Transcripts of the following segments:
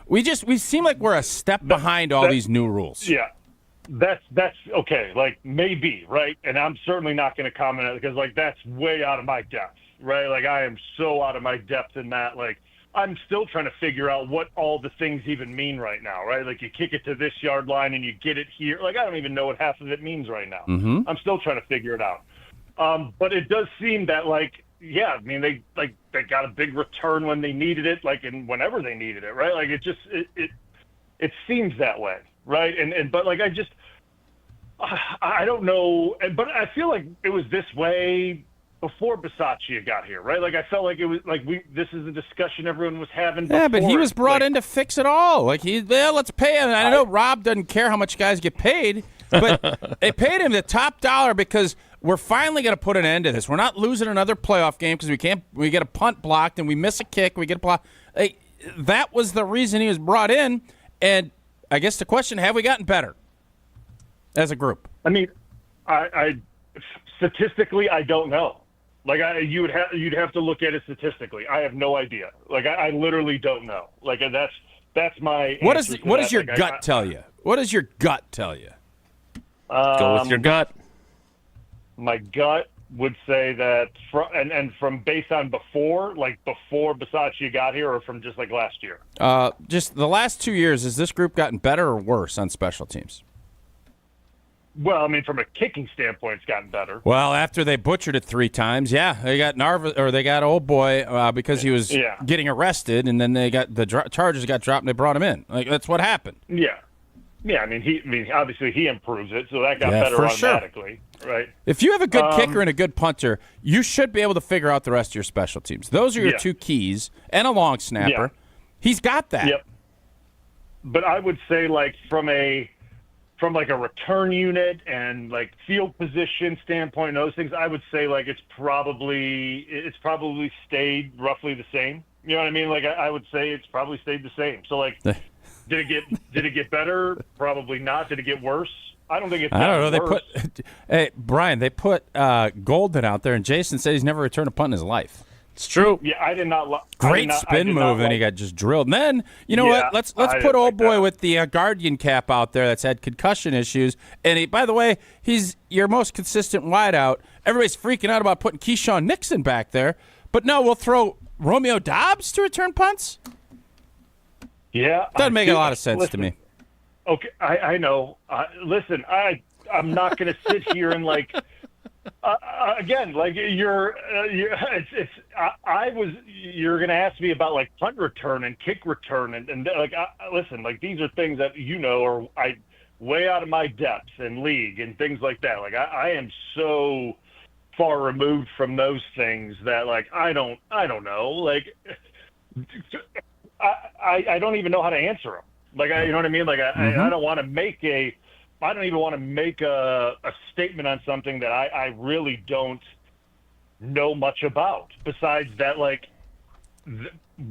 We seem like we're a step behind all these new rules. Yeah. That's okay. Like, maybe, right? And I'm certainly not going to comment on it because, like, that's way out of my depth, right? Like, I am so out of my depth in that. Like, I'm still trying to figure out what all the things even mean right now, right? Like, you kick it to this yard line and you get it here. Like, I don't even know what half of it means right now. Mm-hmm. I'm still trying to figure it out. But it does seem that, like, yeah, I mean, they got a big return when they needed it, like, and whenever they needed it, right? Like, it seems that way. Right. But like, I don't know. But I feel like it was this way before Bisaccia got here. Right. Like, I felt like it was like this is a discussion everyone was having. Yeah, but he was brought like, in to fix it all. Like, let's pay him. I know Rob doesn't care how much guys get paid, but they paid him the top dollar because we're finally going to put an end to this. We're not losing another playoff game because we get a punt blocked and we miss a kick. We get a block. Like, that was the reason he was brought in. And I guess the question, have we gotten better as a group? I mean, I statistically, I don't know. Like, you'd have to look at it statistically. I have no idea. Like, I literally don't know. Like, that's my What does your gut tell you? What does your gut tell you? Go with your gut. My gut would say that from based on before Bisaccia got here, or from just like last year? Just the last 2 years, has this group gotten better or worse on special teams? Well, I mean, from a kicking standpoint, it's gotten better. Well, after they butchered it 3 times, yeah, they got old boy because he was getting arrested, and then they got the charges got dropped and they brought him in. Like, that's what happened. Yeah. I mean, obviously he improves it, so that got better automatically, right? If you have a good kicker and a good punter, you should be able to figure out the rest of your special teams. Those are your 2 keys, and a long snapper. Yeah. He's got that. Yep. But I would say, like, from a return unit and like field position standpoint and those things, I would say like it's probably stayed roughly the same. You know what I mean? Like, I would say it's probably stayed the same. So, like, did it get better? Probably not. Did it get worse? I don't think it's. I don't know. Worse. Hey, Brian, they put Golden out there, and Jason said he's never returned a punt in his life. It's true. Yeah, I did not. Great spin move, and he got just drilled. And then, you know what? Let's put old boy with the Guardian cap out there that's had concussion issues. And by the way, he's your most consistent wideout. Everybody's freaking out about putting Keyshawn Nixon back there, but no, we'll throw Romeo Doubs to return punts. Yeah, doesn't make a lot of sense to me. Okay, I know. Listen, I'm not going to sit here and like. Again, like you're going to ask me about like punt return and kick return and like listen, like these are things that are way out of my depths and league and things like that. Like I am so far removed from those things that like I don't know. Like I don't even know how to answer them. Like you know what I mean? Like I don't want to make I don't even want to make a statement on something that I really don't know much about. Besides that, like,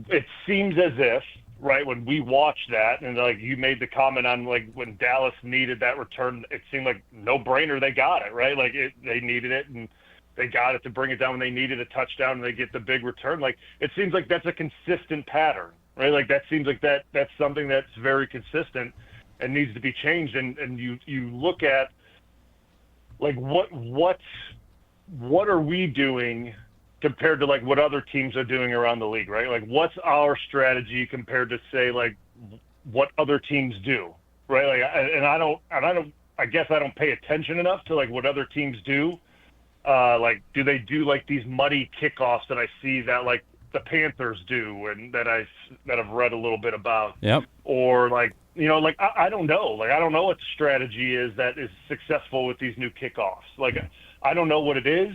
it seems as if, right, when we watched that, and like you made the comment on like when Dallas needed that return, it seemed like no brainer they got it, right? Like they needed it and they got it to bring it down when they needed a touchdown and they get the big return. Like it seems like that's a consistent pattern, right? Like that seems like that's something that's very consistent and needs to be changed. And you look at like what are we doing compared to like what other teams are doing around the league, right? Like what's our strategy compared to say like what other teams do, right? Like I guess I don't pay attention enough to like what other teams do. Like do they do like these muddy kickoffs that I see that like the Panthers do and that I've read a little bit about? Yep. Or like, you know, like I don't know. Like I don't know what the strategy is that is successful with these new kickoffs. Like I don't know what it is,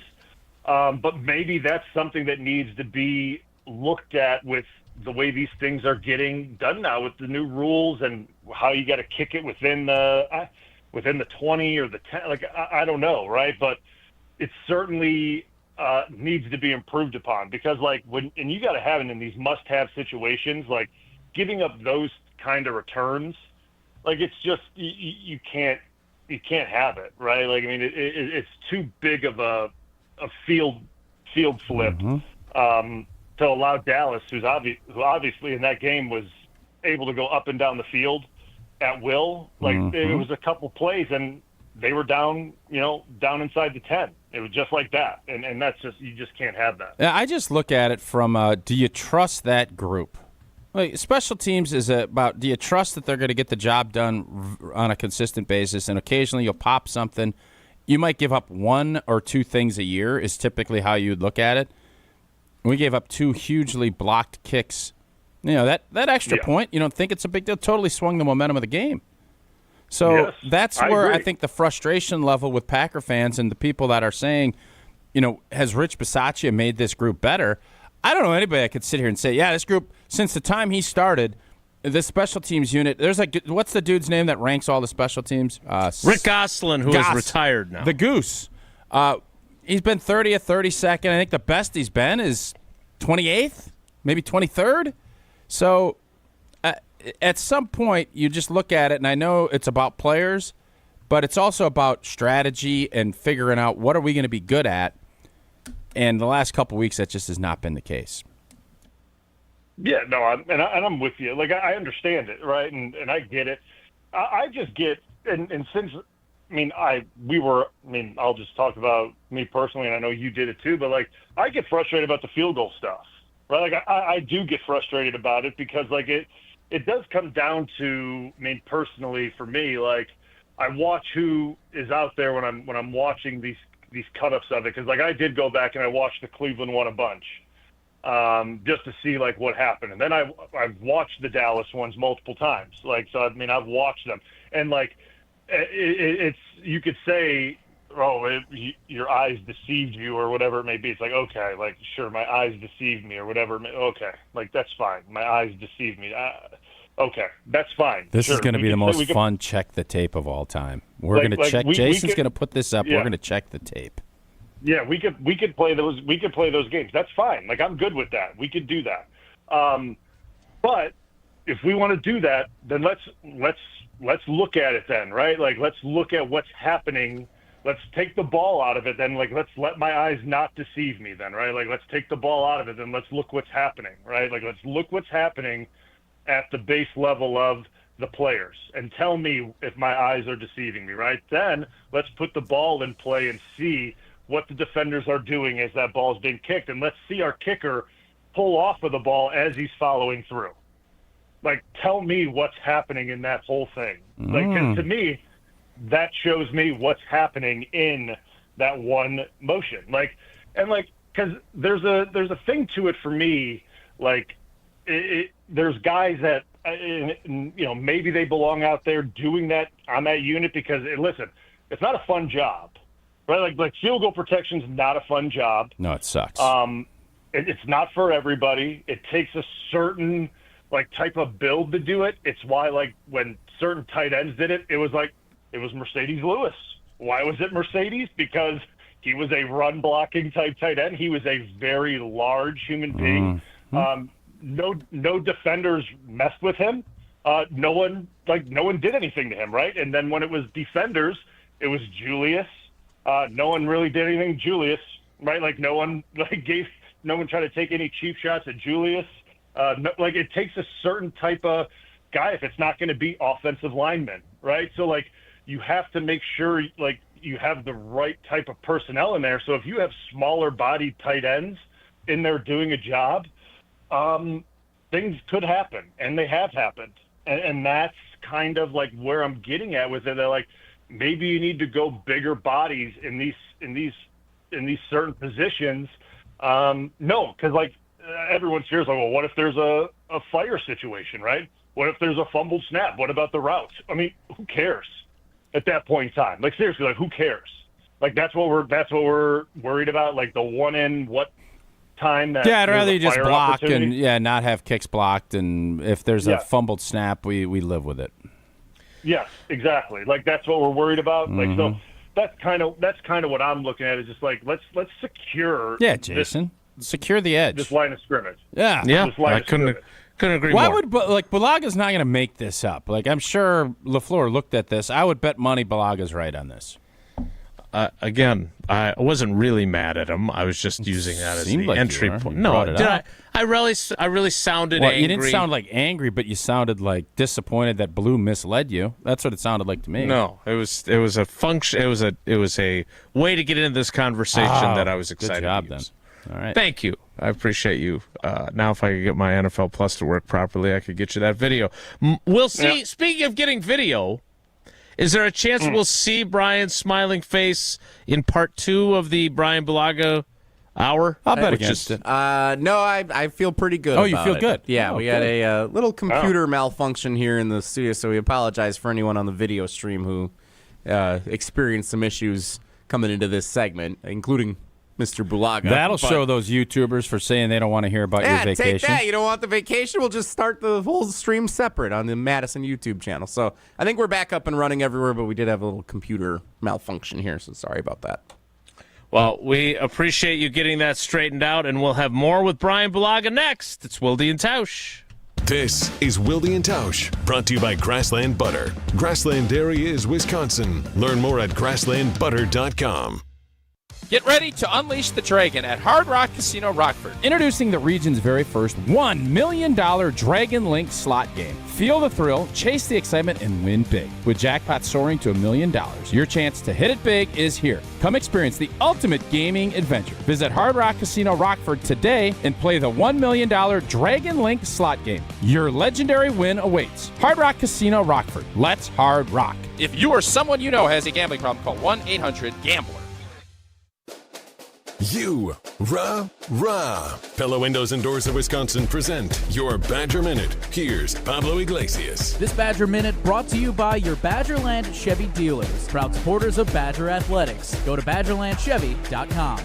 but maybe that's something that needs to be looked at with the way these things are getting done now with the new rules and how you got to kick it within the 20 or the 10. Like I don't know, right? But it certainly needs to be improved upon because like and you got to have it in these must-have situations, like giving up those kind of returns, like it's just you can't have it, right? Like I mean it's too big of a field flip to allow Dallas, who obviously in that game was able to go up and down the field at will. Like it was a couple plays and they were down, down inside the 10. It was just like that. And that's just, you just can't have that. Yeah, I just look at it from, do you trust that group? Like, special teams is about, do you trust that they're going to get the job done on a consistent basis? And occasionally you'll pop something. You might give up 1 or 2 things a year is typically how you'd look at it. We gave up 2 hugely blocked kicks. That extra point, you don't think it's a big deal. Totally swung the momentum of the game. So that's where I think the frustration level with Packer fans and the people that are saying, has Rich Bisaccia made this group better? I don't know anybody that could sit here and say, yeah, this group, since the time he started, this special teams unit, there's what's the dude's name that ranks all the special teams? Rick Gosselin, who is retired now. The Goose. He's been 30th, 32nd. I think the best he's been is 28th, maybe 23rd. So at some point, you just look at it, and I know it's about players, but it's also about strategy and figuring out what are we going to be good at. And the last couple of weeks, that just has not been the case. Yeah, no, I'm with you. Like, I understand it, right? And I get it. I just get, and since, I'll just talk about me personally, and I know you did it too, but, like, I get frustrated about the field goal stuff, right? Like, I do get frustrated about it because, like, it does come down to, personally for me, like, I watch who is out there when I'm watching these cut-ups of it, because, like, I did go back and I watched the Cleveland one a bunch. Just to see like what happened. And then I've watched the Dallas ones multiple times. Like, so, I've watched them and like, it's, you could say, your eyes deceived you or whatever it may be. It's like, okay, like, sure, my eyes deceived me or whatever. Okay. Like, that's fine. My eyes deceived me. Okay. That's fine. This is going to be the most fun check the tape of all time. We're going to check. Jason's going to put this up. Yeah. We're going to check the tape. Yeah, we could play those. We could play those games. That's fine. Like, I'm good with that. We could do that. But if we want to do that, then let's look at it then, right? Like, let's look at what's happening. Let's take the ball out of it. Then, like, let's let my eyes not deceive me. Then, right? Like, let's take the ball out of it. Then let's look what's happening, right? Like, let's look what's happening at the base level of the players and tell me if my eyes are deceiving me, right? Then let's put the ball in play and see what the defenders are doing as that ball is being kicked. And let's see our kicker pull off of the ball as he's following through. Like, tell me what's happening in that whole thing. Like, 'cause to me, that shows me what's happening in that one motion. Like, and like, 'cause there's a thing to it for me. Like, there's guys that, maybe they belong out there doing that on that unit because, listen, it's not a fun job. Right, like field goal protection is not a fun job. No, it sucks. It's not for everybody. It takes a certain type of build to do it. It's why when certain tight ends did it, it was Mercedes Lewis. Why was it Mercedes? Because he was a run blocking type tight end. He was a very large human being. No defenders messed with him. No one did anything to him, right? And then when it was defenders, it was Julius. No one really did anything, Julius, right? Like, no one tried to take any cheap shots at Julius. It takes a certain type of guy if it's not going to be offensive linemen, right? So, you have to make sure, you have the right type of personnel in there. So if you have smaller bodied tight ends in there doing a job, things could happen, and they have happened. And that's kind of where I'm getting at with it. They're maybe you need to go bigger bodies in these certain positions. No, because everyone's here is well, what if there's a fire situation, right? What if there's a fumbled snap? What about the routes? Who cares at that point in time? Seriously, who cares? That's what we're worried about. The one in what time that I'd rather you just block and not have kicks blocked, and if there's a fumbled snap, we live with it. Yes, exactly. That's what we're worried about. So that's kind of what I'm looking at is just let's secure. Yeah, Jason, secure the edge. This line of scrimmage. Yeah. I couldn't agree more. Why would Bulaga's not going to make this up? I'm sure LaFleur looked at this. I would bet money Bulaga's right on this. again, I wasn't really mad at him. I was just using that as the like entry point. No, did I? I really sounded angry. You didn't sound like angry, but you sounded like disappointed that Blue misled you. That's what it sounded like to me. No, it was a function. It was a way to get into this conversation that I was excited. Good job, to use. Then. All right. Thank you. I appreciate you. Now, if I could get my NFL Plus to work properly, I could get you that video. We'll see. Yeah. Speaking of getting video, is there a chance we'll see Brian's smiling face in part 2 of the Bryan Bulaga hour? I'll bet against it. No, I feel pretty good. Oh, you feel good? Yeah, we had a little computer malfunction here in the studio, so we apologize for anyone on the video stream who experienced some issues coming into this segment, including Mr. Bulaga. That'll show those YouTubers for saying they don't want to hear about your vacation. Take that. You don't want the vacation? We'll just start the whole stream separate on the Madison YouTube channel. So I think we're back up and running everywhere, but we did have a little computer malfunction here, so sorry about that. Well, we appreciate you getting that straightened out, and we'll have more with Bryan Bulaga next. It's Wilde and Tausch. This is Wilde and Tausch, brought to you by Grassland Butter. Grassland Dairy is Wisconsin. Learn more at grasslandbutter.com. Get ready to unleash the dragon at Hard Rock Casino Rockford. Introducing the region's very first $1 million Dragon Link slot game. Feel the thrill, chase the excitement, and win big. With jackpots soaring to $1 million, your chance to hit it big is here. Come experience the ultimate gaming adventure. Visit Hard Rock Casino Rockford today and play the $1 million Dragon Link slot game. Your legendary win awaits. Hard Rock Casino Rockford. Let's hard rock. If you or someone you know has a gambling problem, call 1-800-GAMBLER. Pella Windows and Doors of Wisconsin present your Badger Minute. Here's Pablo Iglesias. This Badger Minute brought to you by your Badgerland Chevy dealers, proud supporters of Badger Athletics. Go to BadgerlandChevy.com.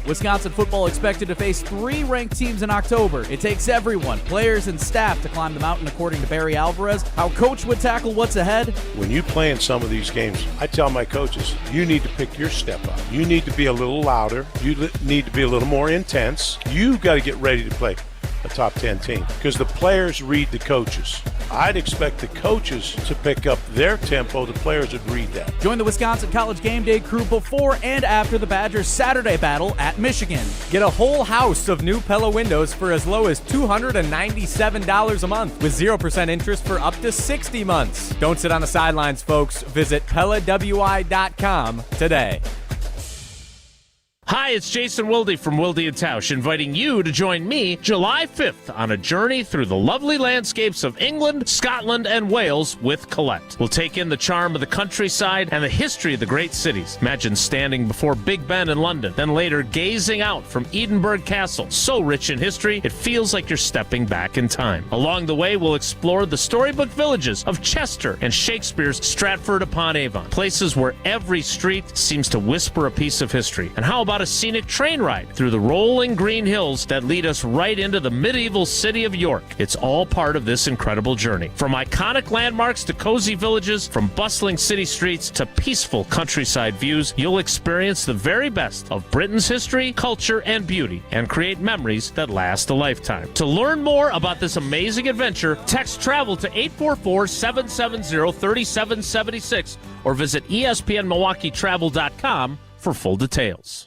Wisconsin football expected to face 3 ranked teams in October. It takes everyone, players and staff, to climb the mountain, according to Barry Alvarez. How Coach would tackle what's ahead. When you play in some of these games, I tell my coaches, you need to pick your step up. You need to be a little louder. You need to be a little more intense. You've got to get ready to play a top 10 team because the players read the coaches. I'd expect the coaches to pick up their tempo. The players would read that. Join the Wisconsin College Game Day crew before and after the Badgers' Saturday battle at Michigan. Get a whole house of new Pella windows for as low as $297 a month with 0% interest for up to 60 months. Don't sit on the sidelines, folks. Visit PellaWI.com today. Hi, it's Jason Wilde from Wilde and Tausch, inviting you to join me July 5th on a journey through the lovely landscapes of England, Scotland, and Wales with Colette. We'll take in the charm of the countryside and the history of the great cities. Imagine standing before Big Ben in London, then later gazing out from Edinburgh Castle. So rich in history, it feels like you're stepping back in time. Along the way, we'll explore the storybook villages of Chester and Shakespeare's Stratford-upon-Avon, places where every street seems to whisper a piece of history. And how about a scenic train ride through the rolling green hills that lead us right into the medieval city of York? It's all part of this incredible journey. From iconic landmarks to cozy villages, from bustling city streets to peaceful countryside views, you'll experience the very best of Britain's history, culture, and beauty, and create memories that last a lifetime. To learn more about this amazing adventure, text TRAVEL to 844-770-3776 or visit ESPNMilwaukeeTravel.com for full details.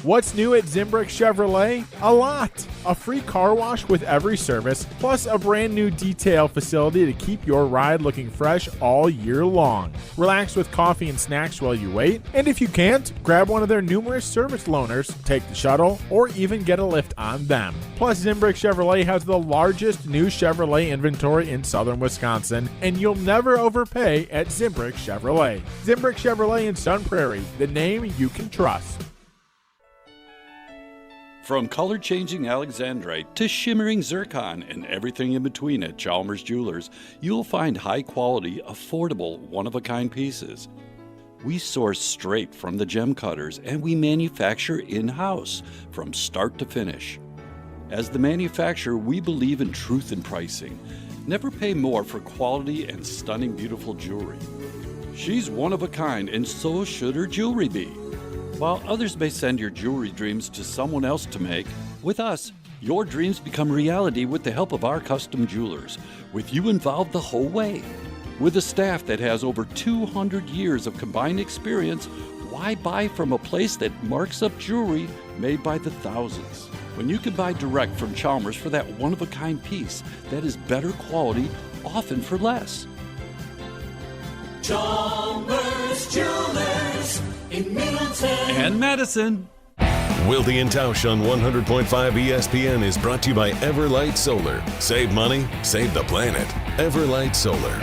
What's new at Zimbrick Chevrolet? A lot. A free car wash with every service, plus a brand new detail facility to keep your ride looking fresh all year long. Relax with coffee and snacks while you wait, and if you can't, grab one of their numerous service loaners, take the shuttle, or even get a lift on them. Plus, Zimbrick Chevrolet has the largest new Chevrolet inventory in southern Wisconsin, and you'll never overpay at Zimbrick Chevrolet. Zimbrick Chevrolet in Sun Prairie, the name you can trust. From color-changing Alexandrite to shimmering zircon and everything in between at Chalmers Jewelers, you'll find high-quality, affordable, one-of-a-kind pieces. We source straight from the gem cutters, and we manufacture in-house from start to finish. As the manufacturer, we believe in truth in pricing. Never pay more for quality and stunning, beautiful jewelry. She's one of a kind, and so should her jewelry be. While others may send your jewelry dreams to someone else to make, with us, your dreams become reality with the help of our custom jewelers, with you involved the whole way. With a staff that has over 200 years of combined experience, Why buy from a place that marks up jewelry made by the thousands, when you can buy direct from Chalmers for that one-of-a-kind piece that is better quality, often for less? Chalmers Jewelers in Middleton And Madison. Wilde and Tausch on 100.5 ESPN is brought to you by Everlight Solar. Save money, save the planet. Everlight Solar.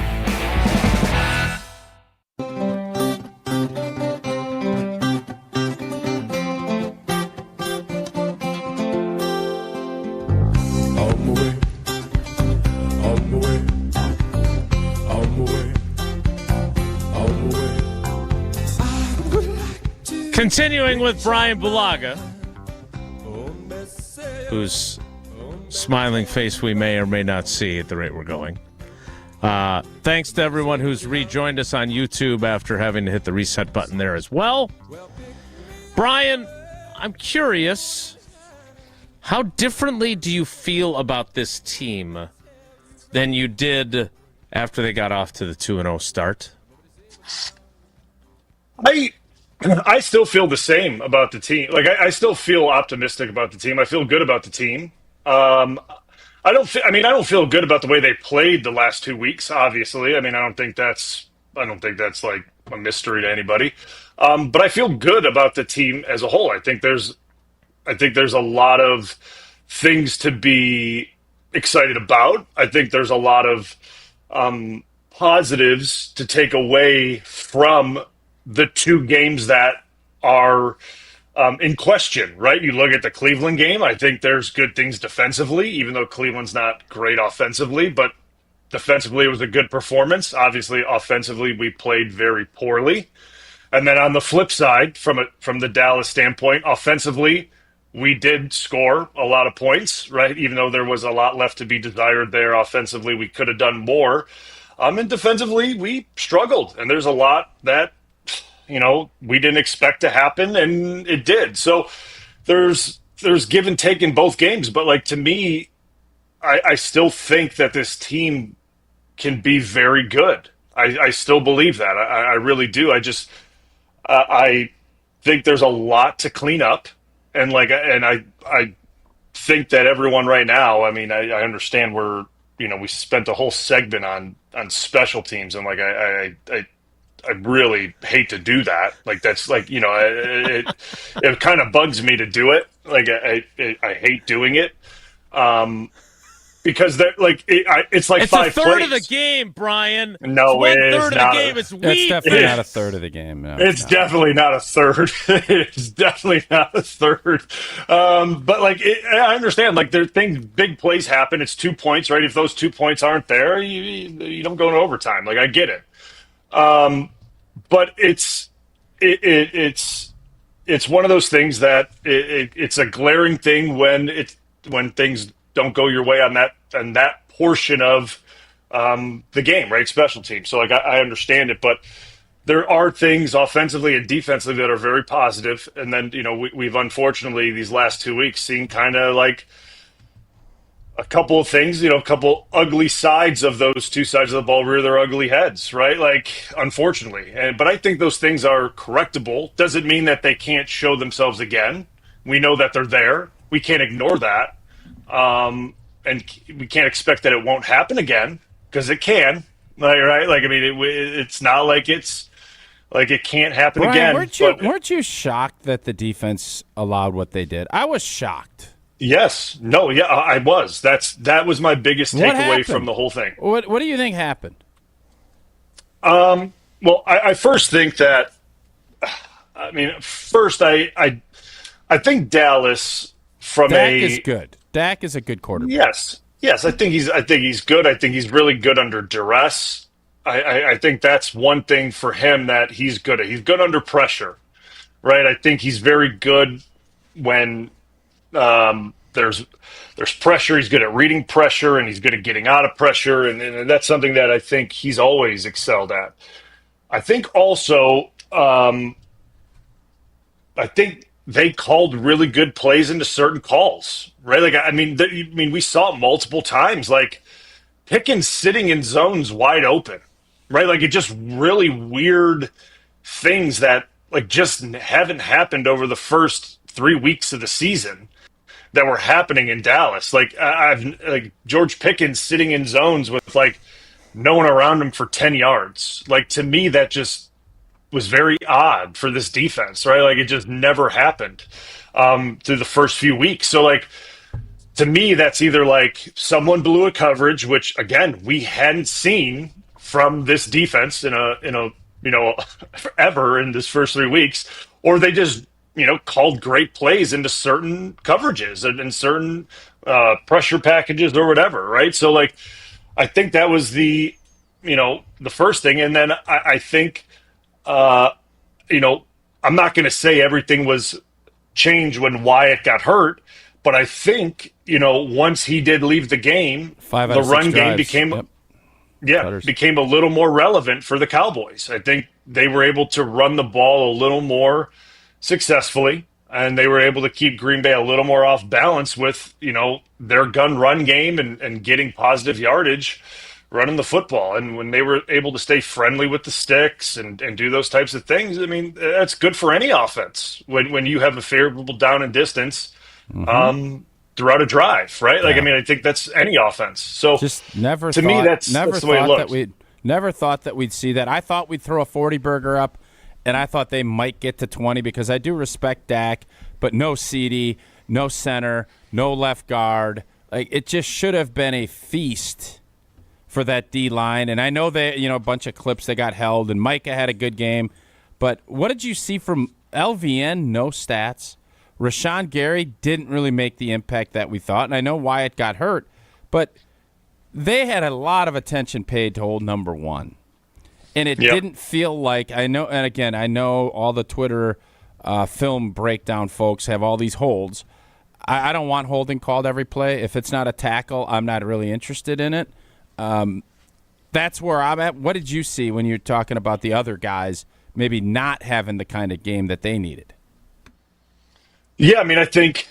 Continuing with Bryan Bulaga, whose smiling face we may or may not see at the rate we're going. Thanks to everyone who's rejoined us on YouTube after having to hit the reset button there as well. Bryan, I'm curious, how differently do you feel about this team than you did after they got off to the 2-0 start? I still feel the same about the team. Like I still feel optimistic about the team. I feel good about the team. I don't feel good about the way they played the last 2 weeks. Obviously, I don't think that's like a mystery to anybody. But I feel good about the team as a whole. I think there's a lot of things to be excited about. I think there's a lot of positives to take away from the two games that are in question, right? You look at the Cleveland game, I think there's good things defensively, even though Cleveland's not great offensively, but defensively it was a good performance. Obviously, offensively, we played very poorly. And then on the flip side, from the Dallas standpoint, offensively, we did score a lot of points, right? Even though there was a lot left to be desired there offensively, we could have done more. And defensively, we struggled. And there's a lot that we didn't expect to happen, and it did. So there's give and take in both games. But, like, to me, I still think that this team can be very good. I still believe that. I really do. I think there's a lot to clean up. And, I think that everyone right now, I understand we spent a whole segment on special teams, and, I really hate to do that. It kind of bugs me to do it. I hate doing it. Because it's like it's 5 a third plays of the game, Bryan. No, it's it is one-third of not. the game. It's That's weak. definitely not a third of the game. No, It's definitely not a third. It's definitely not a third. But I understand. There big plays happen. It's 2 points, right? If those 2 points aren't there, you don't go into overtime. I get it. But it's one of those things that it's a glaring thing when things don't go your way on that portion of the game, right? Special teams. So I understand it, but there are things offensively and defensively that are very positive. And then we've unfortunately these last 2 weeks seen kind of a couple of things, a couple ugly sides of those two sides of the ball rear their ugly heads, right? Unfortunately. But I think those things are correctable. Doesn't mean that they can't show themselves again. We know that they're there. We can't ignore that. And we can't expect that it won't happen again, because it can, right? It's not like it can't happen Bryan, again. Weren't you shocked that the defense allowed what they did? I was shocked. Yes. No, yeah, I was. That was my biggest takeaway from the whole thing. What do you think happened? Well, I first think that, I think Dallas Dak is good. Dak is a good quarterback. Yes. I think he's good. I think he's really good under duress. I think that's one thing for him that he's good at. He's good under pressure, right? I think he's very good when there's pressure. He's good at reading pressure, and he's good at getting out of pressure, and that's something that I think he's always excelled at. I think also, I think they called really good plays into certain calls, right? We saw it multiple times, Pickens sitting in zones wide open, right? It just really weird things that like just haven't happened over the first 3 weeks of the season that were happening in Dallas. Like I've like George Pickens sitting in zones with like no one around him for 10 yards. Like to me, that just was very odd for this defense, right? Like it just never happened through the first few weeks. So like to me, that's either like someone blew a coverage, which again we hadn't seen from this defense in a ever in this first 3 weeks, or they just called great plays into certain coverages and certain pressure packages or whatever, right? So like I think that was the first thing, and then I think I'm not going to say everything was changed when Wyatt got hurt, but I think once he did leave the game, the run game became became a little more relevant for the Cowboys. I think they were able to run the ball a little more successfully, and they were able to keep Green Bay a little more off balance with their gun run game and getting positive yardage running the football. And when they were able to stay friendly with the sticks and do those types of things, I mean, that's good for any offense when you have a favorable down and distance throughout a drive, right? Like, I mean, I think that's any offense. So just never to thought, me, that's the way it looks. Never thought that we'd see that. I thought we'd throw a 40 burger up, and I thought they might get to 20 because I do respect Dak, but no CD, no center, no left guard. Like it just should have been a feast for that D line. And I know they, a bunch of clips they got held, and Micah had a good game. But what did you see from LVN? No stats. Rashawn Gary didn't really make the impact that we thought. And I know Wyatt got hurt, but they had a lot of attention paid to hold number one. And it didn't feel like, I know all the Twitter film breakdown folks have all these holds. I don't want holding called every play. If it's not a tackle, I'm not really interested in it. That's where I'm at. What did you see when you're talking about the other guys maybe not having the kind of game that they needed? Yeah, I mean, I think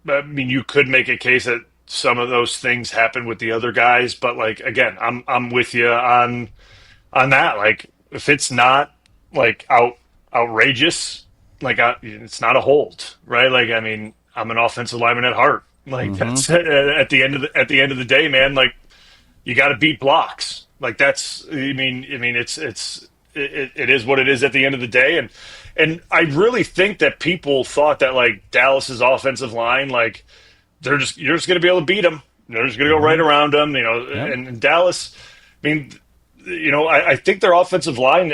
you could make a case that some of those things happen with the other guys, but like again, I'm with you on that. Like if it's not like outrageous, like it's not a hold, right? Like I mean, I'm an offensive lineman at heart. Like that's at the end of the day, man. Like you got to beat blocks. Like that's it is what it is at the end of the day, and I really think that people thought that like Dallas's offensive line, like you're just going to be able to beat them. They're just going to go right around them, And Dallas, I mean, I think their offensive line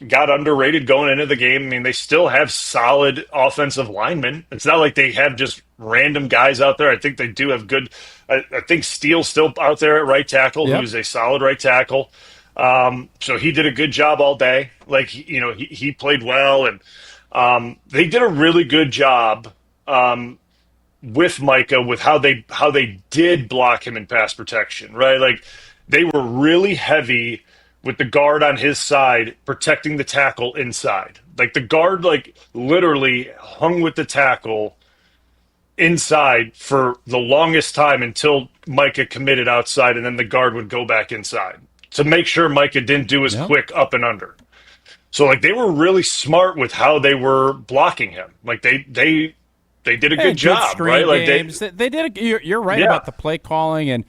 got underrated going into the game. I mean, they still have solid offensive linemen. It's not like they have just random guys out there. I think they do have good. I think Steele's still out there at right tackle, who's a solid right tackle. So he did a good job all day. Like, he played well, and they did a really good job with Micah with how they did block him in pass protection, right? Like they were really heavy with the guard on his side protecting the tackle inside. Like the guard like literally hung with the tackle inside for the longest time until Micah committed outside, and then the guard would go back inside to make sure Micah didn't do his quick up and under. So like they were really smart with how they were blocking him. Like they did a good job, right? Like they did. You're right about the play calling, and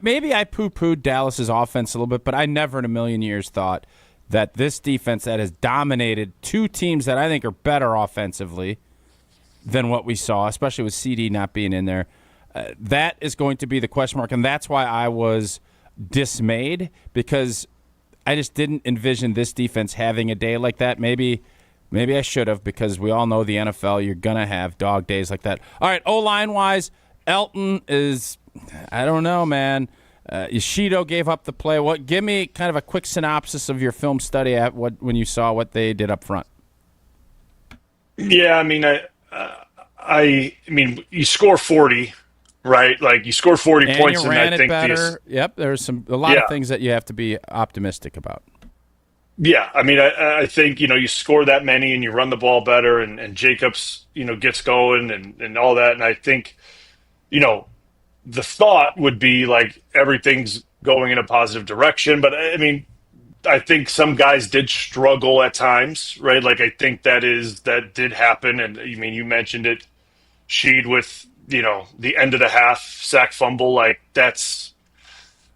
maybe I poo-pooed Dallas's offense a little bit, but I never in a million years thought that this defense that has dominated two teams that I think are better offensively than what we saw, especially with CD not being in there, that is going to be the question mark, and that's why I was dismayed because I just didn't envision this defense having a day like that. Maybe I should have, because we all know the NFL, you're going to have dog days like that. All right, O-line-wise, Elton is, I don't know, man. Yoshido gave up the play. Give me kind of a quick synopsis of your film study when you saw what they did up front. Yeah, I mean, you score 40, right? Like you score 40 and points, you and ran I think it better. Yep, there's a lot of things that you have to be optimistic about. Yeah, I mean, I think, you score that many and you run the ball better, and Jacobs, gets going and all that. And I think, the thought would be like everything's going in a positive direction. But, I mean, I think some guys did struggle at times, right? Like I think that did happen, and I mean, you mentioned it, Sheed, with the end of the half sack fumble. Like that's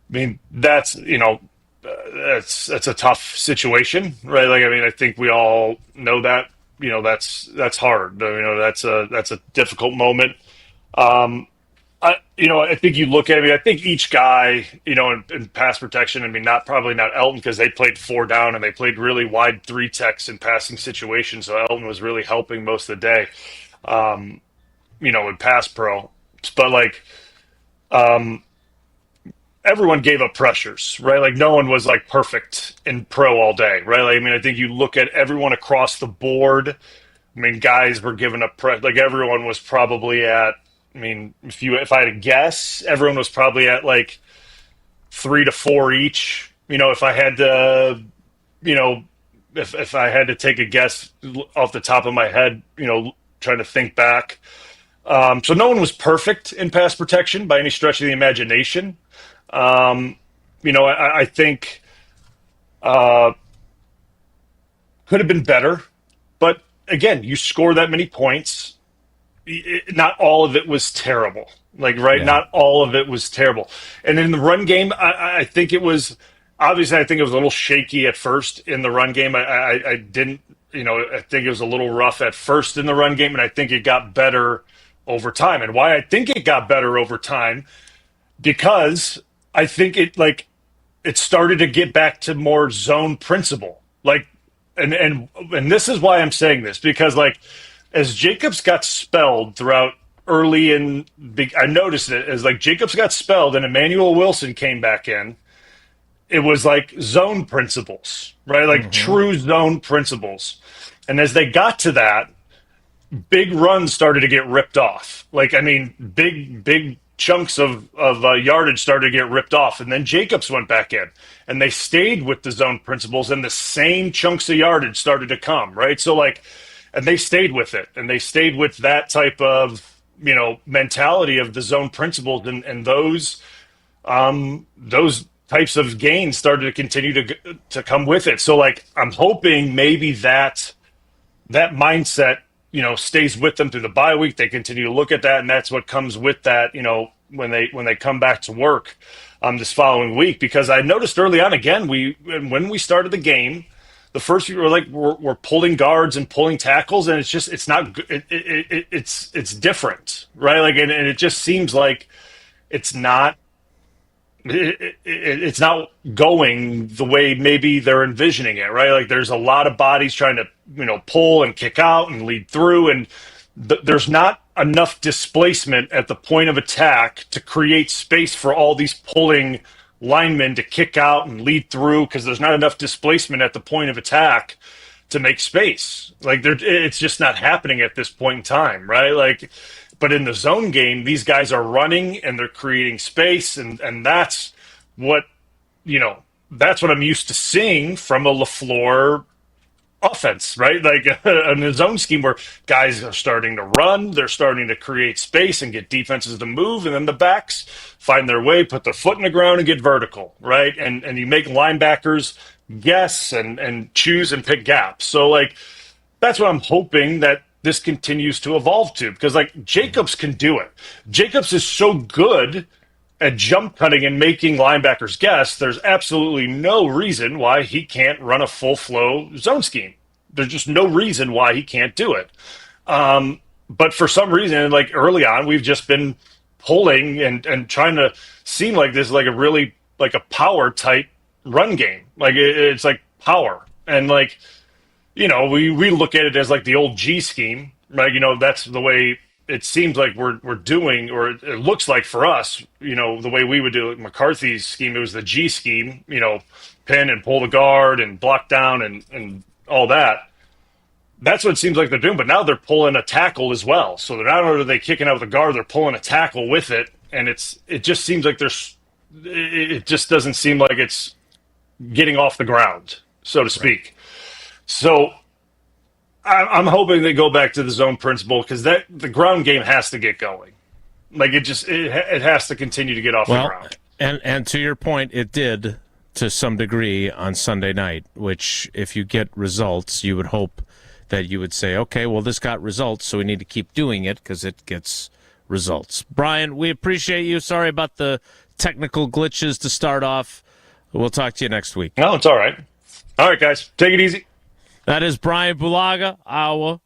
that's a tough situation, right? Like I mean, I think we all know that that's hard. That's a difficult moment. I think you look at it. I think each guy, in pass protection. I mean, probably not Elton because they played 4 down and they played really wide 3 techs in passing situations. So Elton was really helping most of the day, in pass pro. But like, everyone gave up pressures, right? Like no one was like perfect in pro all day, right? Like, I mean, I think you look at everyone across the board. I mean, guys were giving up like everyone was probably at. I mean, if I had to guess, everyone was probably at like 3 to 4 each. If I had to, if I had to take a guess off the top of my head, trying to think back. So no one was perfect in pass protection by any stretch of the imagination. I think could have been better, but again, you score that many points. Not all of it was terrible. Like, right? Yeah. Not all of it was terrible. And in the run game, I think it was obviously. I think it was a little shaky at first in the run game. I didn't, I think it was a little rough at first in the run game, and I think it got better over time. And why I think it got better over time, because I think it started to get back to more zone principle. Like, and this is why I'm saying this, because like, as Jacobs got spelled throughout early in, I noticed it as like Jacobs got spelled and Emmanuel Wilson came back in. It was like zone principles, right? Like true zone principles. And as they got to that, big runs started to get ripped off. Like, I mean, big chunks of yardage started to get ripped off. And then Jacobs went back in and they stayed with the zone principles and the same chunks of yardage started to come, right? So like, and they stayed with it, and they stayed with that type of, mentality of the zone principles, and those types of gains started to continue to come with it. So, like, I'm hoping maybe that mindset, stays with them through the bye week. They continue to look at that, and that's what comes with that, when they come back to work this following week. Because I noticed early on, again, when we started the game. The first few were like we're pulling guards and pulling tackles, and it's not it's different, right? Like, and it just seems like it's not going the way maybe they're envisioning it, right? Like there's a lot of bodies trying to pull and kick out and lead through, and there's not enough displacement at the point of attack to create space for all these pulling linemen to kick out and lead through, because there's not enough displacement at the point of attack to make space. Like it's just not happening at this point in time, right? Like, but in the zone game, these guys are running and they're creating space, and that's what I'm used to seeing from a LaFleur offense, right? Like in the zone scheme where guys are starting to run, they're starting to create space and get defenses to move, and then the backs find their way, put their foot in the ground and get vertical, right? And you make linebackers guess and choose and pick gaps. So like that's what I'm hoping that this continues to evolve to, because like Jacobs can do it. Jacobs is so good at jump cutting and making linebackers guess. There's absolutely no reason why he can't run a full flow zone scheme. There's just no reason why he can't do it. But for some reason, like early on, we've just been pulling and trying to seem like this, like a really like a power type run game. Like it's like power. And like, we look at it as like the old G scheme, right? That's the way it seems like we're doing, or it looks like for us, the way we would do it. McCarthy's scheme, it was the G scheme, pin and pull the guard and block down and all that. That's what it seems like they're doing. But now they're pulling a tackle as well. So they're not only are they kicking out with the guard, they're pulling a tackle with it. And it just seems like it just doesn't seem like it's getting off the ground, so to speak. Right. So I'm hoping they go back to the zone principle, because the ground game has to get going. Like it has to continue to get off the ground. And to your point, it did to some degree on Sunday night, which if you get results, you would hope that you would say, okay, well, this got results, so we need to keep doing it because it gets results. Bryan, we appreciate you. Sorry about the technical glitches to start off. We'll talk to you next week. No, it's all right. All right, guys. Take it easy. That is Bryan Bulaga,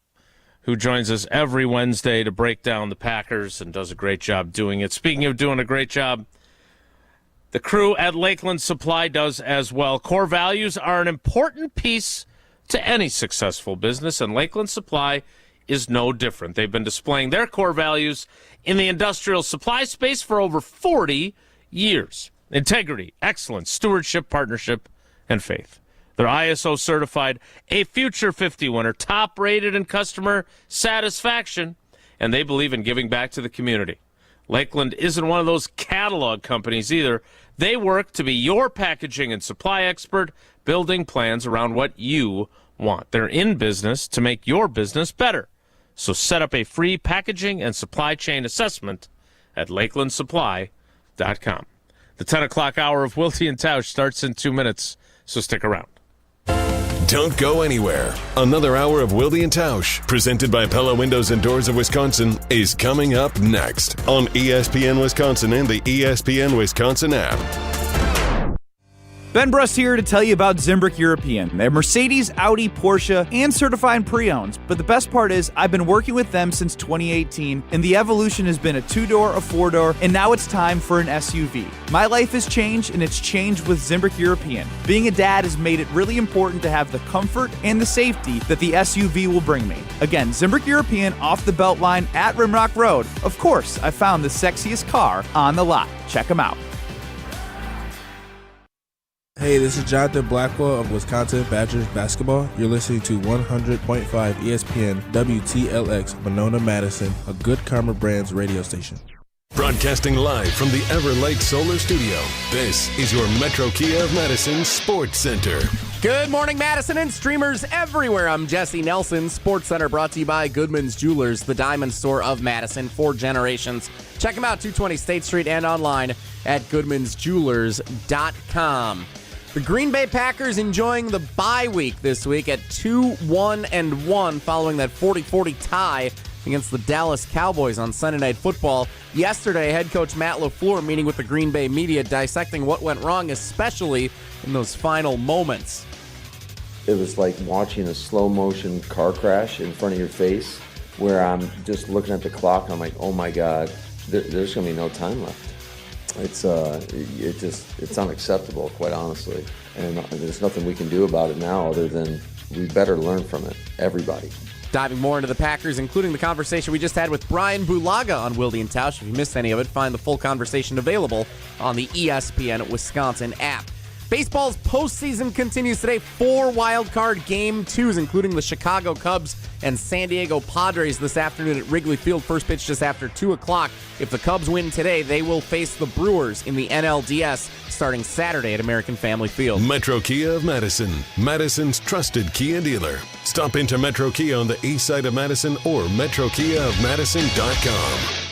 who joins us every Wednesday to break down the Packers and does a great job doing it. Speaking of doing a great job, the crew at Lakeland Supply does as well. Core values are an important piece to any successful business, and Lakeland Supply is no different. They've been displaying their core values in the industrial supply space for over 40 years. Integrity, excellence, stewardship, partnership, and faith. They're ISO certified, a Future 50 winner, top rated in customer satisfaction, and they believe in giving back to the community. Lakeland isn't one of those catalog companies either. They work to be your packaging and supply expert, building plans around what you want. They're in business to make your business better. So set up a free packaging and supply chain assessment at lakelandsupply.com. The 10 o'clock hour of Wilde and Tausch starts in 2 minutes, so stick around. Don't go anywhere. Another hour of Wilde and Tausch, presented by Pella Windows and Doors of Wisconsin, is coming up next on ESPN Wisconsin and the ESPN Wisconsin app. Ben Brust here to tell you about Zimbrick European. They're Mercedes, Audi, Porsche, and certified pre-owned. But the best part is I've been working with them since 2018, and the evolution has been a 2-door, a 4-door, and now it's time for an SUV. My life has changed, and it's changed with Zimbrick European. Being a dad has made it really important to have the comfort and the safety that the SUV will bring me. Again, Zimbrick European off the Beltline at Rimrock Road. Of course, I found the sexiest car on the lot. Check them out. Hey, this is Jonathan Blackwell of Wisconsin Badgers basketball. You're listening to 100.5 ESPN WTLX Monona Madison, a Good Karma Brands radio station. Broadcasting live from the Everlight Solar Studio, this is your Metro Kia of Madison Sports Center. Good morning, Madison and streamers everywhere. I'm Jesse Nelson. Sports Center brought to you by Goodman's Jewelers, the diamond store of Madison for generations. Check them out, 220 State Street and online at goodmansjewelers.com. The Green Bay Packers enjoying the bye week this week at 2-1-1 following that 40-40 tie against the Dallas Cowboys on Sunday Night Football. Yesterday, head coach Matt LaFleur meeting with the Green Bay media, dissecting what went wrong, especially in those final moments. It was like watching a slow-motion car crash in front of your face where I'm just looking at the clock and I'm like, oh my God, there's going to be no time left. It's unacceptable, quite honestly. And there's nothing we can do about it now other than we better learn from it, everybody. Diving more into the Packers, including the conversation we just had with Bryan Bulaga on Wilde and Tausch. If you missed any of it, find the full conversation available on the ESPN Wisconsin app. Baseball's postseason continues today. 4 wild card game 2s, including the Chicago Cubs and San Diego Padres this afternoon at Wrigley Field. First pitch just after 2 o'clock. If the Cubs win today, they will face the Brewers in the NLDS starting Saturday at American Family Field. Metro Kia of Madison, Madison's trusted Kia dealer. Stop into Metro Kia on the east side of Madison or metrokiaofmadison.com.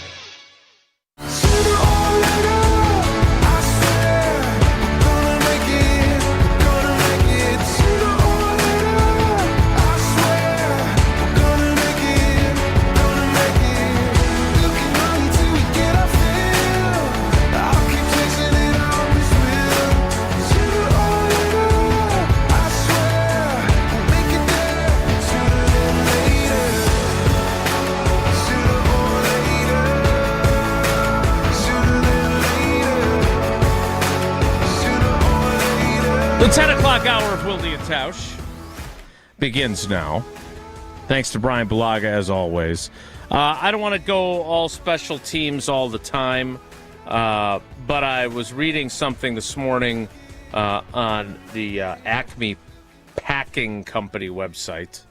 The 10 o'clock hour of Wilde and Tausch begins now. Thanks to Bryan Bulaga, as always. I don't want to go all special teams all the time, but I was reading something this morning on the Acme Packing Company website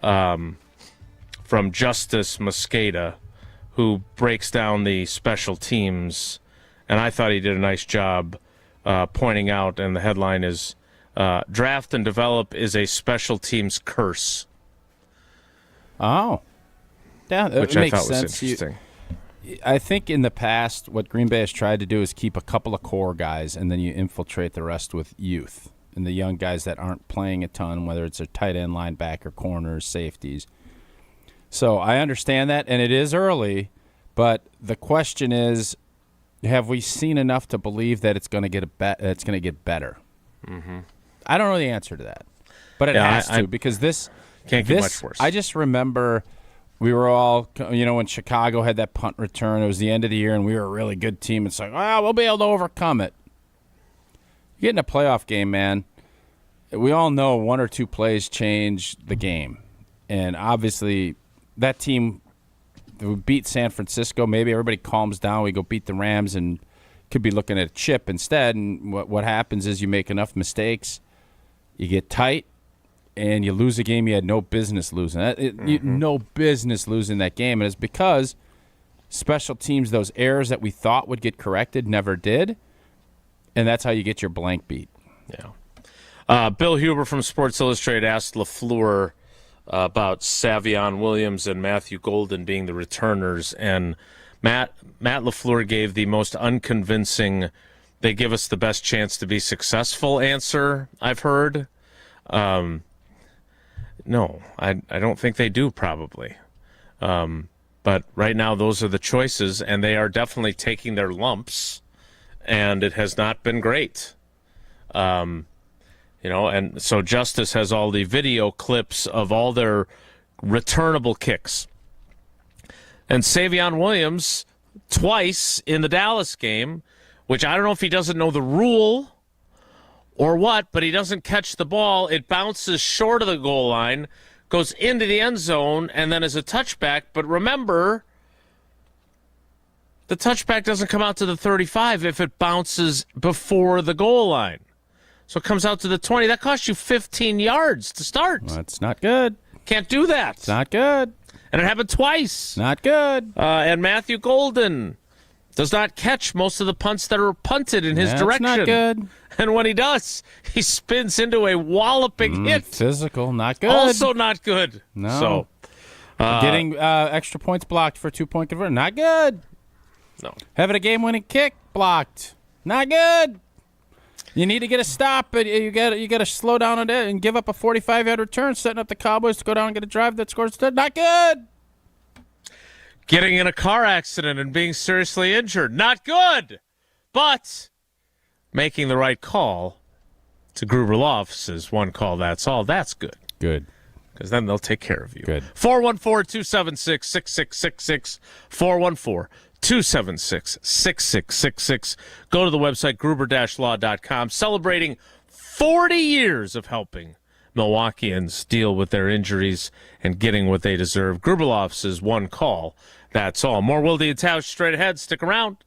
from Justice Mosqueda, who breaks down the special teams, and I thought he did a nice job pointing out, and the headline is, Draft and Develop is a Special Teams Curse. Oh. Yeah, that which makes I thought sense. was interesting. I think in the past, what Green Bay has tried to do is keep a couple of core guys, and then you infiltrate the rest with youth and the young guys that aren't playing a ton, whether it's a tight end, linebacker, corners, safeties. So I understand that, and it is early, but the question is, have we seen enough to believe that it's going to get better? Mm-hmm. I don't know the answer to that, but it has to, because this can't get much worse. I just remember we were all, when Chicago had that punt return, it was the end of the year, and we were a really good team. It's like, we'll be able to overcome it. You get in a playoff game, man, we all know one or two plays change the game. And obviously that team beat San Francisco. Maybe everybody calms down. We go beat the Rams and could be looking at a chip instead. And what happens is you make enough mistakes, you get tight, and you lose a game you had no business losing. No business losing that game. And it's because special teams, those errors that we thought would get corrected, never did. And that's how you get your blank beat. Yeah. Bill Huber from Sports Illustrated asked LaFleur about Savion Williams and Matthew Golden being the returners. And Matt LaFleur gave the most unconvincing, they give us the best chance to be successful answer I've heard. No, I don't think they do, probably. But right now, those are the choices, and they are definitely taking their lumps, and it has not been great. And so Justice has all the video clips of all their returnable kicks. And Savion Williams, twice in the Dallas game, which I don't know if he doesn't know the rule or what, but he doesn't catch the ball. It bounces short of the goal line, goes into the end zone, and then is a touchback. But remember, the touchback doesn't come out to the 35 if it bounces before the goal line. So it comes out to the 20. That costs you 15 yards to start. Well, that's not good. Can't do that. It's not good. And it happened twice. Not good. And Matthew Golden does not catch most of the punts that are punted in his direction. That's not good. And when he does, he spins into a walloping hit. Physical, not good. Also not good. No. So, getting extra points blocked for a 2-point conversion, not good. No. Having a game-winning kick blocked, not good. You need to get a stop, but you got to slow down on it and give up a 45-yard return, setting up the Cowboys to go down and get a drive that scores. Not good. Getting in a car accident and being seriously injured, not good. But making the right call to Gruber Law Offices, one call, that's all. That's good. Good. Because then they'll take care of you. Good. 414-276-6666. 414-276-6666. Go to the website, gruber-law.com, celebrating 40 years of helping Milwaukeeans deal with their injuries and getting what they deserve. Gruber Law Offices, one call. That's all. More Wilde and Tausch straight ahead. Stick around.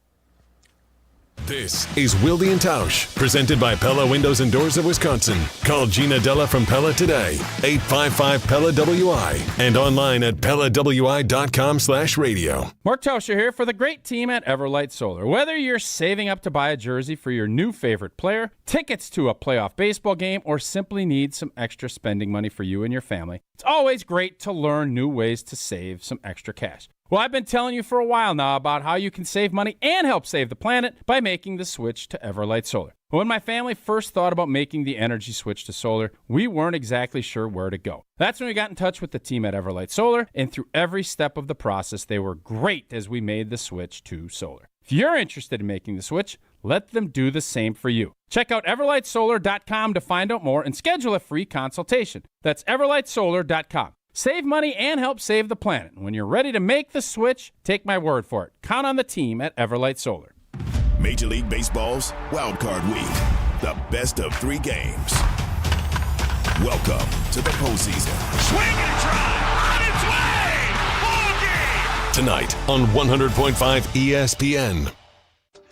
This is Wilde and Tausch, presented by Pella Windows and Doors of Wisconsin. Call Gina Della from Pella today, 855-PELLA-WI, and online at PellaWI.com/radio. Mark Tauscher here for the great team at Everlight Solar. Whether you're saving up to buy a jersey for your new favorite player, tickets to a playoff baseball game, or simply need some extra spending money for you and your family, it's always great to learn new ways to save some extra cash. Well, I've been telling you for a while now about how you can save money and help save the planet by making the switch to Everlight Solar. When my family first thought about making the energy switch to solar, we weren't exactly sure where to go. That's when we got in touch with the team at Everlight Solar, and through every step of the process, they were great as we made the switch to solar. If you're interested in making the switch, let them do the same for you. Check out everlightsolar.com to find out more and schedule a free consultation. That's everlightsolar.com. Save money and help save the planet. When you're ready to make the switch, take my word for it. Count on the team at Everlight Solar. Major League Baseball's Wild Card Week. The best of 3 games. Welcome to the postseason. Swing and drive on its way. Ball game. Tonight on 100.5 ESPN.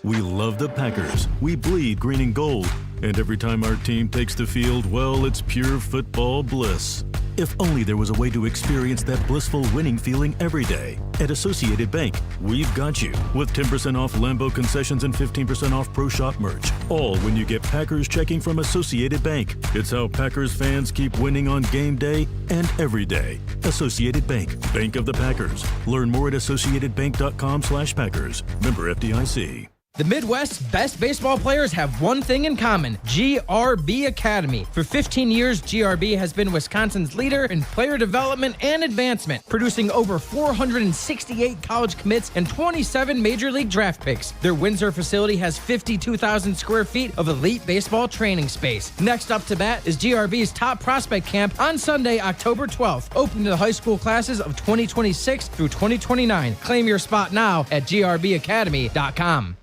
We love the Packers. We bleed green and gold. And every time our team takes the field, well, it's pure football bliss. If only there was a way to experience that blissful winning feeling every day. At Associated Bank, we've got you with 10% off Lambeau concessions and 15% off Pro Shop merch. All when you get Packers checking from Associated Bank. It's how Packers fans keep winning on game day and every day. Associated Bank, Bank of the Packers. Learn more at associatedbank.com/Packers. Member FDIC. The Midwest's best baseball players have one thing in common: GRB Academy. For 15 years, GRB has been Wisconsin's leader in player development and advancement, producing over 468 college commits and 27 major league draft picks. Their Windsor facility has 52,000 square feet of elite baseball training space. Next up to bat is GRB's Top Prospect Camp on Sunday, October 12th, open to the high school classes of 2026 through 2029. Claim your spot now at grbacademy.com.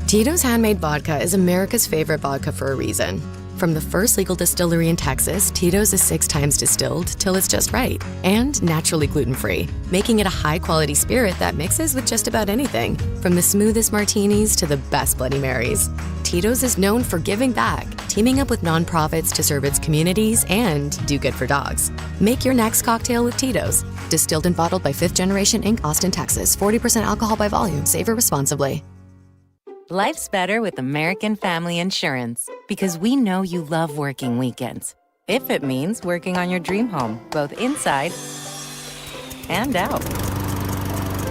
Tito's Handmade Vodka is America's favorite vodka for a reason. From the first legal distillery in Texas, Tito's is 6 times distilled till it's just right and naturally gluten-free, making it a high-quality spirit that mixes with just about anything, from the smoothest martinis to the best Bloody Marys. Tito's is known for giving back, teaming up with nonprofits to serve its communities and do good for dogs. Make your next cocktail with Tito's. Distilled and bottled by 5th Generation Inc., Austin, Texas. 40% alcohol by volume. Savor responsibly. Life's better with American Family Insurance because we know you love working weekends. If it means working on your dream home, both inside and out.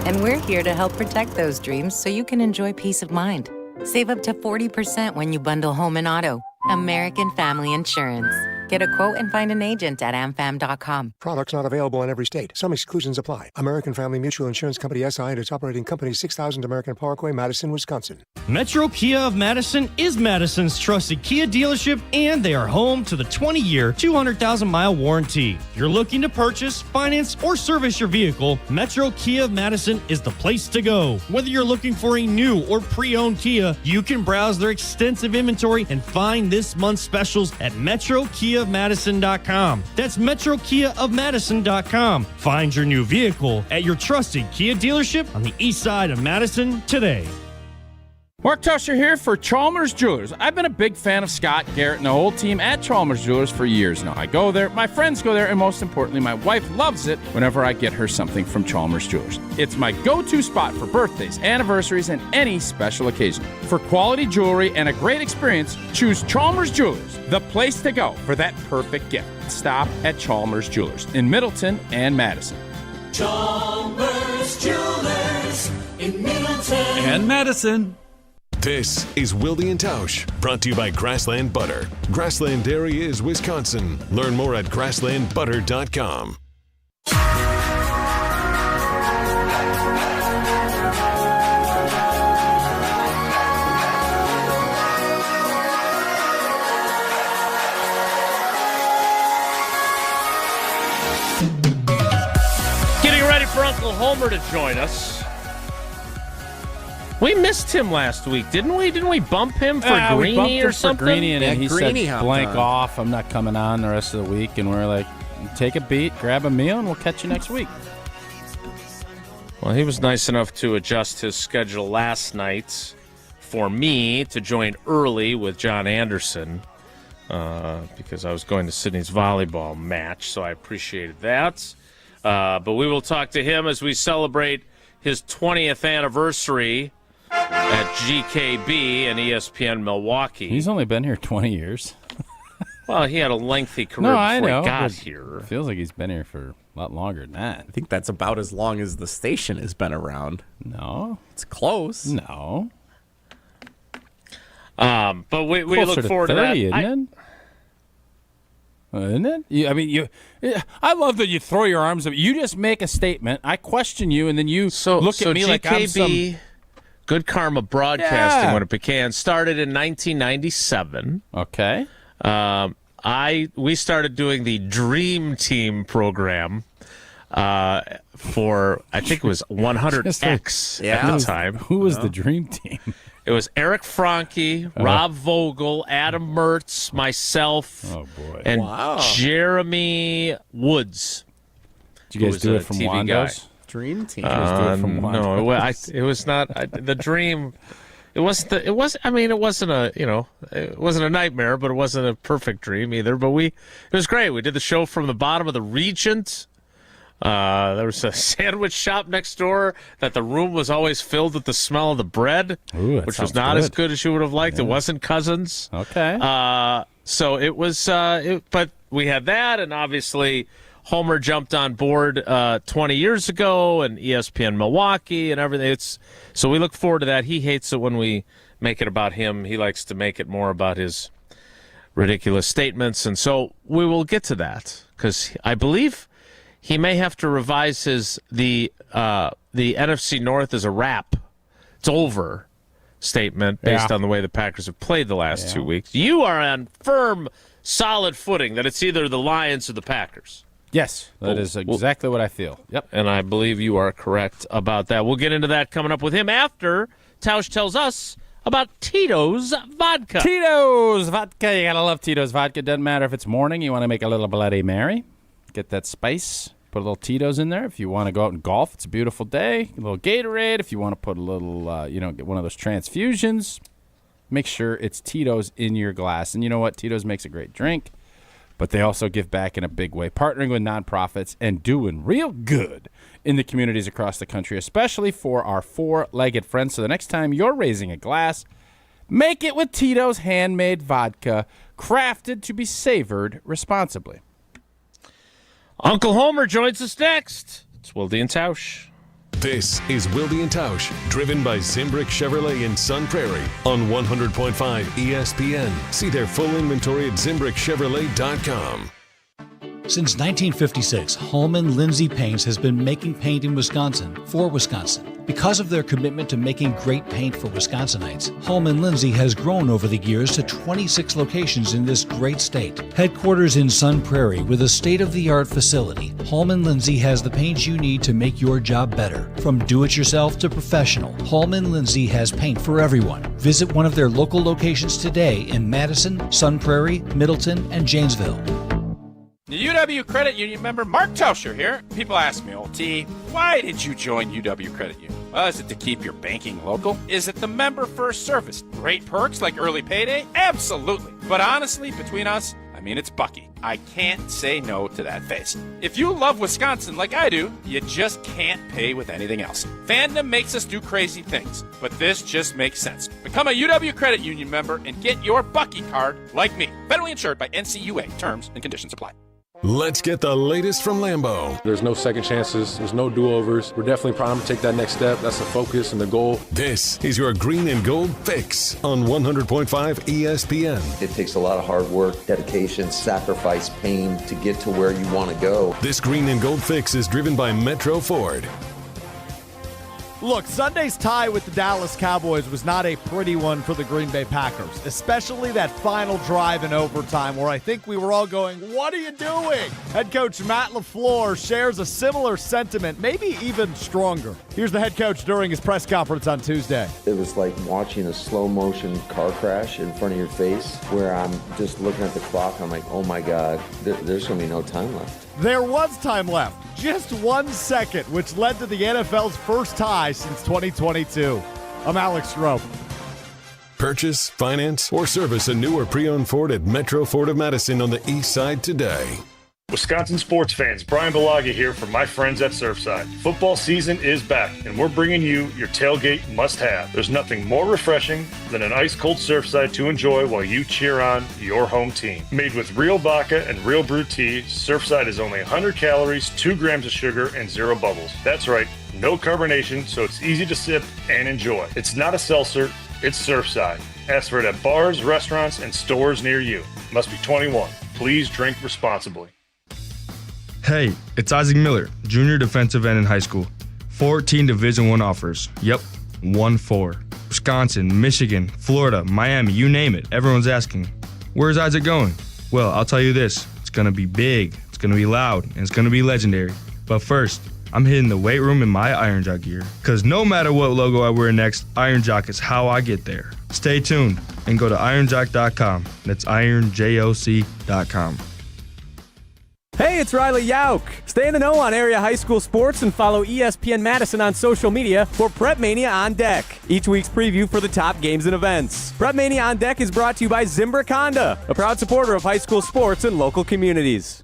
And we're here to help protect those dreams so you can enjoy peace of mind. Save up to 40% when you bundle home and auto. American Family Insurance. Get a quote and find an agent at amfam.com. Products not available in every state. Some exclusions apply. American Family Mutual Insurance Company SI and its operating company 6000 American Parkway, Madison, Wisconsin. Metro Kia of Madison is Madison's trusted Kia dealership, and they are home to the 20-year, 200,000-mile warranty. If you're looking to purchase, finance, or service your vehicle, Metro Kia of Madison is the place to go. Whether you're looking for a new or pre-owned Kia, you can browse their extensive inventory and find this month's specials at MetroKiaofMadison.com. That's MetroKiaofMadison.com. Find your new vehicle at your trusted Kia dealership on the east side of Madison today. Mark Tusher here for Chalmers Jewelers. I've been a big fan of Scott, Garrett, and the whole team at Chalmers Jewelers for years now. I go there, my friends go there, and most importantly, my wife loves it whenever I get her something from Chalmers Jewelers. It's my go-to spot for birthdays, anniversaries, and any special occasion. For quality jewelry and a great experience, choose Chalmers Jewelers, the place to go for that perfect gift. Stop at Chalmers Jewelers in Middleton and Madison. Chalmers Jewelers in Middleton and Madison. This is Wilde and Tausch, brought to you by Grassland Butter. Grassland Dairy is Wisconsin. Learn more at grasslandbutter.com. Getting ready for Uncle Homer to join us. We missed him last week, didn't we? Didn't we bump him for Greeny or something? For Greeny, and he Greeny said blank off. I'm not coming on the rest of the week. And we're like, take a beat, grab a meal, and we'll catch you next week. Well, he was nice enough to adjust his schedule last night for me to join early with John Anderson because I was going to Sydney's volleyball match, so I appreciated that. But we will talk to him as we celebrate his 20th anniversary at GKB and ESPN Milwaukee. He's only been here 20 years. Well, he had a lengthy career before he got here. It feels like he's been here for a lot longer than that. I think that's about as long as the station has been around. No. It's close. No. But we look forward to 30, that. Isn't it? I love that you throw your arms up. You just make a statement. I question you, and then you look at me GKB, like I'm some... Good Karma Broadcasting, when it began, started in 1997. Okay. We started doing the Dream Team program for, I think it was 100X at the time. Who was the Dream Team? It was Eric Franke, Rob Vogel, Adam Mertz, myself, and Jeremy Woods. Did you guys do it from Wando's? Dream Team. No, it was not. The Dream It wasn't a nightmare, but it wasn't a perfect dream either. But it was great. We did the show from the bottom of the Regent. There was a sandwich shop next door that the room was always filled with the smell of the bread, which was not as good as you would have liked. Yeah. It wasn't Cousins. Okay. So it was, but we had that, and obviously Homer jumped on board 20 years ago, and ESPN Milwaukee and everything. So we look forward to that. He hates it when we make it about him. He likes to make it more about his ridiculous statements, and so we will get to that because I believe he may have to revise the NFC North as a wrap. It's over statement based on the way the Packers have played the last 2 weeks. You are on firm, solid footing that it's either the Lions or the Packers. Yes, that is exactly what I feel. Yep. And I believe you are correct about that. We'll get into that coming up with him after Tausch tells us about Tito's Vodka. Tito's Vodka. You got to love Tito's Vodka. Doesn't matter if it's morning. You want to make a little Bloody Mary. Get that spice. Put a little Tito's in there. If you want to go out and golf, it's a beautiful day. A little Gatorade. If you want to put a little, get one of those transfusions, make sure it's Tito's in your glass. And you know what? Tito's makes a great drink. But they also give back in a big way, partnering with nonprofits and doing real good in the communities across the country, especially for our four-legged friends. So the next time you're raising a glass, make it with Tito's handmade vodka, crafted to be savored responsibly. Uncle Homer joins us next. It's Wilde and Tausch. This is Wilde and Tausch, driven by Zimbrick Chevrolet in Sun Prairie on 100.5 ESPN. See their full inventory at ZimbrickChevrolet.com. Since 1956, Holman Lindsay Paints has been making paint in Wisconsin for Wisconsin. Because of their commitment to making great paint for Wisconsinites, Holman Lindsay has grown over the years to 26 locations in this great state. Headquarters in Sun Prairie with a state-of-the-art facility, Holman Lindsay has the paint you need to make your job better. From do-it-yourself to professional, Holman Lindsay has paint for everyone. Visit one of their local locations today in Madison, Sun Prairie, Middleton, and Janesville. The UW Credit Union member Mark Tauscher here. People ask me, T, why did you join UW Credit Union? Well, is it to keep your banking local? Is it the member first service? Great perks like early payday? Absolutely. But honestly, between us, it's Bucky. I can't say no to that face. If you love Wisconsin like I do, you just can't pay with anything else. Fandom makes us do crazy things, but this just makes sense. Become a UW Credit Union member and get your Bucky card like me. Federally insured by NCUA. Terms and conditions apply. Let's get the latest from Lambeau. There's no second chances. There's no do-overs. We're definitely primed to take that next step. That's the focus and the goal. This is your Green and Gold Fix on 100.5 ESPN. It takes a lot of hard work, dedication, sacrifice, pain to get to where you want to go. This Green and Gold Fix is driven by Metro Ford. Look, Sunday's tie with the Dallas Cowboys was not a pretty one for the Green Bay Packers, especially that final drive in overtime where I think we were all going, what are you doing? Head coach Matt LaFleur shares a similar sentiment, maybe even stronger. Here's the head coach during his press conference on Tuesday. It was like watching a slow motion car crash in front of your face where I'm just looking at the clock. I'm like, oh my God, there's going to be no time left. There was time left, just 1 second, which led to the NFL's first tie since 2022. I'm Alex Strope. Purchase, finance, or service a new or pre-owned Ford at Metro Ford of Madison on the east side today. Wisconsin sports fans, Bryan Bulaga here from my friends at Surfside. Football season is back, and we're bringing you your tailgate must-have. There's nothing more refreshing than an ice-cold Surfside to enjoy while you cheer on your home team. Made with real vodka and real brewed tea, Surfside is only 100 calories, 2 grams of sugar, and 0 bubbles. That's right, no carbonation, so it's easy to sip and enjoy. It's not a seltzer, it's Surfside. Ask for it at bars, restaurants, and stores near you. Must be 21. Please drink responsibly. Hey, it's Isaac Miller, junior defensive end in high school. 14 Division I offers. Yep, 1-4. Wisconsin, Michigan, Florida, Miami, you name it. Everyone's asking, where's Isaac going? Well, I'll tell you this. It's going to be big, it's going to be loud, and it's going to be legendary. But first, I'm hitting the weight room in my Iron Jock gear. Because no matter what logo I wear next, Iron Jock is how I get there. Stay tuned and go to ironjock.com. That's ironjoc.com. Hey, it's Riley Yauk. Stay in the know on area high school sports and follow ESPN Madison on social media for Prep Mania on Deck, each week's preview for the top games and events. Prep Mania on Deck is brought to you by Zimbrick Honda, a proud supporter of high school sports and local communities.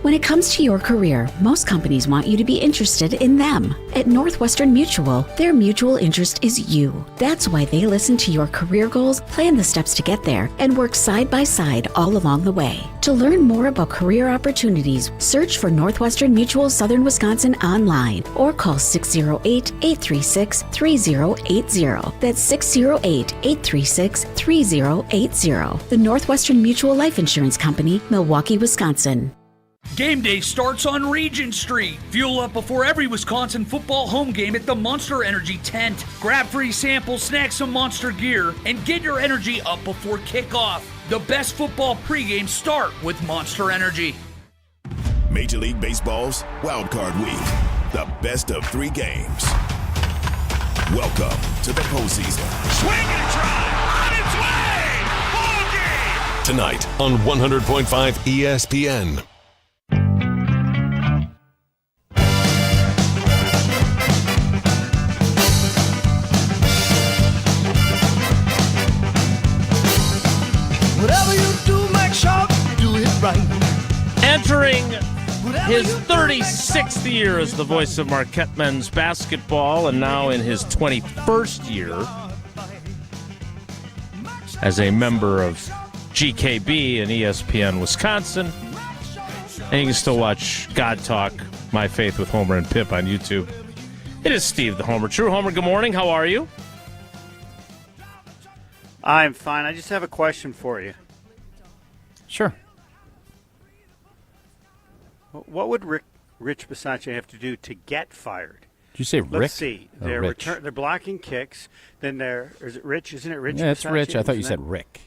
When it comes to your career, most companies want you to be interested in them. At Northwestern Mutual, their mutual interest is you. That's why they listen to your career goals, plan the steps to get there, and work side by side all along the way. To learn more about career opportunities, search for Northwestern Mutual Southern Wisconsin online or call 608-836-3080. That's 608-836-3080. The Northwestern Mutual Life Insurance Company, Milwaukee, Wisconsin. Game day starts on Regent Street. Fuel up before every Wisconsin football home game at the Monster Energy tent. Grab free samples, snag some Monster gear, and get your energy up before kickoff. The best football pregame start with Monster Energy. Major League Baseball's Wild Card Week. The best of 3 games. Welcome to the postseason. Swing and drive on its way. Ball game. Tonight on 100.5 ESPN. Whatever you do, make sure you do it right. Entering his 36th year as the voice of Marquette men's basketball, and now in his 21st year as a member of GKB and ESPN Wisconsin. And you can still watch God Talk, My Faith with Homer and Pip on YouTube. It is Steve the Homer True. Homer, good morning. How are you? I'm fine. I just have a question for you. Sure. What would Rich Bisaccia have to do to get fired? Did you say Rick? Let's see. Or They're Rich? they're blocking kicks. Then is it Rich? Isn't it Rich? Yeah, it's Bisaccia? Rich. I thought you Isn't said that- Rick.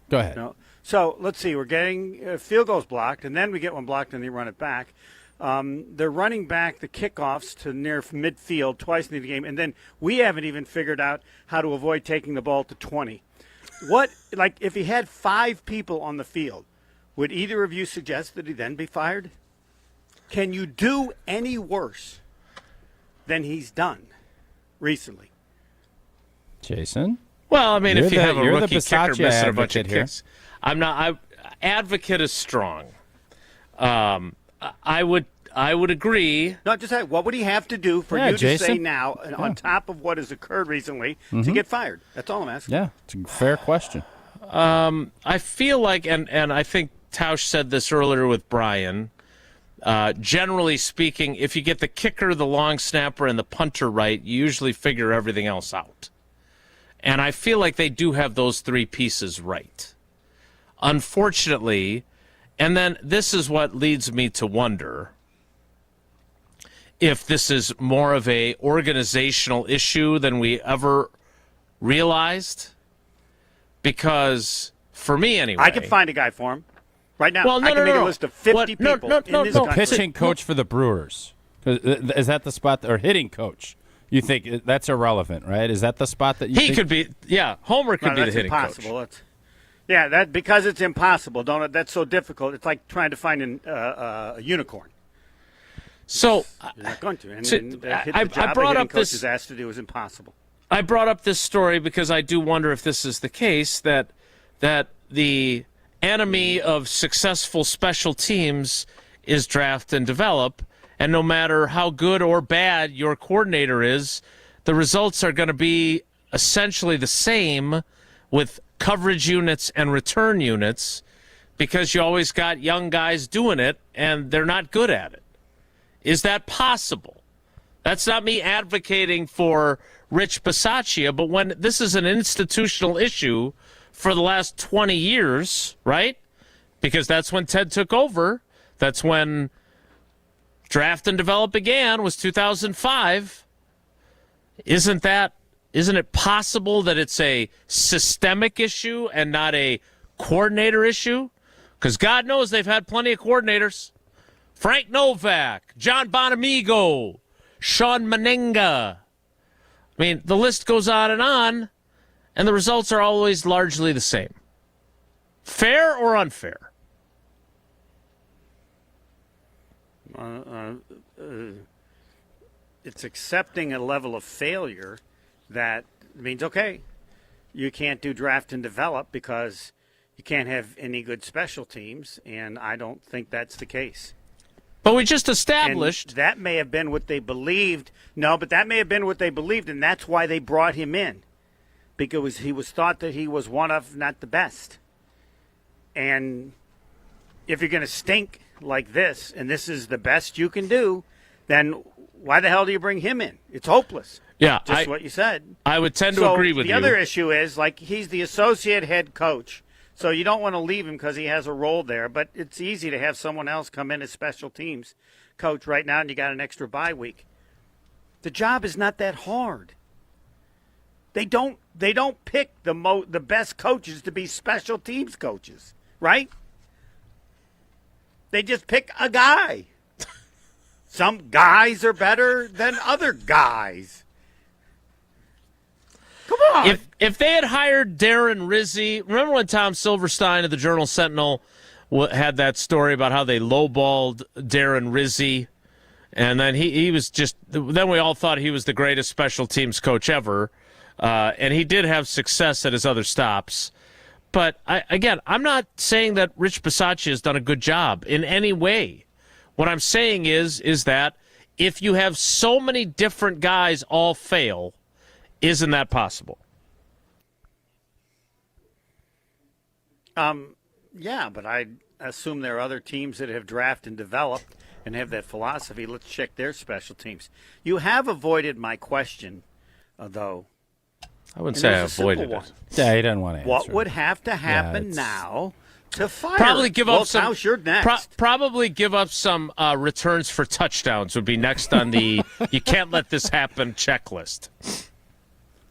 Go ahead. No. So let's see. We're getting field goals blocked, and then we get one blocked, and they run it back. They're running back the kickoffs to near midfield twice in the game, and then we haven't even figured out how to avoid taking the ball to 20. If he had 5 people on the field, would either of you suggest that he then be fired? Can you do any worse than he's done recently? Jason? Well, I mean, if you have a you're the rookie kicker Bisaccia missing a bunch of advocate here. kicks, advocate is strong. I would agree. No, just what would he have to do for you to Jason? say now, on top of what has occurred recently, to get fired? That's all I'm asking. Yeah, it's a fair question. I feel like, and I think Tausch said this earlier with Bryan, generally speaking, if you get the kicker, the long snapper, and the punter right, you usually figure everything else out. And I feel like they do have those 3 pieces right. Unfortunately, and then this is what leads me to wonder if this is more of a organizational issue than we ever realized. Because, for me anyway... I can find a guy for him. Right now, well, I can make a list of 50 people in this country. Pitching coach for the Brewers. Is that the spot? Or hitting coach? You think that's irrelevant, right? Is that the spot that you think? Could be, yeah, Homer could be the hitting impossible. coach. Because it's impossible. That's so difficult. It's like trying to find a unicorn. So you're not going to. And I brought up coach this. is asked to do is impossible. I brought up this story because I do wonder if this is the case that the enemy of successful special teams is draft and develop, and no matter how good or bad your coordinator is, the results are going to be essentially the same with coverage units and return units because you always got young guys doing it and they're not good at it. Is that possible? That's not me advocating for Rich Bisaccia, but when this is an institutional issue for the last 20 years, right? Because that's when Ted took over. That's when draft and develop began, was 2005. Isn't it possible that it's a systemic issue and not a coordinator issue? Because God knows they've had plenty of coordinators. Frank Novak, John Bonamigo, Sean Menenga. I mean, the list goes on, and the results are always largely the same. Fair or unfair? It's accepting a level of failure that means, okay, you can't do draft and develop because you can't have any good special teams, and I don't think that's the case. But we just established. And that may have been what they believed. No, but that may have been what they believed, and that's why they brought him in, because he was thought that he was one of, not the best. And if you're going to stink like this, and this is the best you can do, then why the hell do you bring him in? It's hopeless. Yeah, just what you said. I would tend to agree with you. The other issue is, like, he's the associate head coach, so you don't want to leave him because he has a role there, but it's easy to have someone else come in as special teams coach right now, and you got an extra bye week. The job is not that hard. They don't pick the best coaches to be special teams coaches, right? They just pick a guy. Some guys are better than other guys. Come on. If they had hired Darren Rizzi, remember when Tom Silverstein of the Journal-Sentinel had that story about how they lowballed Darren Rizzi, and then he was just, then we all thought he was the greatest special teams coach ever, and he did have success at his other stops. But, I'm not saying that Rich Bisaccia has done a good job in any way. What I'm saying is that if you have so many different guys all fail, isn't that possible? Yeah, but I assume there are other teams that have drafted and developed and have that philosophy. Let's check their special teams. You have avoided my question, though. I wouldn't say I avoided it. Yeah, he doesn't want to answer. What would have to happen now to fire probably him? give up some. Tausch, you're next. Probably give up some returns for touchdowns would be next on the you can't let this happen checklist.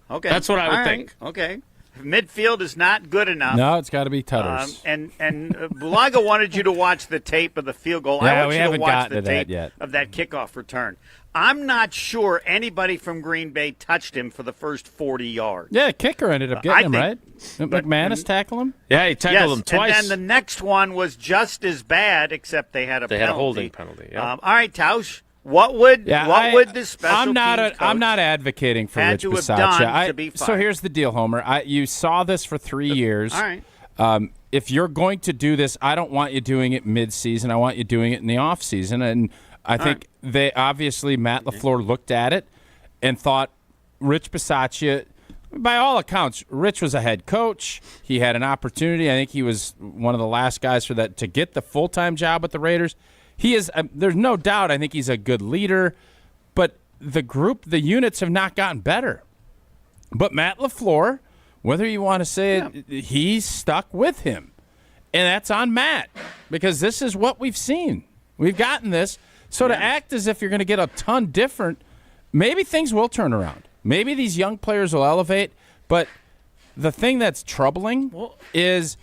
Okay, that's what I would think. Okay, midfield is not good enough. No, it's got to be Tutters. And Bulaga wanted you to watch the tape of the field goal. Yeah, I want we you haven't to watch gotten the to that tape yet. of that kickoff return. I'm not sure anybody from Green Bay touched him for the first 40 yards. Yeah, kicker ended up getting him, right? Didn't McManus tackle him? Yeah, he tackled him twice. And then the next one was just as bad, except they had a penalty. Had a holding penalty. Yeah. All right, Tausch. What would the special teams coach I'm not advocating for had Rich to have Bisaccia. done to be So fired? here's the deal, Homer. You saw this for 3 years. All right. If you're going to do this, I don't want you doing it mid-season. I want you doing it in the off-season. And I think they obviously, Matt LaFleur looked at it and thought Rich Bisaccia, by all accounts, Rich was a head coach. He had an opportunity. I think he was one of the last guys for that to get the full-time job with the Raiders. He is. There's no doubt. I think he's a good leader, but the units have not gotten better. But Matt LaFleur, whether you want to say it, he's stuck with him, and that's on Matt because this is what we've seen. We've gotten this. So to act as if you're going to get a ton different, maybe things will turn around. Maybe these young players will elevate. But the thing that's troubling is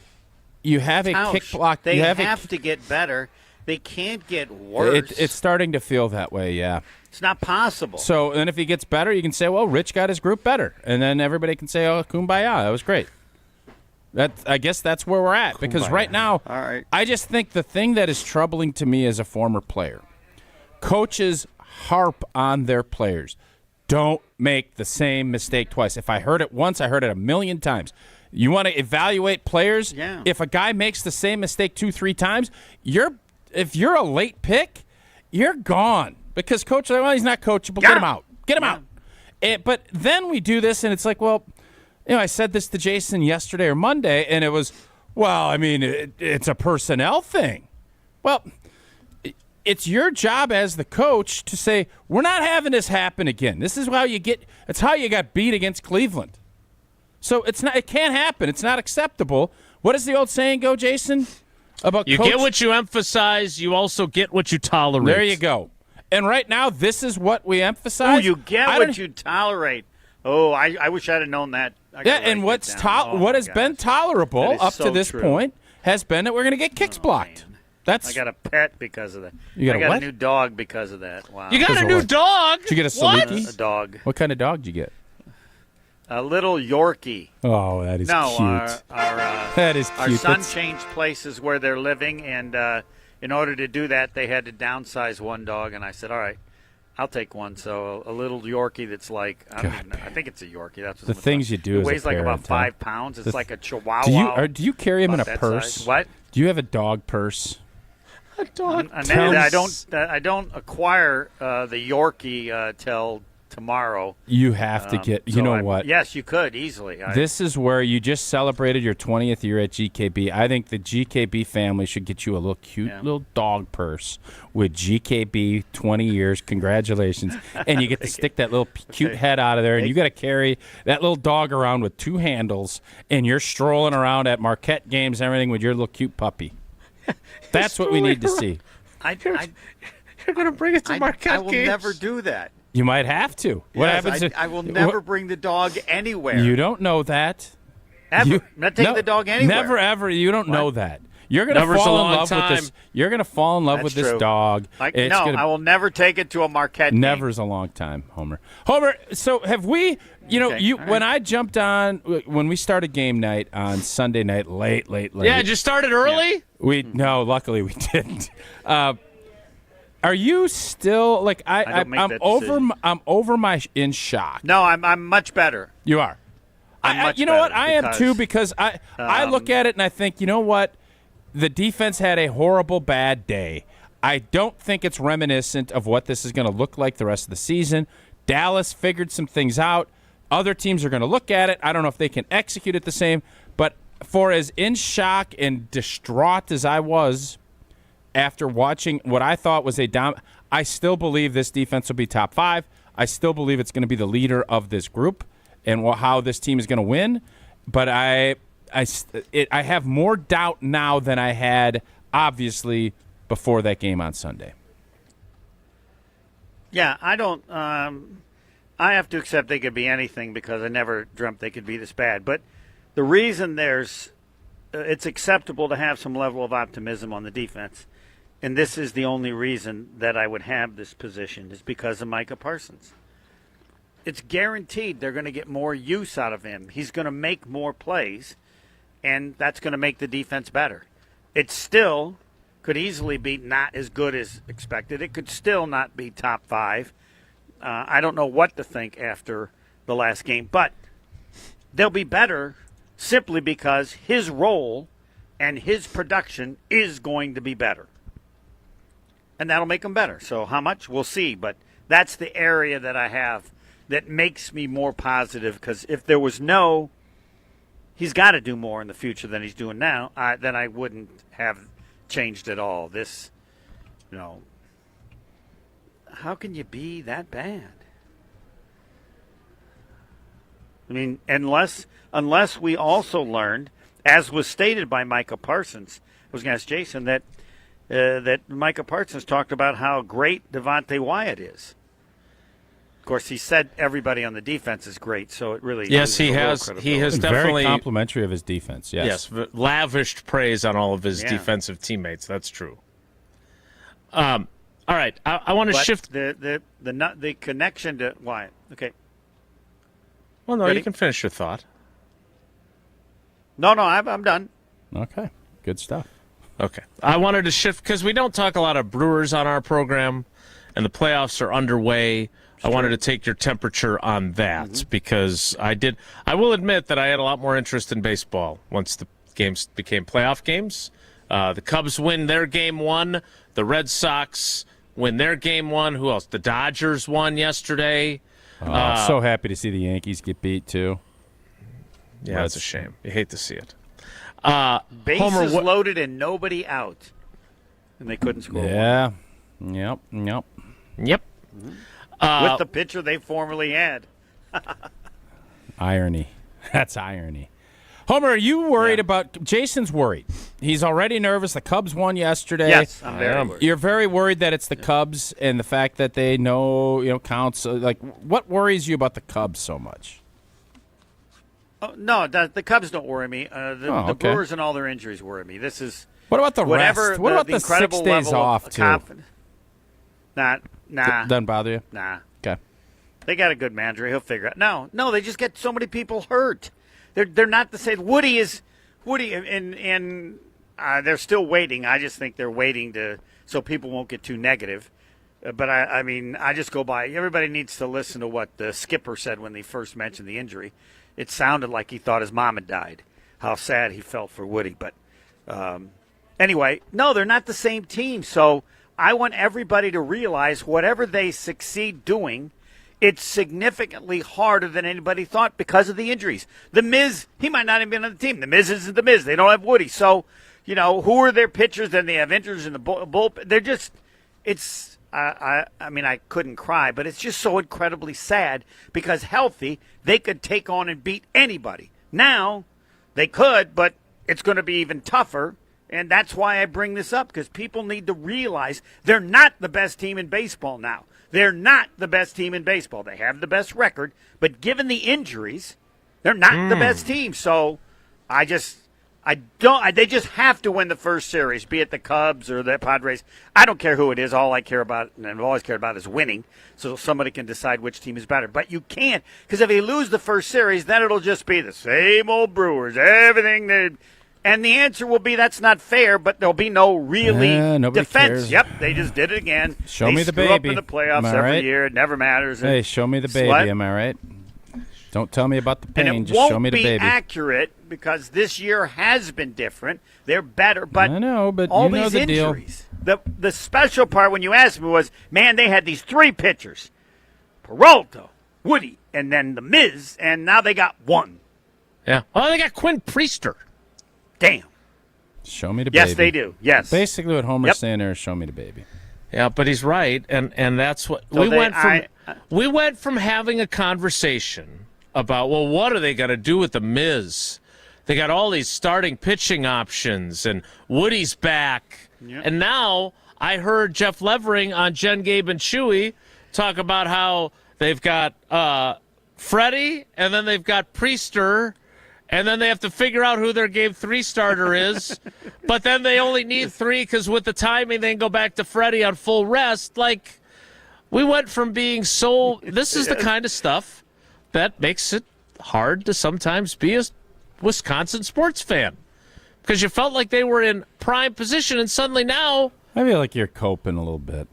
you have a kick block. They have to get better. They can't get worse. It's starting to feel that way, yeah. It's not possible. So, and if he gets better, you can say, well, Rich got his group better. And then everybody can say, oh, kumbaya, that was great. I guess that's where we're at. Because right now, I just think the thing that is troubling to me as a former player, coaches harp on their players. Don't make the same mistake twice. If I heard it once, I heard it 1,000,000 times. You want to evaluate players? Yeah. If a guy makes the same mistake 2-3 times, if you're a late pick, you're gone. Because coach, well, he's not coachable. Get him out. Get him out. But then we do this, and it's like, well, I said this to Jason yesterday or Monday, and it was, well, I mean, it's a personnel thing. Well, it's your job as the coach to say, we're not having this happen again. This is how it's how you got beat against Cleveland. So it can't happen. It's not acceptable. What does the old saying go, Jason? About you coach? Get what you emphasize, you also get what you tolerate. There you go. And right now, this is what we emphasize. Oh, you get what you tolerate. Oh, I wish I'd have known that. And what has been tolerable up to this point has been that we're going to get kicks blocked. I got a pet because of that. I got a new dog because of that. Wow. You got a new dog? Did you get a Saliki? A dog. What kind of dog did you get? A little Yorkie. Oh, that is cute. That is cute. Our son changed places where they're living, and in order to do that, they had to downsize one dog, and I said, all right, I'll take one. So a little Yorkie that's like, I think it's a Yorkie. That's what the things you do. It weighs like about 5 pounds. It's like a Chihuahua. Do you carry him in a purse? Size. What? Do you have a dog purse? A dog purse. I don't acquire the Yorkie till tomorrow. You have to get. You know what? Yes, you could easily. This is where you just celebrated your 20th year at GKB. I think the GKB family should get you a little cute little dog purse with GKB 20 years. Congratulations! And you get to stick that little cute head out of there, and you got to carry that little dog around with 2 handles, and you're strolling around at Marquette games and everything with your little cute puppy. That's what we need to see. You're going to bring it to Marquette I will games? never do that. You might have to. What happens? I will never bring the dog anywhere. You don't know that. Ever. I'm not taking the dog anywhere. Never, ever. You don't know that. You're going to fall in love with this. You're going to fall in love with this dog. I will never take it to a Marquette game. Never's a long time, Homer. Homer, so have we, when I jumped on, when we started game night on Sunday night, late. Yeah, did you started early? Yeah. No, luckily we didn't. Are you still like I'm over my in shock? No, I'm much better. You are. You know what? I am too because I look at it and I think, you know what? The defense had a horrible bad day. I don't think it's reminiscent of what this is going to look like the rest of the season. Dallas figured some things out. Other teams are going to look at it. I don't know if they can execute it the same. But for as in shock and distraught as I was after watching what I thought was I still believe this defense will be top 5. I still believe it's going to be the leader of this group and how this team is going to win. But I have more doubt now than I had, obviously, before that game on Sunday. Yeah, I don't. I have to accept they could be anything because I never dreamt they could be this bad. But the reason it's acceptable to have some level of optimism on the defense, and this is the only reason that I would have this position, is because of Micah Parsons. It's guaranteed they're going to get more use out of him. He's going to make more plays, and that's going to make the defense better. It still could easily be not as good as expected. It could still not be top 5. I don't know what to think after the last game, but they'll be better simply because his role and his production is going to be better. And that'll make them better. So how much? We'll see. But that's the area that I have that makes me more positive, because if there was he's got to do more in the future than he's doing now, then I wouldn't have changed at all. This, how can you be that bad? I mean, unless we also learned, as was stated by Micah Parsons, I was going to ask Jason that Micah Parsons talked about how great Devontae Wyatt is. Of course, he said everybody on the defense is great, so it really yes, he has definitely very complimentary of his defense. Yes, lavished praise on all of his defensive teammates. That's true. All right, I want to shift the connection to Wyatt. Okay. Well, no, Ready? You can finish your thought. No, I'm done. Okay, good stuff. Okay, I wanted to shift because we don't talk a lot of Brewers on our program, and the playoffs are underway. Sure. I wanted to take your temperature on that because I will admit that I had a lot more interest in baseball once the games became playoff games. The Cubs win their game 1. The Red Sox win their game 1. Who else? The Dodgers won yesterday. So happy to see the Yankees get beat, too. Yeah, it's a shame. You hate to see it. Bases loaded and nobody out. And they couldn't score. Yeah. One. Yep. Mm-hmm. With the pitcher they formerly had. Irony. That's irony. Homer, are you worried about – Jason's worried. He's already nervous. The Cubs won yesterday. Yes, I'm very worried. You're very worried that it's the Cubs and the fact that they know, counts. Like, what worries you about the Cubs so much? Oh, no, the Cubs don't worry me. The Brewers and all their injuries worry me. This is – what about the rest? What about the 6 days off, too? Nah. Doesn't bother you? Nah. Okay. They got a good manager. He'll figure it out. No, they just get so many people hurt. They're not the same. Woody and they're still waiting. I just think they're waiting so people won't get too negative. But, I just go by. Everybody needs to listen to what the skipper said when they first mentioned the injury. It sounded like he thought his mom had died, how sad he felt for Woody. But anyway, no, they're not the same team. So I want everybody to realize whatever they succeed doing, it's significantly harder than anybody thought because of the injuries. The Miz, he might not have been on the team. The Miz isn't the Miz. They don't have Woody. So, who are their pitchers? Then they have injuries in the bullpen. They're just, I couldn't cry, but it's just so incredibly sad because healthy, they could take on and beat anybody. Now, they could, but it's going to be even tougher, and that's why I bring this up, because people need to realize they're not the best team in baseball now. They're not the best team in baseball. They have the best record, but given the injuries, they're not the best team. So they just have to win the first series, be it the Cubs or the Padres. I don't care who it is. All I care about, and I've always cared about, is winning, so somebody can decide which team is better. But you can't, because if they lose the first series, then it'll just be the same old Brewers, everything that. And the answer will be that's not fair, but there'll be no defense. Cares. Yep, they just did it again. Show me the baby. They screw up in the playoffs every year. It never matters. Hey, show me the baby. What? Am I right? Don't tell me about the pain. And it just show me the baby. won't be accurate because this year has been different. They're better, but I know, but all you know these the injuries. The special part when you asked me was, man, they had these three pitchers, Peralta, Woody, and then the Miz, and now they got one. Yeah. Oh, they got Quinn Priester. Damn. Show me the baby. Yes, they do. Yes. Basically, what Homer's saying there is show me the baby. Yeah, but he's right, and that's what So we went from having a conversation about, well, what are they going to do with the Miz? They got all these starting pitching options, and Woody's back. Yep. And now I heard Jeff Levering on Jen, Gabe, and Chewy talk about how they've got Freddie, and then they've got Priester, and then they have to figure out who their Game 3 starter is. But then they only need 3 because with the timing, they can go back to Freddie on full rest. Like, we went from being so – this is the kind of stuff that makes it hard to sometimes be a Wisconsin sports fan because you felt like they were in prime position, and suddenly now – I feel like you're coping a little bit.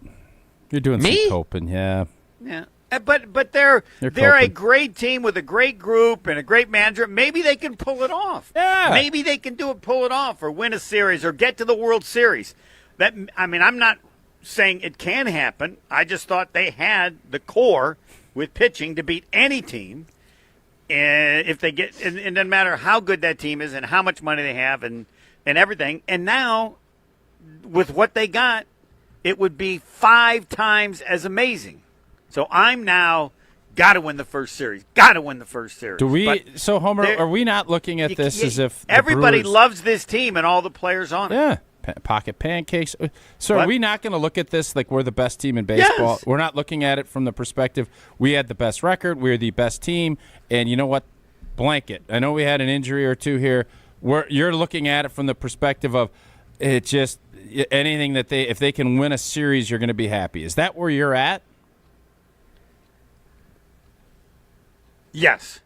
You're doing some coping, yeah. Yeah. But they're a great team with a great group and a great manager. Maybe they can pull it off. Yeah. Maybe they can pull it off or win a series or get to the World Series. I'm not saying it can happen. I just thought they had the core with pitching to beat any team. And if they get, and it doesn't matter how good that team is and how much money they have and everything. And now, with what they got, it would be 5 times as amazing. So I'm now got to win the first series. Got to win the first series. Do we? So Homer, are we not looking at this as if everybody Brewers, loves this team and all the players on it? Yeah, pocket pancakes. So are we not going to look at this like we're the best team in baseball? Yes. We're not looking at it from the perspective we had the best record, we're the best team, and you know what? Blanket. I know we had an injury or two here. You're looking at it from the perspective of it just anything that if they can win a series, you're going to be happy. Is that where you're at? Yes.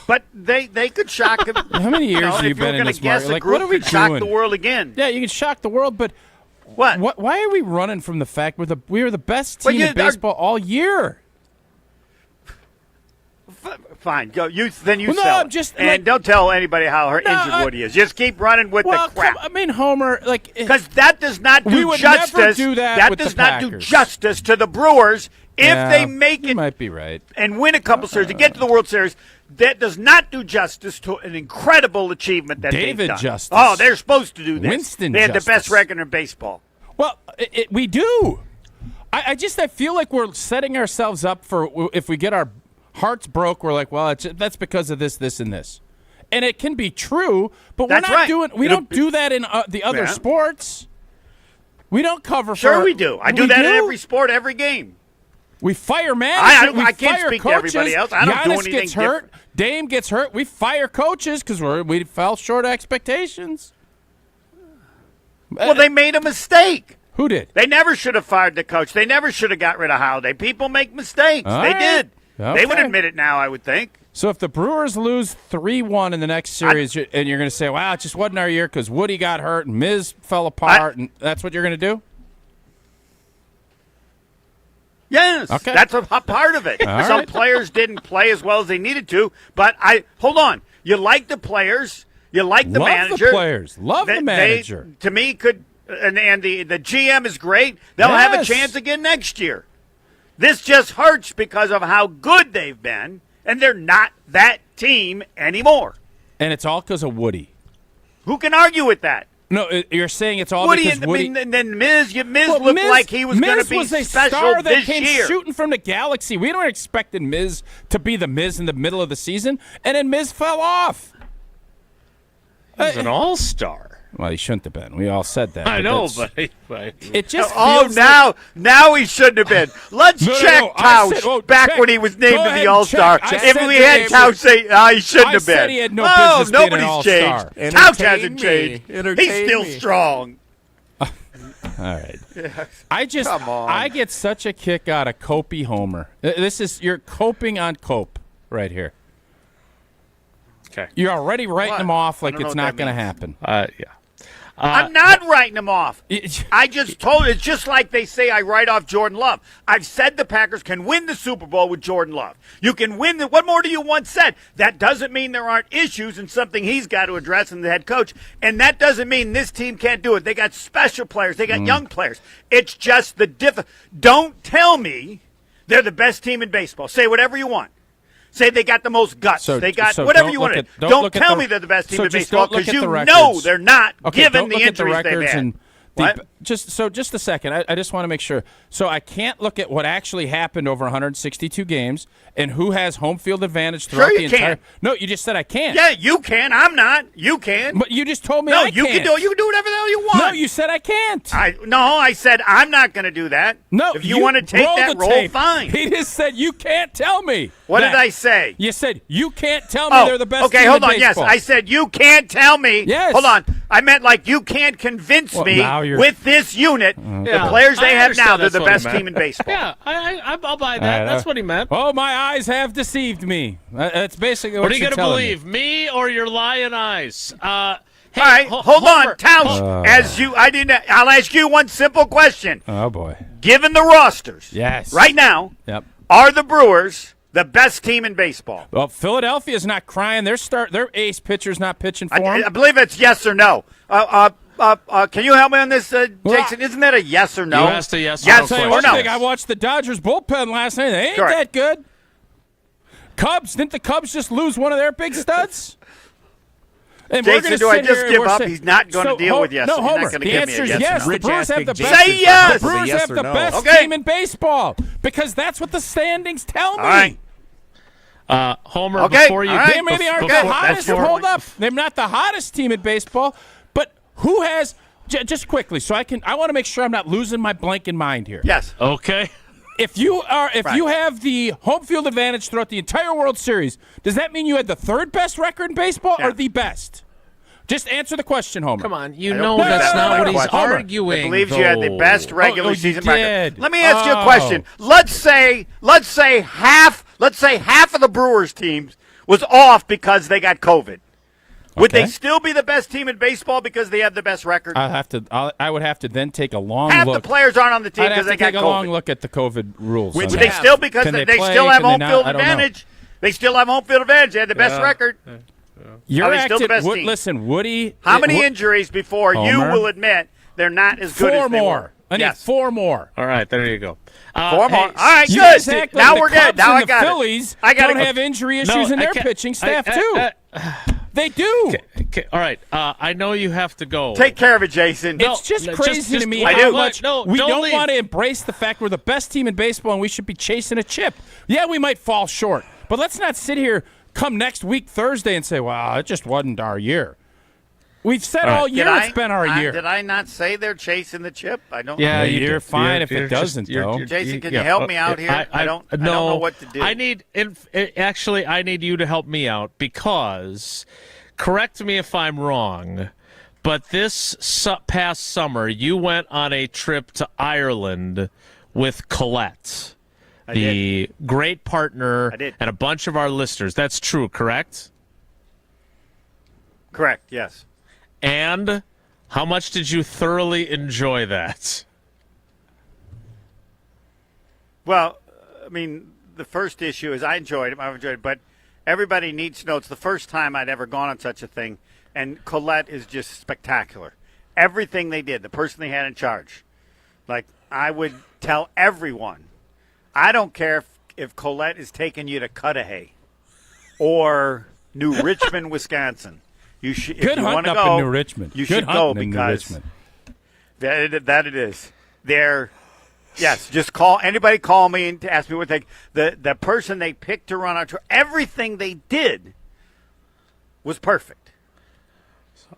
But they could shock him. How many years have you been in this market? Like, what are we doing? Shock the world again. Yeah, you can shock the world, but what? Why are we running from the fact we were the best team in baseball all year? Fine, go. You sell it. And don't tell anybody how injured Woody is. Just keep running with the crap. I mean, Homer, because that does not do justice. Never do that does not do justice to the Brewers. If they make it, you might be right, and win a couple series to get to the World Series, that does not do justice to an incredible achievement that they've done. Justice. Oh, they're supposed to do this. Winston they had Justice. the best record in baseball. Well, we do. I feel like we're setting ourselves up for if we get our hearts broke, we're like, well, that's because of this, this, and this, and it can be true, but we're not doing. We don't do that in the other sports. We don't cover. Sure, we do. I do that in every sport, every game. We fire managers. I can't speak coaches. to everybody else. I don't Giannis do anything gets hurt. different. Dame gets hurt. We fire coaches because we fell short of expectations. Well, they made a mistake. Who did? They never should have fired the coach. They never should have got rid of Holiday. People make mistakes. They did. Okay. They would admit it now, I would think. So if the Brewers lose 3-1 in the next series, and you're going to say, wow, it just wasn't our year because Woody got hurt and Miz fell apart, and that's what you're going to do? Yes, okay. That's a part of it. Some players didn't play as well as they needed to, but hold on. You like the players. You like the manager. Love the players. Love the manager. To me, and the GM is great. They'll have a chance again next year. This just hurts because of how good they've been, and they're not that team anymore. And it's all because of Woody. Who can argue with that? No, you're saying it's all Woody, because Woody. And then Miz looked like he was going to be was a special star that this came year. shooting from the galaxy. We weren't expecting Miz to be the Miz in the middle of the season, and then Miz fell off. He's an all-star. Well, he shouldn't have been. We all said that. I know, but it just feels now he shouldn't have been. Let's check Tausch back when he was named to the All-Star. If we had Tausch say he shouldn't have been. I said he had no business being an nobody's changed. all-star. Tausch hasn't changed. He's still strong. All right. I get such a kick out of Copey Homer. You're coping on Cope right here. Okay. You're already writing him off like it's not going to happen. Yeah. I'm not writing them off. I just told it's just like they say I write off Jordan Love. I've said the Packers can win the Super Bowl with Jordan Love. You can win what more do you want said? That doesn't mean there aren't issues and something he's got to address in the head coach. And that doesn't mean this team can't do it. They got special players. They got young players. It's just don't tell me they're the best team in baseball. Say whatever you want. Say they got the most guts. They got whatever you want to. Don't tell me they're the best team in baseball because you know they're not, given the injuries they've had. Just a second. I just want to make sure. So I can't look at what actually happened over 162 games and who has home field advantage throughout the entire. No, you just said I can't. Yeah, you can. I'm not. You can. But you just told me no, I you can't. can do. You can do whatever the hell you want. No, you said I can't. I said I'm not going to do that. No, if you want to take that role, fine. He just said you can't tell me. What did I say? You said you can't tell me they're the best. Okay, team hold in on. baseball. Yes, I said you can't tell me. Yes. Hold on. I meant like you can't convince me with this unit, the players they have now, they're the best team in baseball. Yeah, I'll buy that. That's what he meant. Oh, my eyes have deceived me. That's basically what you're are you going to telling believe, me or your lying eyes? Hey, all right, hold on, Tausch. I'll ask you one simple question. Oh boy. Given the rosters, yes, right now, are the Brewers the best team in baseball? Well, Philadelphia's not crying. Their ace pitcher's not pitching for them. I believe it's yes or no. Can you help me on this, Jason? Isn't that a yes or no? You asked a yes or no. I watched the Dodgers bullpen last night. They ain't that good. Cubs, didn't the Cubs just lose one of their big studs? And Jason, do I just give up? He's not going to deal with yes. No, Homer. He's not the answer is yes. No. The Brewers have the best. Say yes. The Brewers have the best team in baseball because that's what the standings tell me. All right. Homer, before you they maybe aren't the hottest. Hold up, they're not the hottest team in baseball, but who has? Just quickly, so I want to make sure I'm not losing my blanking mind here. Yes. Okay. If you have the home field advantage throughout the entire World Series, does that mean you had the third best record in baseball or the best? Just answer the question, Homer. Come on, that's not what he's arguing. I believe you had the best regular season record. Did. Let me ask you a question. Let's say half of the Brewers teams was off because they got COVID. Would they still be the best team in baseball because they have the best record? I would have to then take a long half look. Half the players aren't on the team because they got COVID. Take a long look at the COVID rules. Would they still because they still have home field advantage? They still have home field advantage. They had the best record. You're still the best team? Listen, Woody. How many injuries before Homer? you will admit they're not as good as they were? I need 4 more. All right, there you go. 4 more. All right, you good. Now we're good. Now I got it. The Phillies don't have injury issues in their pitching staff too. They do. Okay. All right. I know you have to go. Take care of it, Jason. It's just crazy to me how much we don't want to embrace the fact we're the best team in baseball and we should be chasing a chip. Yeah, we might fall short, but let's not sit here come next week Thursday and say, "Wow, it just wasn't our year." We've said all year it's been our year. Did I not say they're chasing the chip? I don't. Yeah, know. you're fine if it doesn't, though. Jason, can you help me out here? I don't know what to do. I need you to help me out because, correct me if I'm wrong, but this past summer you went on a trip to Ireland with Colette. the great partner, I did. and a bunch of our listeners. That's true, correct? Correct, yes. And how much did you thoroughly enjoy that? Well, I mean, the first issue is I've enjoyed it, but everybody needs to know it's the first time I'd ever gone on such a thing, and Colette is just spectacular. Everything they did, the person they had in charge. Like, I would tell everyone, I don't care if Colette is taking you to Cudahy or New Richmond, Wisconsin. You should, if Good you want hunting to up go, in New Richmond. You Good should go hunting in New because Richmond. that it is. Yes, just anybody call me and to ask me what the person they picked to run our tour. Everything they did was perfect.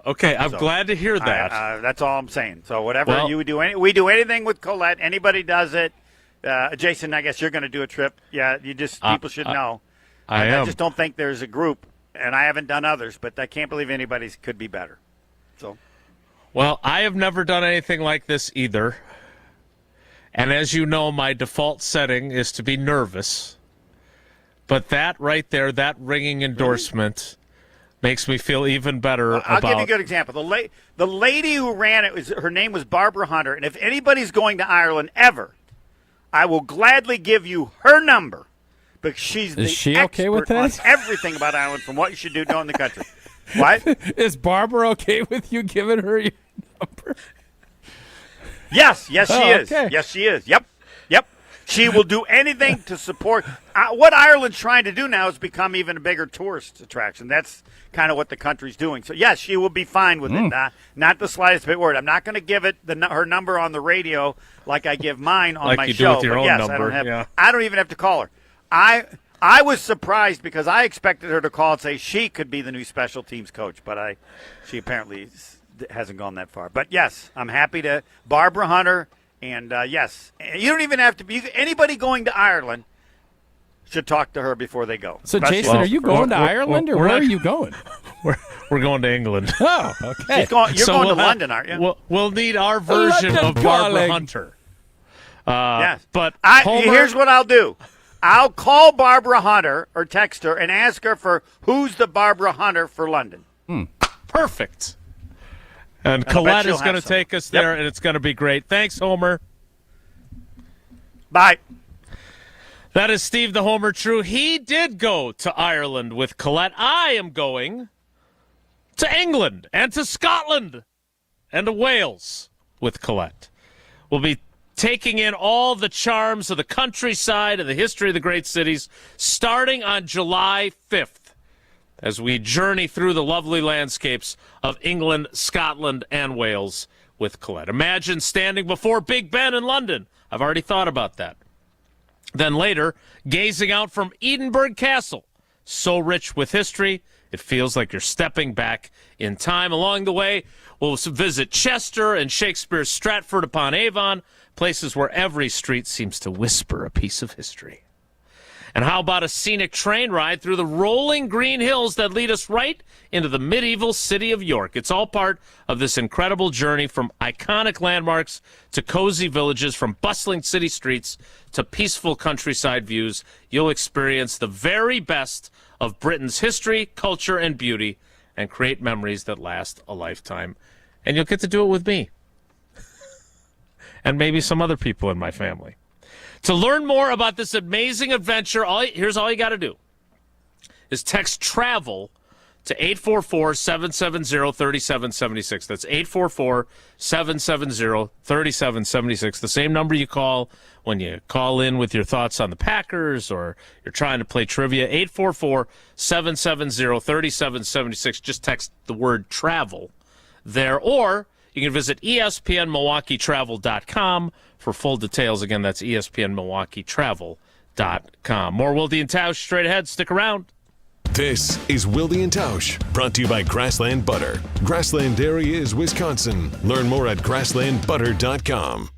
Okay, I'm glad to hear that. That's all I'm saying. So whatever Well, you do, we do anything with Colette. Anybody does it. Jason, I guess you're going to do a trip. Yeah, people should know. I just don't think there's a group, and I haven't done others, but I can't believe anybody's could be better. So, well, I have never done anything like this either. And as you know, my default setting is to be nervous. But that right there, that ringing endorsement, makes me feel even better I'll about... give you a good example. The lady who ran it, her name was Barbara Hunter, and if anybody's going to Ireland ever, I will gladly give you her number, because she's the okay with expert on that? everything about Ireland from what you should do in the country. What? Is Barbara okay with you giving her your number? Yes, she is. Okay. Yes, she is. Yep. She will do anything to support. What Ireland's trying to do now is become even a bigger tourist attraction. That's kind of what the country's doing. So, yes, she will be fine with it. Not the slightest bit worried. I'm not going to give it her number on the radio like I give mine on Like my you show. do with your own number. I don't even have to call her. I was surprised because I expected her to call and say she could be the new special teams coach, but she apparently hasn't gone that far. But, yes, I'm happy to – Barbara Hunter – and, yes, you don't even have to be – anybody going to Ireland should talk to her before they go. So, Jason, are you going to Ireland, or where are you going? We're going to England. Oh, okay. You're going to London, aren't you? We'll need our version London of Barbara calling. Hunter. Yes. But here's what I'll do. I'll call Barbara Hunter or text her and ask her for who's the Barbara Hunter for London. Perfect. And Colette is going to take us there, and it's going to be great. Thanks, Homer. Bye. That is Steve the Homer True. He did go to Ireland with Colette. I am going to England and to Scotland and to Wales with Colette. We'll be taking in all the charms of the countryside and the history of the great cities starting on July 5th. As we journey through the lovely landscapes of England, Scotland, and Wales with Colette. Imagine standing before Big Ben in London. I've already thought about that. Then later, gazing out from Edinburgh Castle, so rich with history, it feels like you're stepping back in time. Along the way, we'll visit Chester and Shakespeare's Stratford-upon-Avon, places where every street seems to whisper a piece of history. And how about a scenic train ride through the rolling green hills that lead us right into the medieval city of York? It's all part of this incredible journey from iconic landmarks to cozy villages, from bustling city streets to peaceful countryside views. You'll experience the very best of Britain's history, culture, and beauty, and create memories that last a lifetime. And you'll get to do it with me. And maybe some other people in my family. To learn more about this amazing adventure, here's all you got to do. Is text TRAVEL to 844-770-3776. That's 844-770-3776. The same number you call when you call in with your thoughts on the Packers or you're trying to play trivia. 844-770-3776. Just text the word TRAVEL there. Or you can visit ESPNMilwaukeeTravel.com for full details. Again, that's ESPNMilwaukeeTravel.com. More Wilde and Tausch straight ahead. Stick around. This is Wilde and Tausch, brought to you by Grassland Butter. Grassland Dairy is Wisconsin. Learn more at grasslandbutter.com.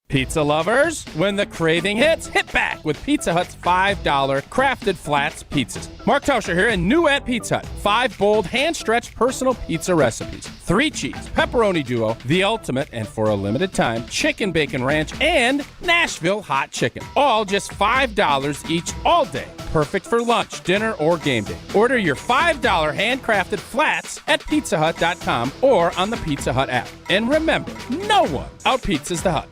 Pizza lovers, when the craving hits, hit back with Pizza Hut's $5 crafted flats pizzas. Mark Tauscher here, and new at Pizza Hut. 5 bold, hand-stretched personal pizza recipes. 3 cheese, pepperoni duo, the ultimate, and for a limited time, chicken bacon ranch, and Nashville hot chicken. All just $5 each all day. Perfect for lunch, dinner, or game day. Order your $5 handcrafted flats at pizzahut.com or on the Pizza Hut app. And remember, no one out-pizzas the Hut.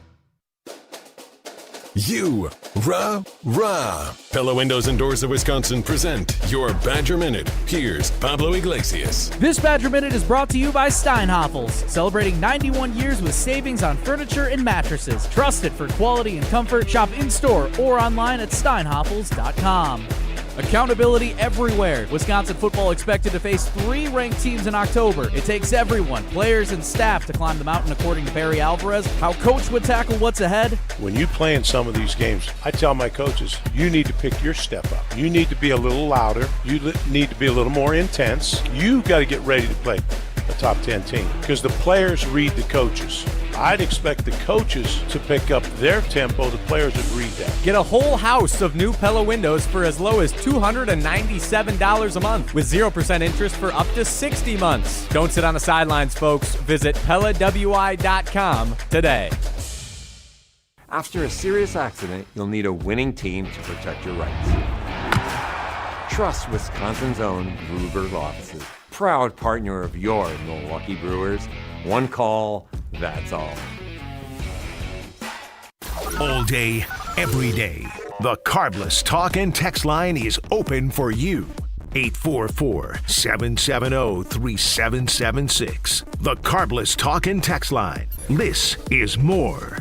Rah. Pella Windows and Doors of Wisconsin present your Badger Minute. Here's Pablo Iglesias. This Badger Minute is brought to you by Steinhoffels, celebrating 91 years with savings on furniture and mattresses. Trusted for quality and comfort. Shop in-store or online at steinhoffels.com. Accountability everywhere. Wisconsin football expected to face 3 ranked teams in October. It takes everyone, players and staff, to climb the mountain, according to Barry Alvarez. How Coach would tackle what's ahead. When you play in some of these games, I tell my coaches, you need to pick your step up. You need to be a little louder. You need to be a little more intense. You got to get ready to play a top 10 team because the players read the coaches. I'd expect the coaches to pick up their tempo. The players would read that. Get a whole house of new Pella windows for as low as $297 a month with 0% interest for up to 60 months. Don't sit on the sidelines, folks. Visit PellaWI.com today. After a serious accident, you'll need a winning team to protect your rights. Trust Wisconsin's own Gruber offices. Proud partner of your Milwaukee Brewers. One call, that's all. All day, every day. The Carbless Talk and Text line is open for you. 844-770-3776. The Carbless Talk and Text line. This is more.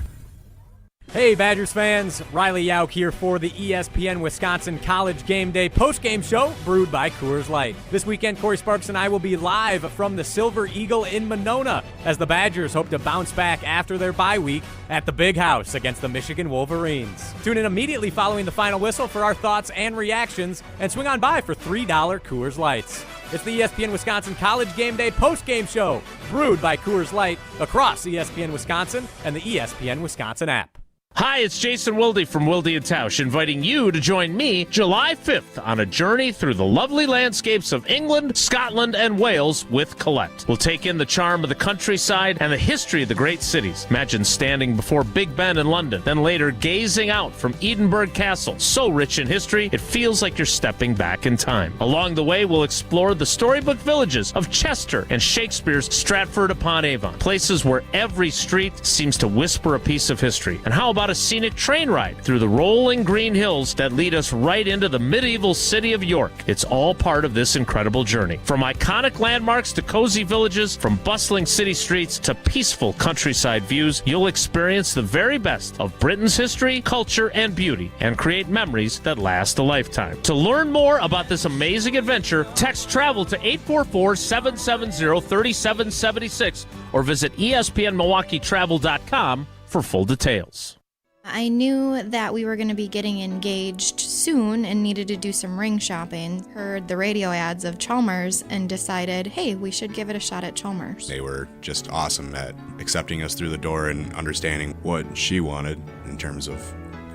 Hey, Badgers fans, Riley Yauk here for the ESPN Wisconsin College Game Day postgame show brewed by Coors Light. This weekend, Corey Sparks and I will be live from the Silver Eagle in Monona as the Badgers hope to bounce back after their bye week at the Big House against the Michigan Wolverines. Tune in immediately following the final whistle for our thoughts and reactions, and swing on by for $3 Coors Lights. It's the ESPN Wisconsin College Game Day postgame show brewed by Coors Light across ESPN Wisconsin and the ESPN Wisconsin app. Hi, it's Jason Wilde from Wilde and Tausch, inviting you to join me July 5th on a journey through the lovely landscapes of England, Scotland, and Wales with Colette. We'll take in the charm of the countryside and the history of the great cities. Imagine standing before Big Ben in London, then later gazing out from Edinburgh Castle. So rich in history, it feels like you're stepping back in time. Along the way, we'll explore the storybook villages of Chester and Shakespeare's Stratford-upon-Avon, places where every street seems to whisper a piece of history. And how about a scenic train ride through the rolling green hills that lead us right into the medieval city of York? It's all part of this incredible journey. From iconic landmarks to cozy villages, from bustling city streets to peaceful countryside views, you'll experience the very best of Britain's history, culture, and beauty, and create memories that last a lifetime. To learn more about this amazing adventure, text TRAVEL to 844-770-3776 or visit ESPNMilwaukeeTravel.com for full details. I knew that we were going to be getting engaged soon and needed to do some ring shopping. Heard the radio ads of Chalmers and decided, hey, we should give it a shot at Chalmers. They were just awesome at accepting us through the door and understanding what she wanted in terms of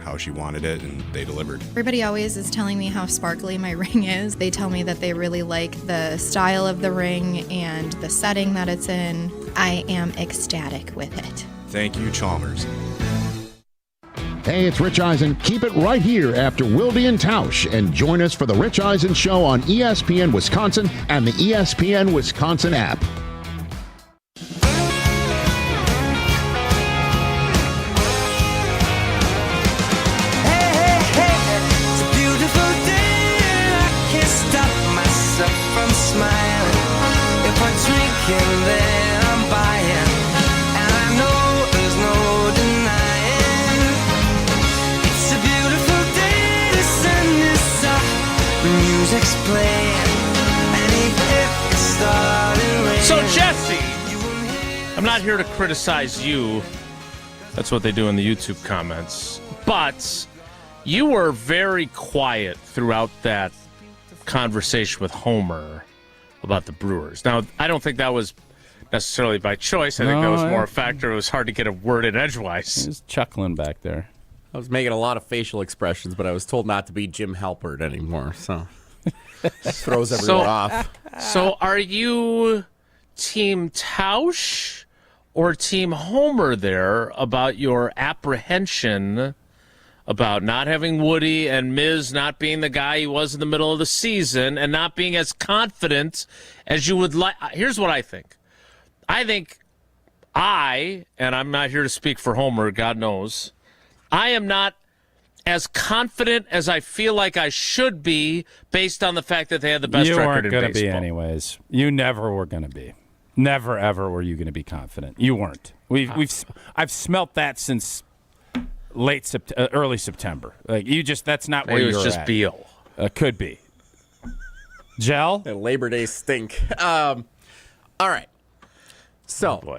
how she wanted it, and they delivered. Everybody always is telling me how sparkly my ring is. They tell me that they really like the style of the ring and the setting that it's in. I am ecstatic with it. Thank you, Chalmers. Hey, it's Rich Eisen. Keep it right here after Wilde and Tausch and join us for the Rich Eisen Show on ESPN Wisconsin and the ESPN Wisconsin app. It's a beautiful day. I can't stop myself from smiling. If I'm drinking, then I'm buying. And I know there's no denying. It's a beautiful day. The sun is up. The music's playing. And even if it's starting raining. So, Jesse, I'm not here to criticize you. That's what they do in the YouTube comments. But you were very quiet throughout that conversation with Homer about the Brewers. Now, I don't think that was necessarily by choice. I think that was more a factor. It was hard to get a word in edgewise. He's chuckling back there. I was making a lot of facial expressions, but I was told not to be Jim Halpert anymore, so throws everyone off. So are you Team Tausch or Team Homer there about your apprehension about not having Woody and Miz not being the guy he was in the middle of the season and not being as confident as you would like? Here's what I think. I think and I'm not here to speak for Homer, God knows, I am not as confident as I feel like I should be based on the fact that they had the best record in baseball. You weren't going to be anyways. You never were going to be. Never, ever were you going to be confident. You weren't. I've smelt that since early September. Like that's not where you're at. It was just Beal. Could be. Gel? Labor Day stink. All right. So,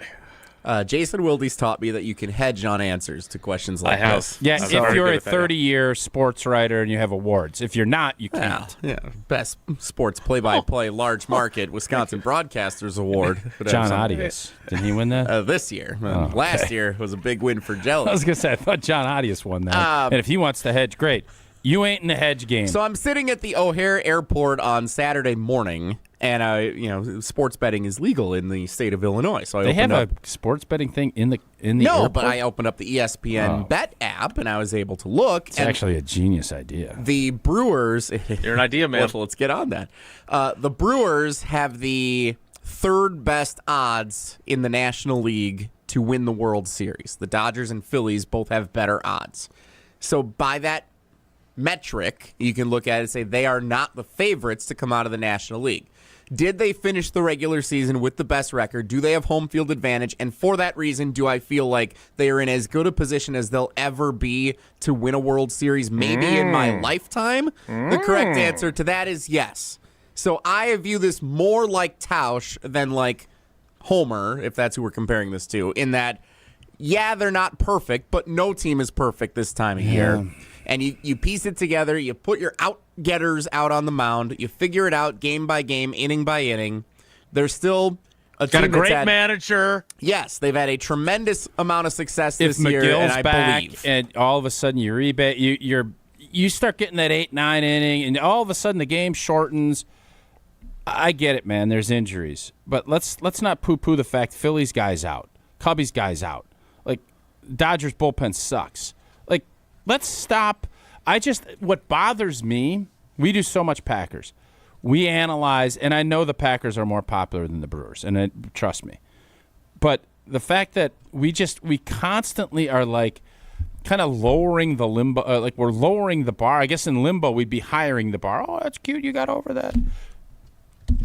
Jason Wilde's taught me that you can hedge on answers to questions like this. Yeah, if you're a 30-year sports writer and you have awards. If you're not, you can't. Yeah, best sports play-by-play large market Wisconsin Broadcasters Award. John Adias. Didn't he win that? This year. Last year was a big win for Jelly. I was going to say, I thought John Adias won that. And if he wants to hedge, great. You ain't in the hedge game. So I'm sitting at the O'Hare Airport on Saturday morning, and sports betting is legal in the state of Illinois. So they have a sports betting thing in the airport? But I opened up the ESPN Bet app, and I was able to look. It's actually a genius idea. The Brewers. You're an idea man. Let's get on that. The Brewers have the third best odds in the National League to win the World Series. The Dodgers and Phillies both have better odds. So by that metric, you can look at it and say they are not the favorites to come out of the National League. Did they finish the regular season with the best record? Do they have home field advantage? And for that reason, do I feel like they are in as good a position as they'll ever be to win a World Series, maybe in my lifetime? The correct answer to that is yes. So I view this more like Tausch than like Homer, if that's who we're comparing this to, in that, they're not perfect, but no team is perfect this time of year. And you piece it together, you put your out-getters out on the mound, you figure it out game by game, inning by inning. They're still a team got a great that's manager. Yes, they've had a tremendous amount of success this year, and I believe. And all of a sudden you start getting that 8-9 inning, and all of a sudden the game shortens. I get it, man. There's injuries, but let's not poo-poo the fact Phillies guy's out, Cubbies guy's out, like Dodgers bullpen sucks. Let's stop. What bothers me, we do so much Packers. We analyze, and I know the Packers are more popular than the Brewers, and trust me. But the fact that we constantly are like kind of lowering the limbo, like we're lowering the bar. I guess in limbo we'd be hiring the bar. Oh, that's cute. You got over that.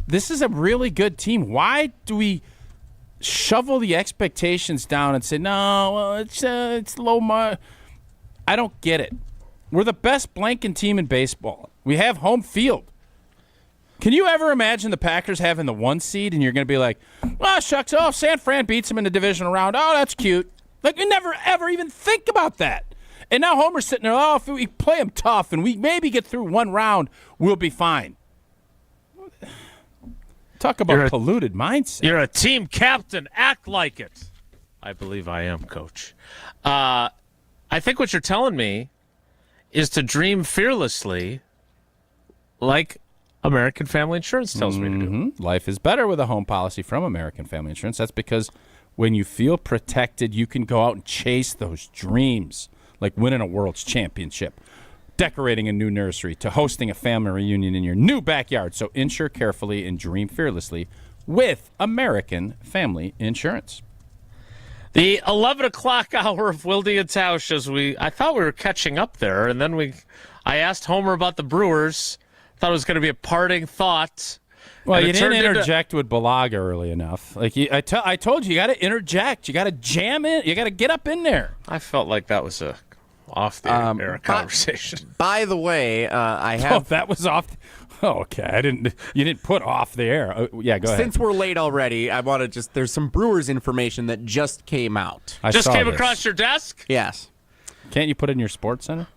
This is a really good team. Why do we shovel the expectations down and say, no, well, it's low I don't get it. We're the best blanking team in baseball. We have home field. Can you ever imagine the Packers having the 1 seed and you're going to be like, oh, shucks, San Fran beats them in the divisional round. Oh, that's cute. Like, we never, ever even think about that. And now Homer's sitting there, if we play them tough and we maybe get through one round, we'll be fine. Talk about polluted mindset. You're a team captain. Act like it. I believe I am, Coach. I think what you're telling me is to dream fearlessly like American Family Insurance tells me to do. Life is better with a home policy from American Family Insurance. That's because when you feel protected, you can go out and chase those dreams, like winning a World's Championship, decorating a new nursery, to hosting a family reunion in your new backyard. So insure carefully and dream fearlessly with American Family Insurance. The 11 o'clock hour of Wilde and Tausch, I thought we were catching up there, and then I asked Homer about the Brewers. Thought it was going to be a parting thought. Well, you didn't interject with Bulaga early enough. Like I told you got to interject. You got to jam in. You got to get up in there. I felt like that was a off the air conversation. By the way, I have. Oh, that was off. Okay, you didn't put off the air. Yeah, go ahead. Since we're late already, I want to there's some Brewers information that just came out. Just came across your desk? Yes. Can't you put it in your sports center?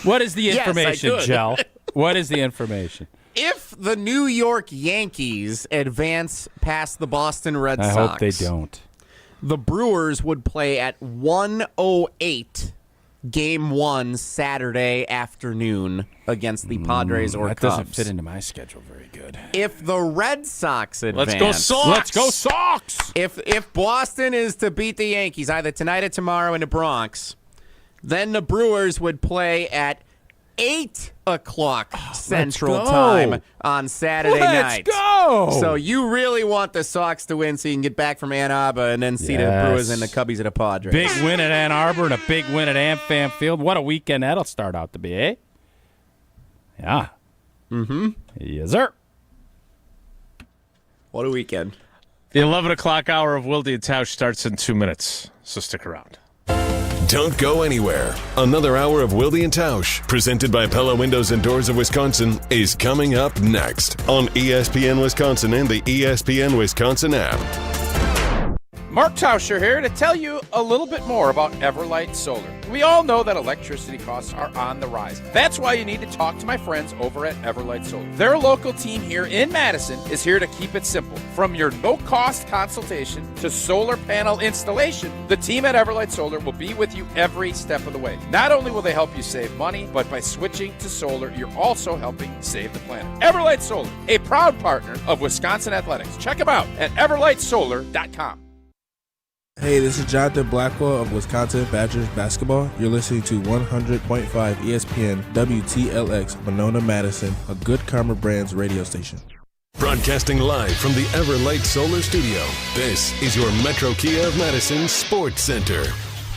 What is the information, yes, Gel? What is the information? If the New York Yankees advance past the Boston Red Sox, I hope they don't. The Brewers would play at 1:08 Game 1 Saturday afternoon against the Padres or that Cubs. Doesn't fit into my schedule very good. If the Red Sox advance, Let's go Sox! Let's go Sox! If Boston is to beat the Yankees either tonight or tomorrow in the Bronx, then the Brewers would play at 8 o'clock Central Time on Saturday night. Let's go! So you really want the Sox to win so you can get back from Ann Arbor and then see the Brewers and the Cubbies at the Padres. Big win at Ann Arbor and a big win at AmFam Field. What a weekend that'll start out to be, eh? Yeah. Mm-hmm. Yes, sir. What a weekend. The 11 o'clock hour of Wilde and Tausch starts in 2 minutes, so stick around. Don't go anywhere. Another hour of Wilde and Tausch, presented by Pella Windows and Doors of Wisconsin, is coming up next on ESPN Wisconsin and the ESPN Wisconsin app. Mark Tauscher here to tell you a little bit more about Everlight Solar. We all know that electricity costs are on the rise. That's why you need to talk to my friends over at Everlight Solar. Their local team here in Madison is here to keep it simple. From your no-cost consultation to solar panel installation, the team at Everlight Solar will be with you every step of the way. Not only will they help you save money, but by switching to solar, you're also helping save the planet. Everlight Solar, a proud partner of Wisconsin Athletics. Check them out at everlightsolar.com. Hey, this is Jonathan Blackwell of Wisconsin Badgers basketball. You're listening to 100.5 ESPN WTLX Monona, Madison, a Good Karma Brands radio station. Broadcasting live from the Everlight Solar Studio, this is your Metro Kia of Madison Sports Center.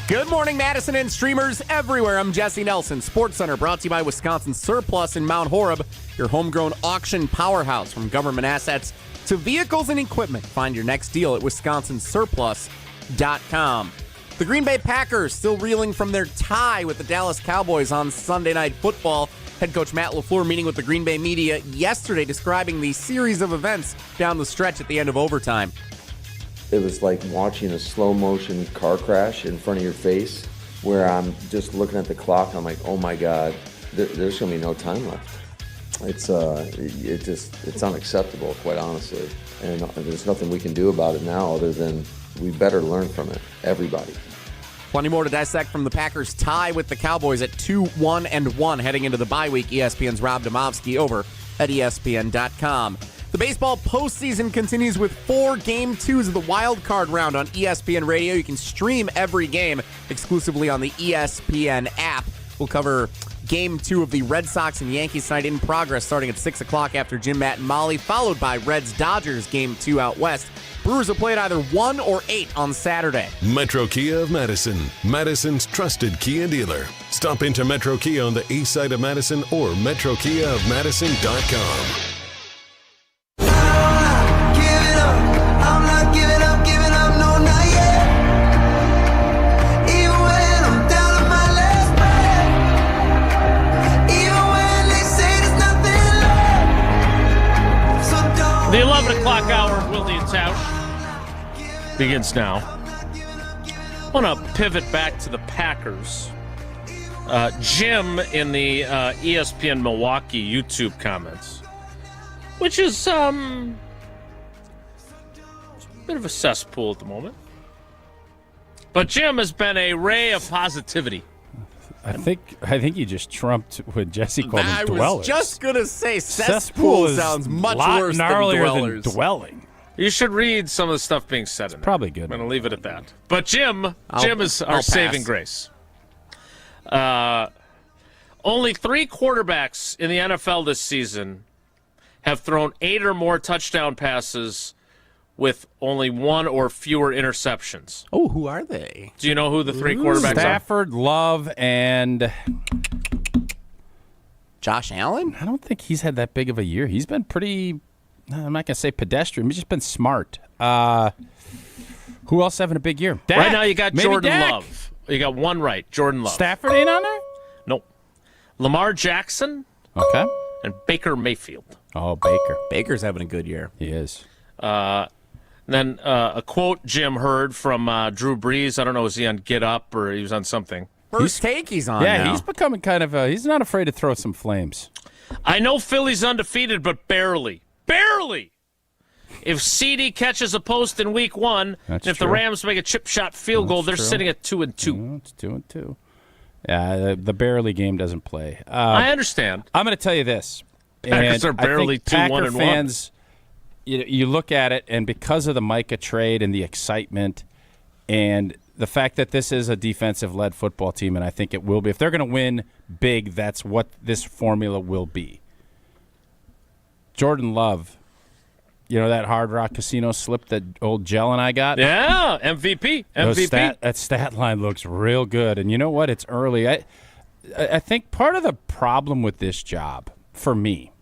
Good morning, Madison and streamers everywhere. I'm Jesse Nelson. Sports Center brought to you by Wisconsin Surplus in Mount Horeb, your homegrown auction powerhouse. From government assets to vehicles and equipment, find your next deal at wisconsinsurplus.com. The Green Bay Packers still reeling from their tie with the Dallas Cowboys on Sunday Night Football. Head coach Matt LaFleur meeting with the Green Bay media yesterday, describing the series of events down the stretch at the end of overtime. It was like watching a slow motion car crash in front of your face, where I'm just looking at the clock. I'm like, oh my God, there's going to be no time left. It's unacceptable, quite honestly. And there's nothing we can do about it now other than we better learn from it, everybody. Plenty more to dissect from the Packers' tie with the Cowboys at 2-1-1 heading into the bye week. ESPN's Rob Domofsky over at ESPN.com. The baseball postseason continues with 4 Game 2s of the wild card round on ESPN Radio. You can stream every game exclusively on the ESPN app. We'll cover Game 2 of the Red Sox and Yankees tonight in progress starting at 6 o'clock after Jim, Matt, and Molly, followed by Reds-Dodgers Game 2 out west. Brewers will play at either 1 or 8 on Saturday. Metro Kia of Madison, Madison's trusted Kia dealer. Stop into Metro Kia on the east side of Madison or metrokiaofmadison.com. The 11 o'clock hour of Wilde and Tausch begins now. I want to pivot back to the Packers. Jim in the ESPN Milwaukee YouTube comments, which is a bit of a cesspool at the moment. But Jim has been a ray of positivity. I think you just trumped when Jesse called them dwellers. I was just going to say cesspool sounds much worse than dwellers. Than dwelling. You should read some of the stuff being said in there. Probably good. I'm going to leave it at that. But Jim is our I'll saving pass. grace. Only 3 quarterbacks in the NFL this season have thrown 8 or more touchdown passes with only 1 or fewer interceptions. Oh, who are they? Do you know who the 3 quarterbacks are? Stafford, Love, and Josh Allen? I don't think he's had that big of a year. He's been pretty, I'm not going to say pedestrian, he's just been smart. Who else having a big year? Dak. Right now you got Maybe Jordan Dak. Love. You got one right, Jordan Love. Stafford ain't on there? Nope. Lamar Jackson. Okay. And Baker Mayfield. Oh, Baker. Baker's having a good year. He is. Then a quote Jim heard from Drew Brees. I don't know, was he on Get Up or he was on something? First take he's on Yeah, now. he's becoming kind of he's not afraid to throw some flames. I know Philly's undefeated, but barely. Barely! If CD catches a post in week 1, and if the Rams make a chip shot field goal, they're sitting at 2-2. It's 2-2. Yeah, the barely game doesn't play. I understand. I'm going to tell you this. Packers are barely 2-1-1. Fans, you look at it, and because of the Micah trade and the excitement and the fact that this is a defensive-led football team, and I think it will be. If they're going to win big, that's what this formula will be. Jordan Love, you know that Hard Rock Casino slip that old Gel and I got? Yeah, MVP. That stat line looks real good. And you know what? It's early. I think part of the problem with this job, for me,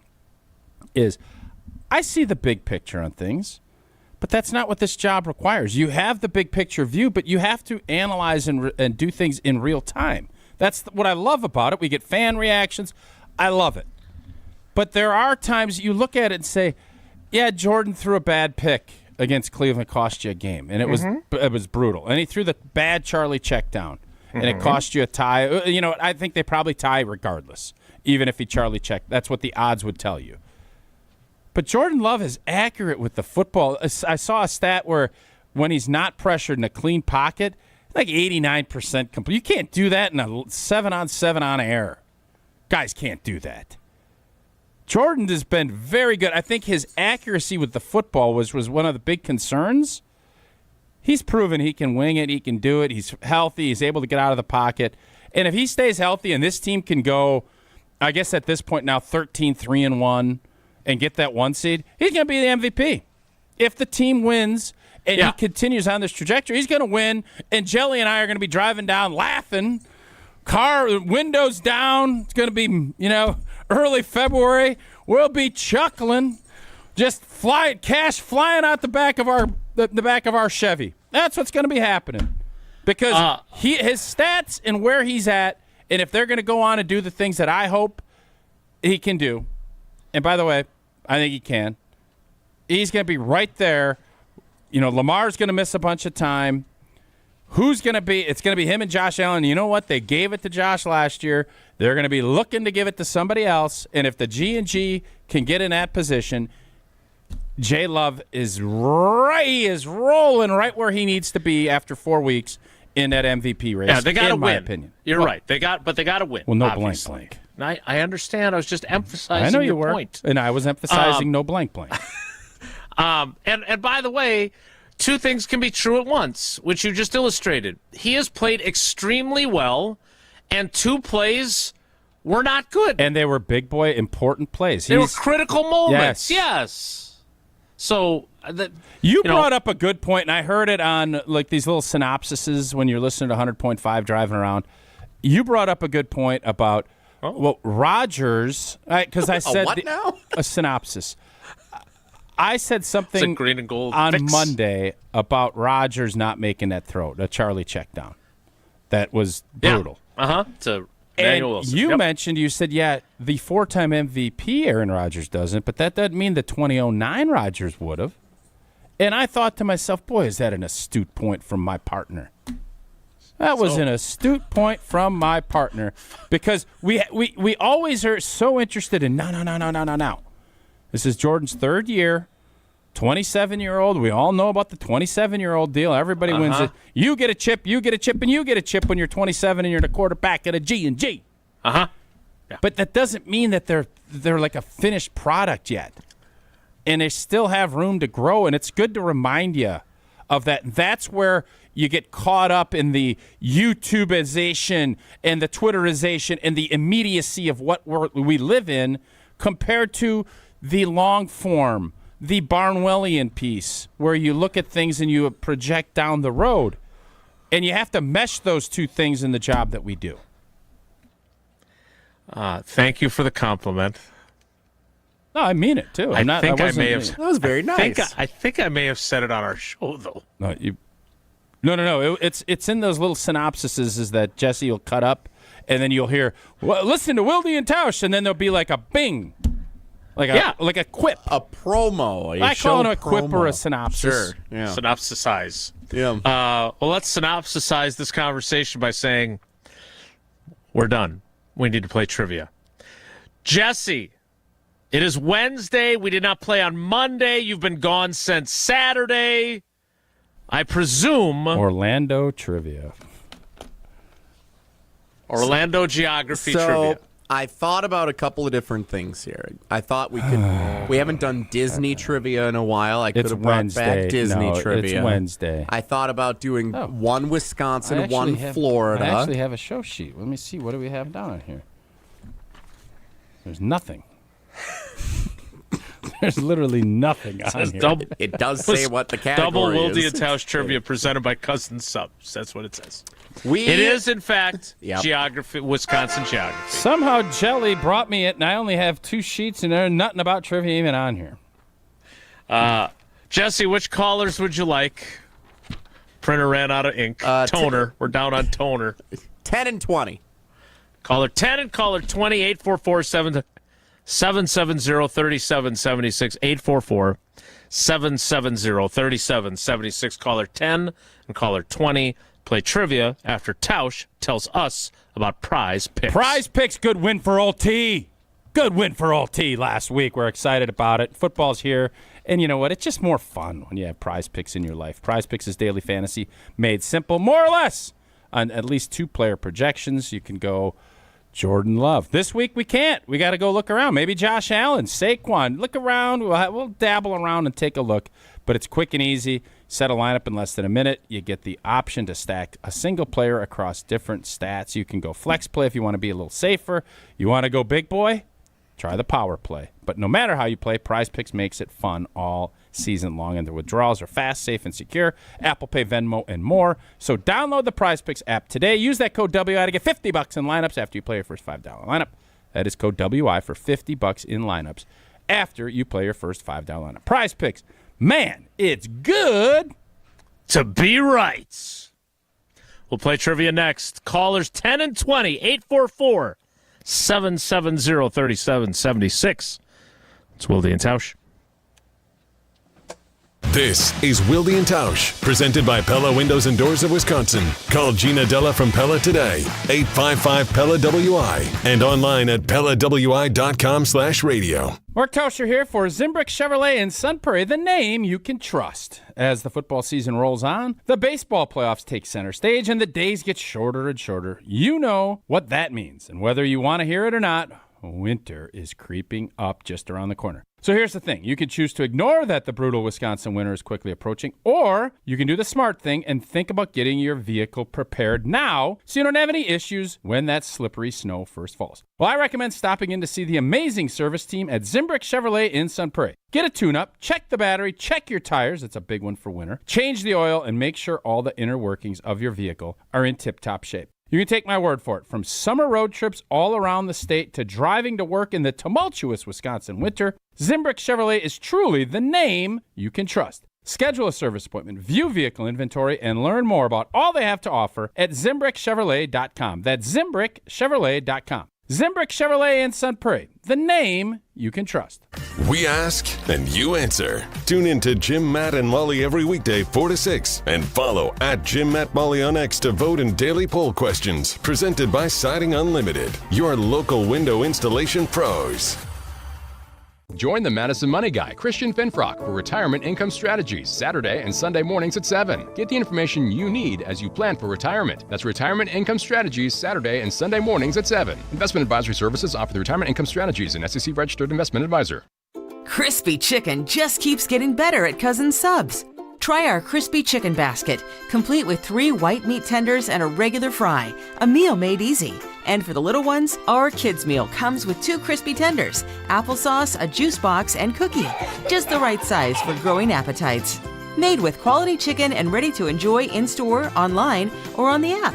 is I see the big picture on things. But that's not what this job requires. You have the big picture view, but you have to analyze and do things in real time. That's what I love about it. We get fan reactions. I love it. But there are times you look at it and say, yeah, Jordan threw a bad pick against Cleveland, cost you a game. And it was brutal. And he threw the bad Charlie check down, and it cost you a tie. You know, I think they probably tie regardless, even if he Charlie checked. That's what the odds would tell you. But Jordan Love is accurate with the football. I saw a stat where when he's not pressured in a clean pocket, like 89% complete. You can't do that in a 7-on-7 on air. Guys can't do that. Jordan has been very good. I think his accuracy with the football was one of the big concerns. He's proven he can wing it. He can do it. He's healthy. He's able to get out of the pocket. And if he stays healthy and this team can go, I guess at this point now 13-3-1, and get that 1 seed, he's going to be the MVP. If the team wins and he continues on this trajectory, he's going to win, and Jelly and I are going to be driving down laughing, car windows down. It's going to be, early February. We'll be chuckling, just cash flying out the back of our Chevy. That's what's going to be happening because his stats and where he's at, and if they're going to go on and do the things that I hope he can do, and by the way, I think he can. He's going to be right there. Lamar's going to miss a bunch of time. Who's going to be? It's going to be him and Josh Allen. You know what? They gave it to Josh last year. They're going to be looking to give it to somebody else. And if the G&G can get in that position, J. Love is rolling right where he needs to be after 4 weeks in that MVP race. Yeah, they got to win. In my opinion, you're right. They got to win. Well, no obviously. blank. I understand. I was just emphasizing. I know you your were, point. And I was emphasizing no blank. And by the way, two things can be true at once, which you just illustrated. He has played extremely well, and 2 plays were not good. And they were big boy important plays. They were critical moments. Yes. So you brought up a good point, and I heard it on like these little synopsises when you're listening to 100.5 driving around. You brought up a good point about Rodgers, because I said a synopsis. I said something green and gold on fix. Monday about Rodgers not making that throw, the Charlie check down. That was brutal. Yeah. To Emmanuel Wilson. You mentioned, you said, the 4-time MVP Aaron Rodgers doesn't, but that doesn't mean the 2009 Rodgers would have. And I thought to myself, boy, is that an astute point from my partner. That was an astute point from my partner because we always are so interested in no. This is Jordan's 3rd year, 27-year-old. We all know about the 27-year-old deal. Everybody wins it. You get a chip, and you get a chip when you're 27 and you're the quarterback at a G&G. Yeah. But that doesn't mean that they're like a finished product yet. And they still have room to grow, and it's good to remind you of that. That's where you get caught up in the YouTubeization and the Twitterization and the immediacy of what we live in compared to the long form, the Barnwellian piece, where you look at things and you project down the road. And you have to mesh those two things in the job that we do. Thank you for the compliment. No, I mean it, too. That was very nice. I think I may have said it on our show, though. No. It's in those little synopsises is that Jesse will cut up, and then you'll hear, well, listen to Wilde and Tausch, and then there'll be like a bing. Like a quip. A promo. I call it a quip or a synopsis. Sure. Yeah. Synopsisize. Yeah. Well, let's synopsisize this conversation by saying we're done. We need to play trivia. Jesse, It is Wednesday. We did not play on Monday. You've been gone since Saturday. I presume. Orlando trivia. Orlando geography so, trivia. I thought about a couple of different things here. I thought we could. We haven't done Disney trivia in a while. I could have brought back Disney trivia. It's Wednesday. I thought about doing one Wisconsin, one Florida. I actually have a show sheet. Let me see. What do we have down here? There's nothing. There's literally nothing on here. It does say what the category Double is. Wilde and Tausch trivia presented by Cousin Subs. That's what it says. It is, in fact, geography, Wisconsin geography. Somehow Jelly brought me it, and I only have 2 sheets, and there's nothing about trivia even on here. Jesse, which callers would you like? Printer ran out of ink. Toner. We're down on toner. 10 and 20. Caller 10 and caller 20, 844-770-3776, 844-770-3776. Caller 10 and caller 20 play trivia after Tausch tells us about Prize Picks. Prize Picks, good win for OT. Good win for OT last week. We're excited about it. Football's here. And you know what? It's just more fun when you have Prize Picks in your life. Prize Picks is daily fantasy made simple, more or less, on at least 2-player projections. You can go Jordan Love. This week we can't. We got to go look around. Maybe Josh Allen, Saquon. Look around. We'll dabble around and take a look. But it's quick and easy. Set a lineup in less than a minute. You get the option to stack a single player across different stats. You can go flex play if you want to be a little safer. You want to go big boy? Try the power play. But no matter how you play, Prize Picks makes it fun all season long, and the withdrawals are fast, safe, and secure. Apple Pay, Venmo, and more. So download the Prize Picks app today. Use that code WI to get $50 in lineups after you play your first $5 lineup. That is code WI for $50 in lineups after you play your first $5 lineup. Prize Picks. Man, it's good to be right. We'll play trivia next. Callers 10 and 20, 844-770-3776. It's Wilde and Tausch. This is Wilde and Tausch, presented by Pella Windows and Doors of Wisconsin. Call Gina Della from Pella today, 855-PELLA-WI, and online at PellaWI.com/radio. Mark Tauscher here for Zimbrick Chevrolet in Sun Prairie, the name you can trust. As the football season rolls on, the baseball playoffs take center stage, and the days get shorter and shorter. You know what that means, and whether you want to hear it or not, winter is creeping up just around the corner. So here's the thing. You can choose to ignore that the brutal Wisconsin winter is quickly approaching, or you can do the smart thing and think about getting your vehicle prepared now so you don't have any issues when that slippery snow first falls. Well, I recommend stopping in to see the amazing service team at Zimbrick Chevrolet in Sun Prairie. Get a tune-up, check the battery, check your tires. It's a big one for winter. Change the oil, and make sure all the inner workings of your vehicle are in tip-top shape. You can take my word for it. From summer road trips all around the state to driving to work in the tumultuous Wisconsin winter, Zimbrick Chevrolet is truly the name you can trust. Schedule a service appointment, view vehicle inventory, and learn more about all they have to offer at ZimbrickChevrolet.com. That's ZimbrickChevrolet.com. Zimbrick Chevrolet in Sun Prairie, the name you can trust. We ask and you answer. Tune in to Jim, Matt, and Molly every weekday 4 to 6. And follow at Jim, Matt, Molly on X to vote in daily poll questions. Presented by Siding Unlimited, your local window installation pros. Join the Madison Money Guy, Christian Finfrock, for Retirement Income Strategies, Saturday and Sunday mornings at 7. Get the information you need as you plan for retirement. That's Retirement Income Strategies, Saturday and Sunday mornings at 7. Investment advisory services offer the Retirement Income Strategies, an SEC-registered investment advisor. Crispy chicken just keeps getting better at Cousin Subs. Try our crispy chicken basket, complete with 3 white meat tenders and a regular fry, a meal made easy. And for the little ones, our kids meal comes with 2 crispy tenders, applesauce, a juice box, and cookie. Just the right size for growing appetites. Made with quality chicken and ready to enjoy in-store, online, or on the app.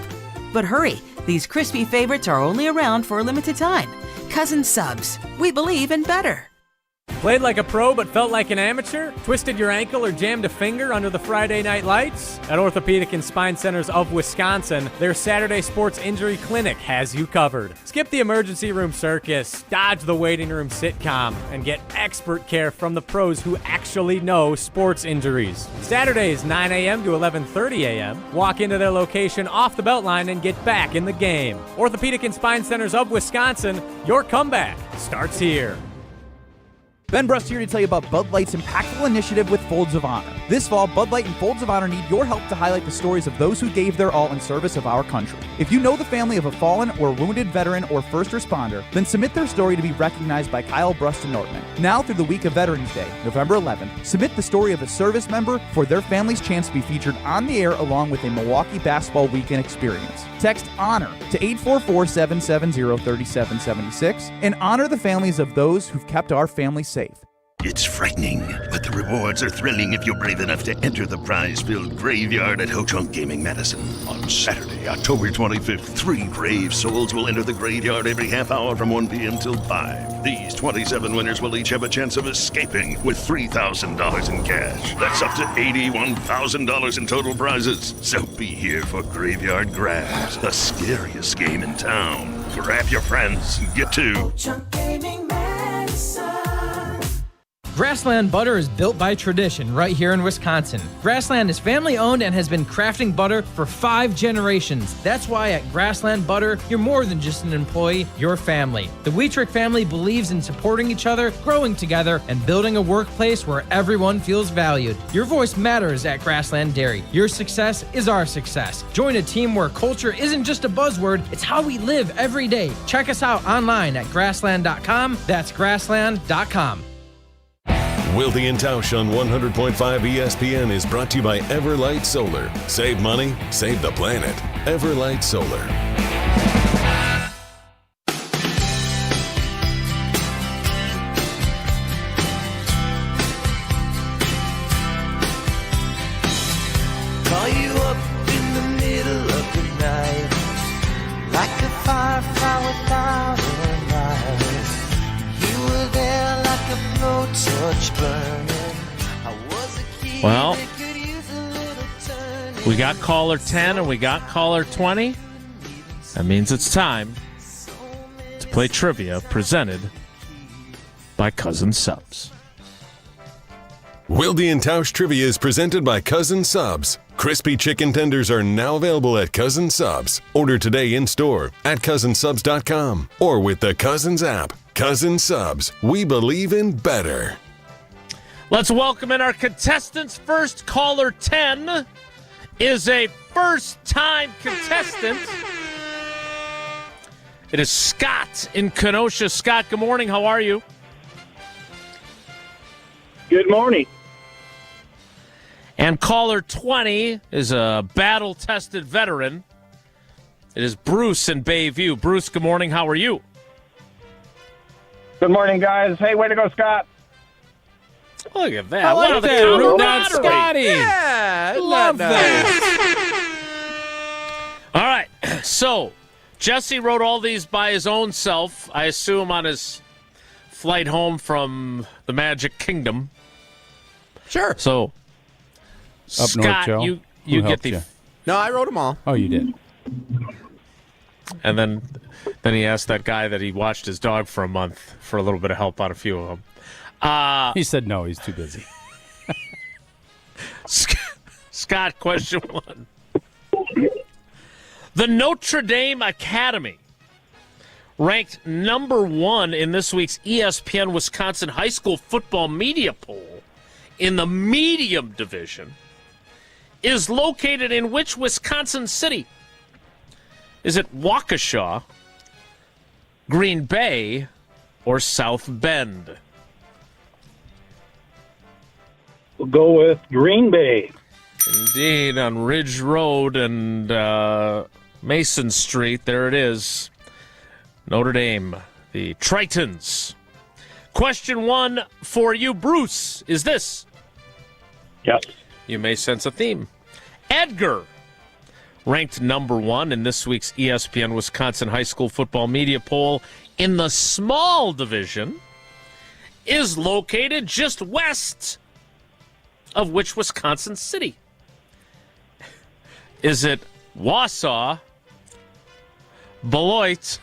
But hurry, these crispy favorites are only around for a limited time. Cousin Subs, we believe in better. Played like a pro but felt like an amateur? Twisted your ankle or jammed a finger under the Friday night lights? At Orthopedic and Spine Centers of Wisconsin, their Saturday Sports Injury Clinic has you covered. Skip the emergency room circus, dodge the waiting room sitcom, and get expert care from the pros who actually know sports injuries. Saturdays, 9 a.m. to 11:30 a.m. Walk into their location off the Beltline and get back in the game. Orthopedic and Spine Centers of Wisconsin, your comeback starts here. Ben Brust here to tell you about Bud Light's impactful initiative with Folds of Honor. This fall, Bud Light and Folds of Honor need your help to highlight the stories of those who gave their all in service of our country. If you know the family of a fallen or wounded veteran or first responder, then submit their story to be recognized by Kyle Brust and Nortman. Now through the week of Veterans Day, November 11th, submit the story of a service member for their family's chance to be featured on the air along with a Milwaukee basketball weekend experience. Text HONOR to 844-770-3776 and honor the families of those who've kept our family safe. It's frightening, but the rewards are thrilling if you're brave enough to enter the prize-filled graveyard at Ho-Chunk Gaming Madison. On Saturday, October 25th, 3 brave souls will enter the graveyard every half hour from 1 p.m. till 5. These 27 winners will each have a chance of escaping with $3,000 in cash. That's up to $81,000 in total prizes. So be here for Graveyard Grabs, the scariest game in town. Grab your friends and get to Ho-Chunk Gaming Madison. Grassland butter is built by tradition right here in Wisconsin. Grassland is family owned and has been crafting butter for 5 generations. That's why at Grassland Butter, you're more than just an employee, you're family. The Wietrich family believes in supporting each other, growing together, and building a workplace where everyone feels valued. Your voice matters at Grassland Dairy. Your success is our success. Join a team where culture isn't just a buzzword, it's how we live every day. Check us out online at grassland.com. That's grassland.com. Wilde and Tausch on 100.5 ESPN is brought to you by Everlight Solar. Save money, save the planet. Everlight Solar. Call you up in the middle of the night, like a firefly without a light. You were there like a blowtorch burning. I was a kid Well, that could use a little turning. we got caller 10 and we got caller 20. That means it's time to play trivia presented by Cousin Subs. Wilde and Tausch Trivia is presented by Cousin Subs. Crispy chicken tenders are now available at Cousin Subs. Order today in store at cousinsubs.com or with the Cousins app. Cousin Subs, we believe in better. Let's welcome in our contestants. First caller 10 is a first-time contestant. It is Scott in Kenosha. Scott, good morning. How are you? Good morning. And caller 20 is a battle-tested veteran. It is Bruce in Bayview. Bruce, good morning. How are you? Good morning, guys. Hey, way to go, Scott. Look at that. I like What a that. Root down camaraderie. Scotty. Yeah, Love that. All right. So, Jesse wrote all these by his own self, I assume on his flight home from the Magic Kingdom. Sure. So, Up Scott, north, Joe. you Who get helped the... you? No, I wrote them all. Oh, you did. And then he asked that guy that he watched his dog for a month for a little bit of help on a few of them. He said no, he's too busy. Scott, question 1. The Notre Dame Academy ranked number 1 in this week's ESPN Wisconsin High School Football Media Poll in the medium division is located in which Wisconsin city? Is it Waukesha, Green Bay, or South Bend? We'll go with Green Bay. Indeed, on Ridge Road and Mason Street, there it is. Notre Dame, the Tritons. Question 1 for you, Bruce, is this. Yes. You may sense a theme. Edgar, ranked number 1 in this week's ESPN Wisconsin High School Football Media Poll in the small division, is located just west of which Wisconsin city? Is it Wausau, Beloit,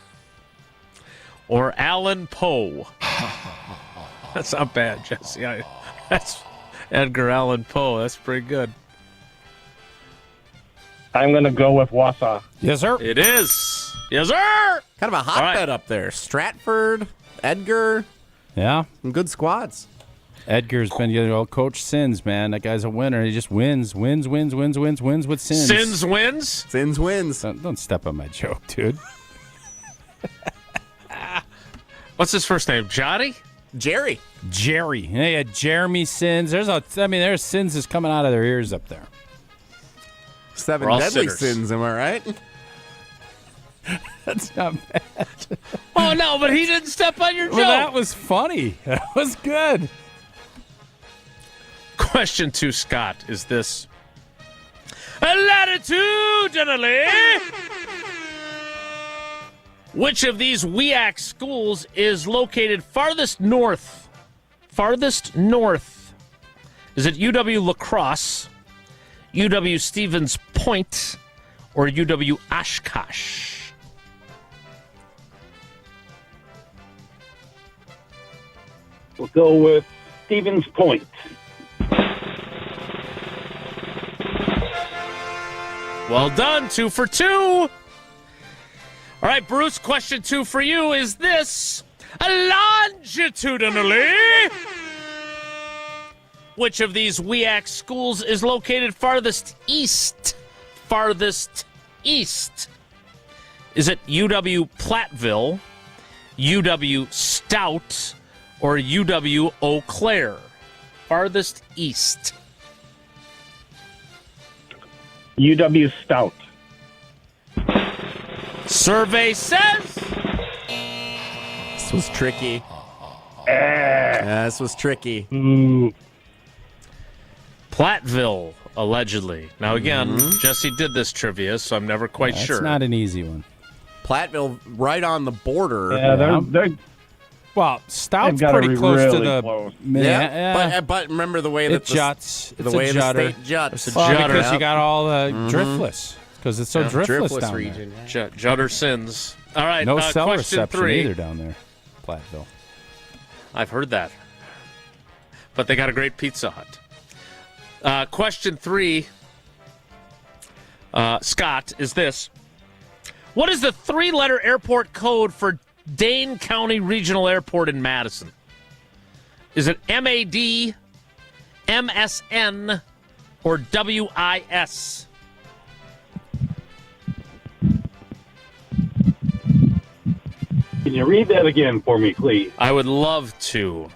or Allen Poe? That's not bad, Jesse. That's Edgar Allan Poe. That's pretty good. I'm going to go with Wausau. Yes, sir. It is. Yes, sir. Kind of a hotbed up there. Stratford, Edgar. Yeah. Some good squads. Edgar's been, Coach Sins, man. That guy's a winner. He just wins with Sins. Sins wins? Sins wins. Don't step on my joke, dude. What's his first name? Johnny? Jerry. Hey, Jeremy Sins. There's sins is coming out of their ears up there. 7 We're all deadly sinners. sins, am I right? That's not bad. Oh, no, but he didn't step on your joke. Well, that was funny. That was good. Question 2, Scott, is this. Latitudinally, which of these WEAC schools is located farthest north? Farthest north. Is it UW La Crosse, UW Stevens Point, or UW Oshkosh? We'll go with Stevens Point. Well done. 2 for 2. All right, Bruce, question 2 for you is this. Longitudinally, which of these WEAC schools is located farthest east? Farthest east. Is it UW Platteville, UW Stout, or UW Eau Claire? Farthest east. UW Stout. Survey says. This was tricky. This was tricky. Platteville, allegedly. Now, again, Jesse did this trivia, so I'm never quite sure. It's not an easy one. Platteville, right on the border. Yeah, they're well, Stout's gotta pretty be close to really the. close. But remember the way that It juts. the It's way a the jutter. state juts. It's a Well, jutter. because you got all the driftless. Because it's so driftless down region. there. Jutter sins. All right, No cell question reception 3. either down there, Platteville. I've heard that. But they got a great Pizza Hut. Question 3, Scott, is this. What is the 3-letter airport code for Dane County Regional Airport in Madison? Is it MAD, MSN, or WIS? Can you read that again for me, please? I would love to.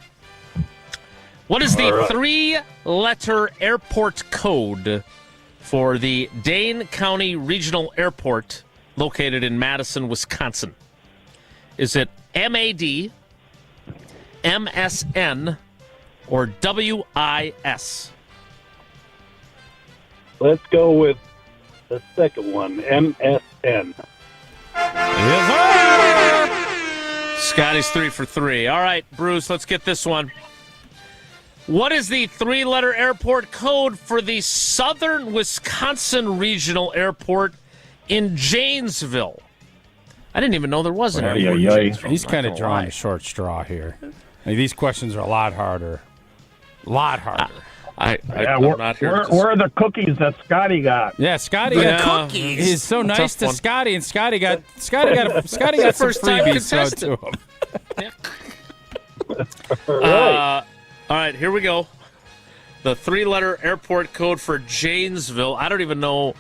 What is the All right. 3-letter airport code for the Dane County Regional Airport located in Madison, Wisconsin? Is it MAD, MSN, or WIS? Let's go with the second one, MSN. Scotty's 3 for 3. All right, Bruce, let's get this one. What is the 3-letter airport code for the Southern Wisconsin Regional Airport in Janesville? I didn't even know there was an airport in Janesville. He's kind of Not gonna drawing lie. a short straw here. I mean, these questions are a lot harder. I'm we're, not here. where are the cookies that Scotty got? Yeah, Scotty Yeah, got cookies. He's so Tough nice to one. Scotty, and Scotty got some First-time freebies thrown contestant. to him. All right, here we go. The 3-letter airport code for Janesville. I don't even know,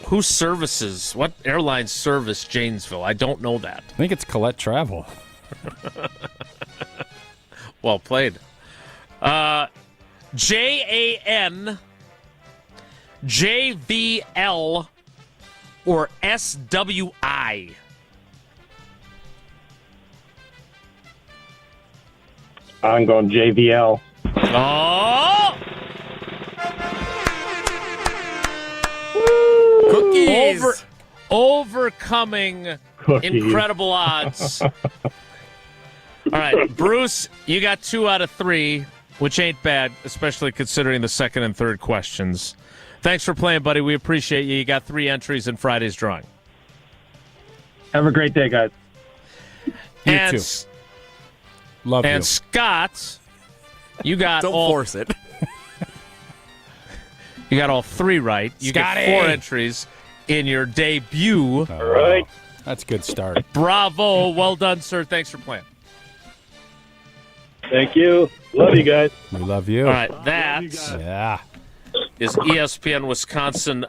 who services, what airlines service Janesville. I don't know that. I think it's Colette Travel. Well played. JAN, JVL, or SWI? I'm going JVL. Oh! Cookies. Overcoming Cookies. incredible odds. All right, Bruce, you got 2 out of 3, which ain't bad, especially considering the second and third questions. Thanks for playing, buddy. We appreciate you. You got 3 entries in Friday's drawing. Have a great day, guys. You and too. Love and you. Scott, you got Don't all force it. you got all 3 right. You Scotty! get 4 entries in your debut. All right. That's a good start. Bravo. Well done, sir. Thanks for playing. Thank you. Love you guys. We love you. All right, that Yeah. is ESPN Wisconsin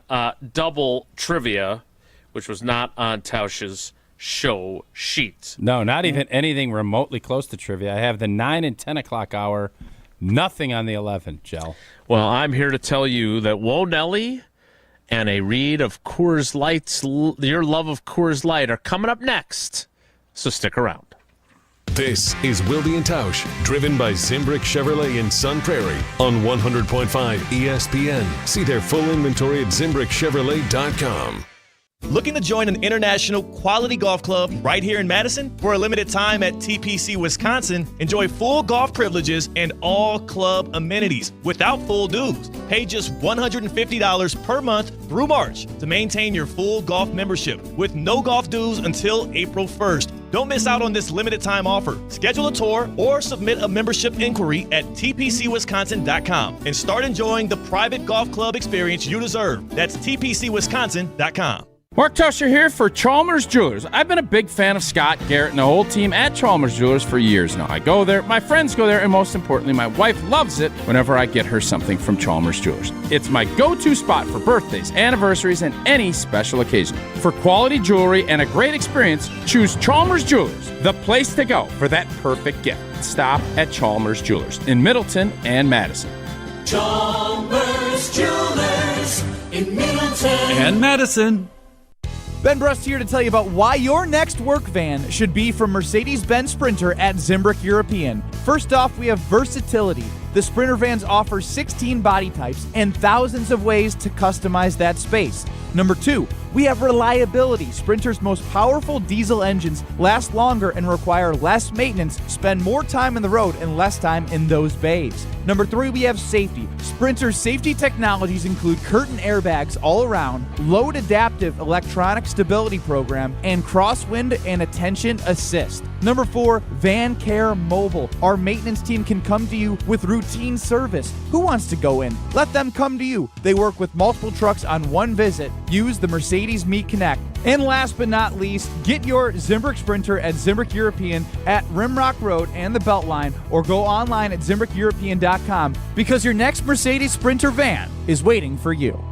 double trivia, which was not on Tausch's show sheet. No, not even anything remotely close to trivia. I have the 9 and 10 o'clock hour. Nothing on the 11, Jell. Well, I'm here to tell you that Whoa Nelly and a read of Coors Light's Your Love of Coors Light are coming up next, so stick around. This is Wilde and Tausch, driven by Zimbrick Chevrolet in Sun Prairie on 100.5 ESPN. See their full inventory at ZimbrickChevrolet.com. Looking to join an international quality golf club right here in Madison? For a limited time at TPC Wisconsin, enjoy full golf privileges and all club amenities without full dues. Pay just $150 per month through March to maintain your full golf membership with no golf dues until April 1st. Don't miss out on this limited time offer. Schedule a tour or submit a membership inquiry at tpcwisconsin.com and start enjoying the private golf club experience you deserve. That's tpcwisconsin.com. Mark Tusher here for Chalmers Jewelers. I've been a big fan of Scott, Garrett, and the whole team at Chalmers Jewelers for years now. I go there, my friends go there, and most importantly, my wife loves it whenever I get her something from Chalmers Jewelers. It's my go-to spot for birthdays, anniversaries, and any special occasion. For quality jewelry and a great experience, choose Chalmers Jewelers, the place to go for that perfect gift. Stop at Chalmers Jewelers in Middleton and Madison. Chalmers Jewelers in Middleton And Madison. Ben Brust here to tell you about why your next work van should be from Mercedes-Benz Sprinter at Zimbrick European. First off, we have versatility. The Sprinter vans offer 16 body types and thousands of ways to customize that space. Number 2, we have reliability. Sprinter's most powerful diesel engines last longer and require less maintenance, spend more time on the road and less time in those bays. Number 3, we have safety. Sprinter's safety technologies include curtain airbags all around, load adaptive electronic stability program, and crosswind and attention assist. Number 4, Van Care Mobile. Our maintenance team can come to you with routine service. Who wants to go in? Let them come to you. They work with multiple trucks on one visit. Use the Mercedes Meet Connect. And last but not least, get your Zimbrick Sprinter at Zimbrick European at Rimrock Road and the Beltline, or go online at ZimbrickEuropean.com, because your next Mercedes Sprinter van is waiting for you.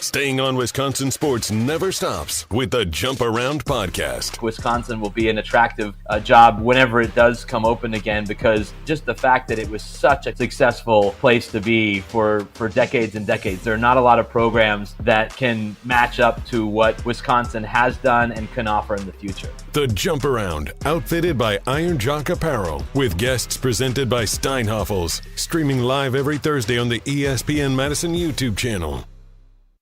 Staying on Wisconsin sports never stops with the Jump Around podcast. Wisconsin will be an attractive job whenever it does come open again, because just the fact that it was such a successful place to be for decades and decades. There are not a lot of programs that can match up to what Wisconsin has done and can offer in the future. The Jump Around, outfitted by Iron Jock Apparel, with guests presented by Steinhoffels, streaming live every Thursday on the ESPN Madison YouTube channel.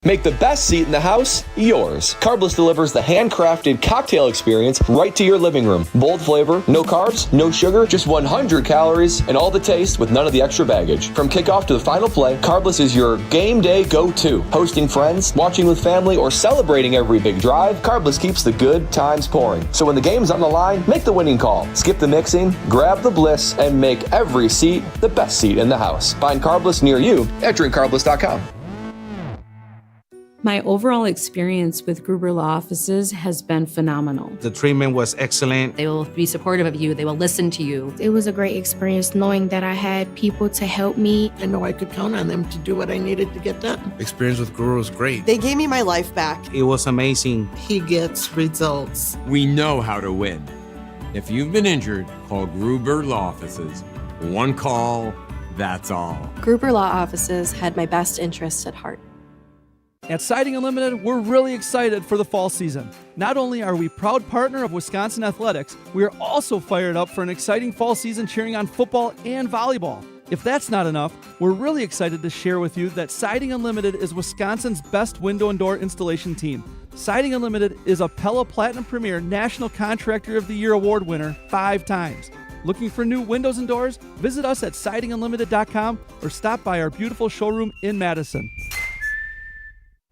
Make the best seat in the house yours. Carbless delivers the handcrafted cocktail experience right to your living room. Bold flavor, no carbs, no sugar, just 100 calories, and all the taste with none of the extra baggage. From kickoff to the final play, Carbless is your game day go-to. Hosting friends, watching with family, or celebrating every big drive, Carbless keeps the good times pouring. So when the game's on the line, make the winning call. Skip the mixing, grab the bliss, and make every seat the best seat in the house. Find Carbless near you at drinkcarbless.com. My overall experience with Gruber Law Offices has been phenomenal. The treatment was excellent. They will be supportive of you. They will listen to you. It was a great experience knowing that I had people to help me. I know I could count on them to do what I needed to get done. Experience with Gruber was great. They gave me my life back. It was amazing. He gets results. We know how to win. If you've been injured, call Gruber Law Offices. One call, that's all. Gruber Law Offices had my best interests at heart. At Siding Unlimited, we're really excited for the fall season. Not only are we proud partner of Wisconsin Athletics, we are also fired up for an exciting fall season cheering on football and volleyball. If that's not enough, we're really excited to share with you that Siding Unlimited is Wisconsin's best window and door installation team. Siding Unlimited is a Pella Platinum Premier National Contractor of the Year award winner 5 times. Looking for new windows and doors? Visit us at sidingunlimited.com or stop by our beautiful showroom in Madison.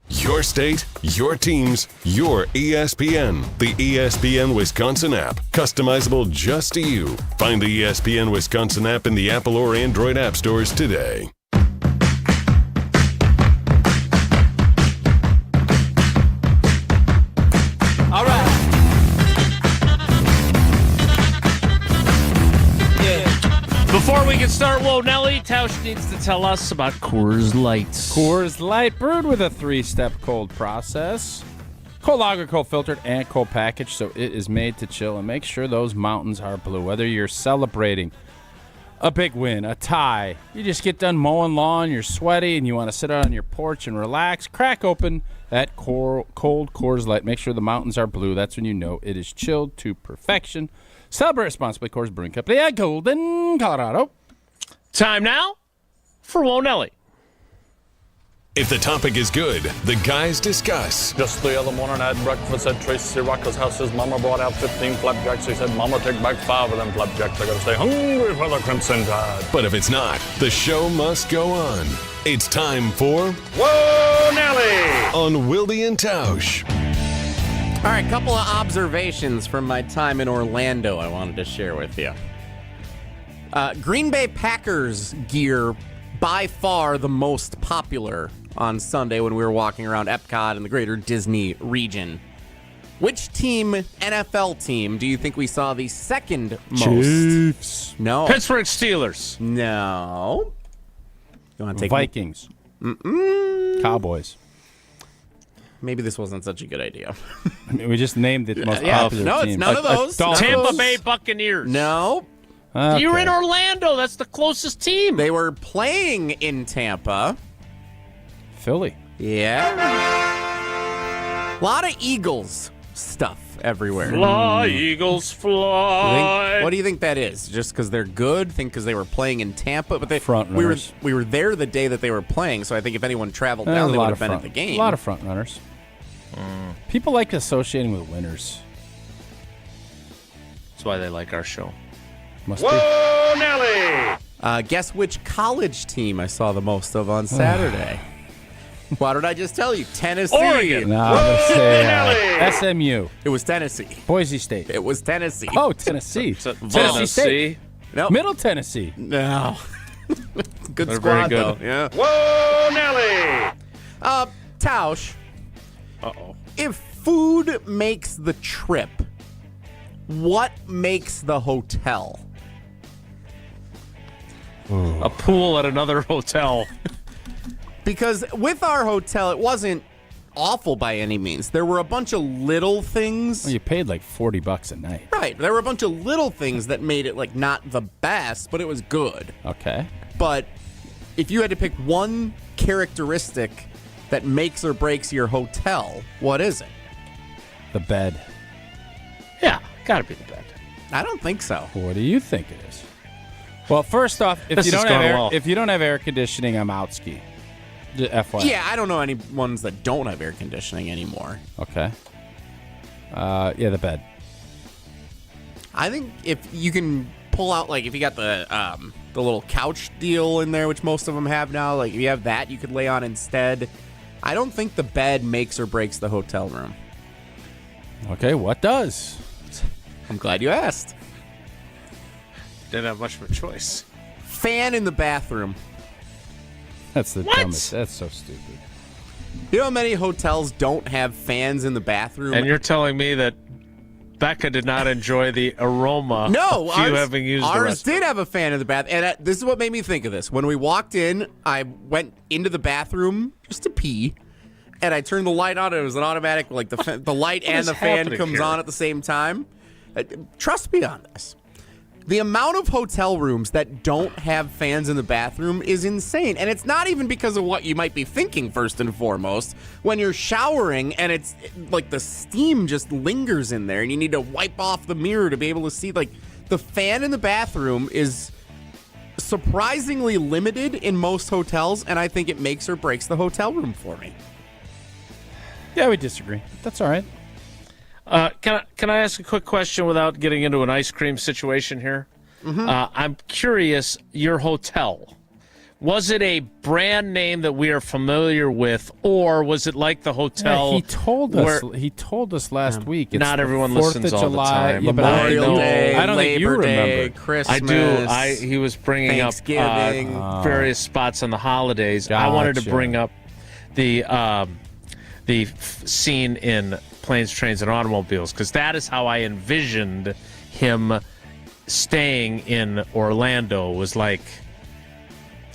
Your state, your teams, your ESPN. The ESPN Wisconsin app. Customizable just to you. Find the ESPN Wisconsin app in the Apple or Android app stores today. All right. Before we can start, whoa, Nelly, Tausch needs to tell us about Coors Light. Coors Light, brewed with a 3-step cold process. Cold lager, cold filtered, and cold packaged, so it is made to chill and make sure those mountains are blue. Whether you're celebrating a big win, a tie, you just get done mowing lawn, you're sweaty, and you want to sit out on your porch and relax, crack open that cold Coors Light. Make sure the mountains are blue. That's when you know it is chilled to perfection. Celebrate responsibly. Coors Brewing Company at Golden, Colorado. Time now for Whoa, Nelly. If the topic is good, the guys discuss. Just the other morning I had breakfast at Tracy Rocker's house. His mama brought out 15 flapjacks. He said, Mama, take back 5 of them flapjacks. I gotta stay hungry for the Crimson Tide. But if it's not, the show must go on. It's time for Whoa, Nelly! On Wilde and Tausch. All right, couple of observations from my time in Orlando I wanted to share with you. Green Bay Packers gear, by far the most popular on Sunday when we were walking around Epcot and the greater Disney region. Which team, NFL team, do you think we saw the second most? Chiefs. No. Pittsburgh Steelers. No. You want to take Vikings. Cowboys. Maybe this wasn't such a good idea. I mean, we just named the most popular no, team. it's none of those. Tampa Bay Buccaneers. No. Okay. You're in Orlando. That's the closest team. They were playing in Tampa. Philly. Yeah. A lot of Eagles stuff everywhere. Fly, Eagles, fly. What do you think that is? Just because they're good? Think because they were playing in Tampa? But front we runners. were there the day that they were playing, so I think if anyone traveled down, they would have been at the game. A lot of front runners. People like associating with winners. That's why they like our show. Must Whoa, Nelly! Guess which college team I saw the most of on Saturday? Why did I just tell you? Tennessee. Oregon. No, I'm going to say SMU. It was Tennessee. Boise State. It was Tennessee. Oh, Tennessee. Tennessee State. Nope. Middle Tennessee. No. Good They're squad, very good. though. Yeah. Whoa, Nelly! Tausch. Uh-oh. If food makes the trip, what makes the hotel? A pool at another hotel. Because with our hotel, it wasn't awful by any means. There were a bunch of little things. Well, you paid like $40 a night. Right. There were a bunch of little things that made it like not the best, but it was good. Okay. But if you had to pick one characteristic that makes or breaks your hotel, what is it? The bed. Yeah, gotta be the bed. I don't think so. What do you think it is? Well, first off, if This you is don't have going well. if you don't have air conditioning, I'm out ski. FYI. Yeah, I don't know any ones that don't have air conditioning anymore. Okay. Yeah, the bed. I think if you can pull out, like, if you got the little couch deal in there, which most of them have now, like, if you have that, you could lay on instead. I don't think the bed makes or breaks the hotel room. Okay, what does? I'm glad you asked. Didn't have much of a choice. Fan in the bathroom. That's the What? dumbest. That's so stupid. You know how many hotels don't have fans in the bathroom? And you're telling me that Becca did not enjoy the aroma No, of you having used the ours restroom. did have a fan in the bath, and this is what made me think of this. When we walked in, I went into the bathroom just to pee, and I turned the light on. And it was an automatic, like the light and is the fan happening comes here? on at the same time. Trust me on this. The amount of hotel rooms that don't have fans in the bathroom is insane. And it's not even because of what you might be thinking first and foremost. When you're showering and it's like the steam just lingers in there and you need to wipe off the mirror to be able to see, like, the fan in the bathroom is surprisingly limited in most hotels, and I think it makes or breaks the hotel room for me. Yeah, we disagree. That's all right. Can I ask a quick question without getting into an ice cream situation here? Mm-hmm. I'm curious, your hotel, was it a brand name that we are familiar with, or was it like the hotel? Yeah, he told us last week. It's not the everyone 4th listens of all July. the time. Yeah, but I Memorial don't, Day, I don't think you Labor Day, remember. Christmas. I do. He was bringing up Thanksgiving. various spots on the holidays. I wanted to Gotcha. bring up the scene in Planes, Trains, and Automobiles, because that is how I envisioned him staying in Orlando was like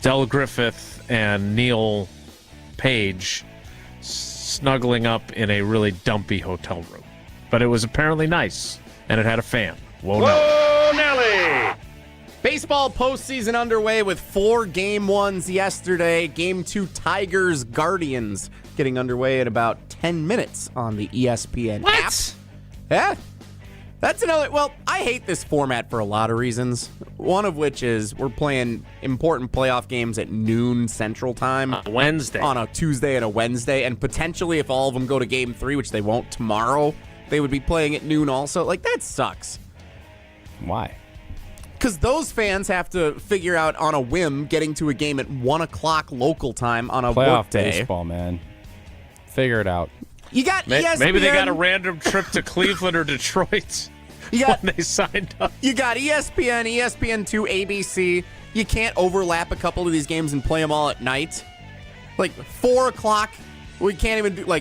Del Griffith and Neil Page snuggling up in a really dumpy hotel room. But it was apparently nice, and it had a fan. Whoa, Nelly! Baseball postseason underway with 4 game ones yesterday. Game 2, Tigers Guardians, getting underway in about 10 minutes on the ESPN app. Yeah. That's another. Well, I hate this format for a lot of reasons. One of which is we're playing important playoff games at noon Central Time. Wednesday. On a Tuesday and a Wednesday. And potentially, if all of them go to game 3, which they won't tomorrow, they would be playing at noon also. Like, that sucks. Why? Because those fans have to figure out on a whim getting to a game at 1 o'clock local time on a Playoff workday. baseball, man. Figure it out. You got ESPN. Maybe they got a random trip to Cleveland or Detroit when they signed up. You got ESPN, ESPN2, ABC. You can't overlap a couple of these games and play them all at night. Like 4 o'clock, we can't even do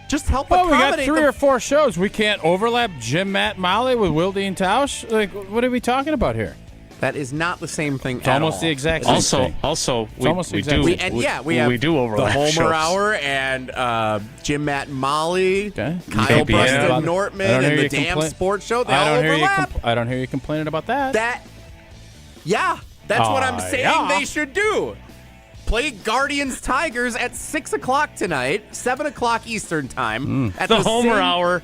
just help accommodate. We got 3 or 4 shows. We can't overlap Jim, Matt, Molly with Wilde and Tausch. Like, what are we talking about here? That is not the same thing It's at almost all. the exact same thing. Also, It's almost the exact same thing. We do overlap the Homer shows. Hour and Jim, Matt, and Molly, Kyle can't be Preston, about it. Nortman, I don't and hear the you damn complain- sports show. They I all don't hear you overlap. I don't hear you complaining about that. That's what I'm saying yeah. they should do. Play Guardians Tigers at 6 o'clock tonight, 7 o'clock Eastern time. At The Homer same- Hour.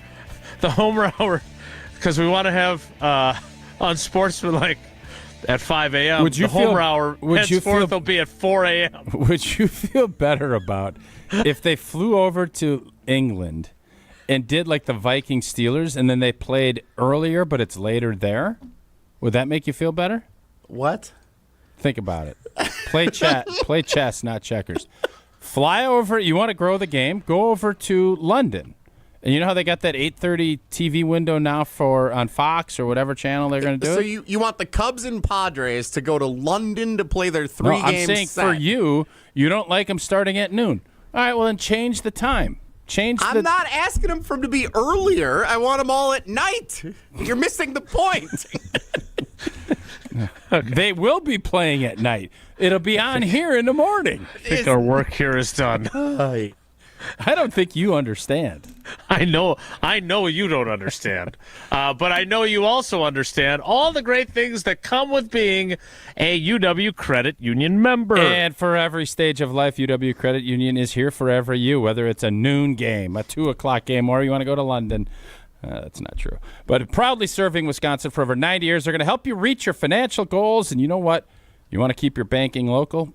The Homer Hour. Because we want to have on Sportsman at 5 a.m. Would you the Homer feel- Hour would you henceforth feel- will be at 4 a.m. Would you feel better about if they flew over to England and did like the Vikings Steelers and then they played earlier but it's later there? Would that make you feel better? What? Think about it. Play chess, not checkers. Fly over. You want to grow the game? Go over to London. And you know how they got that 8:30 TV window now on Fox or whatever channel they're going to do? So you want the Cubs and Padres to go to London to play their 3 No, I'm games saying for you don't like them starting at noon. All right, well then change the time. I'm not asking them for them to be earlier. I want them all at night. You're missing the point. They will be playing at night. It'll be on here in the morning. I think our work here is done. I don't think you understand. I know you don't understand. But I know you also understand all the great things that come with being a UW Credit Union member. And for every stage of life, UW Credit Union is here for every you, whether it's a noon game, a 2 o'clock game, or you want to go to London. That's not true. But proudly serving Wisconsin for over 90 years, they're going to help you reach your financial goals. And you know what? You want to keep your banking local?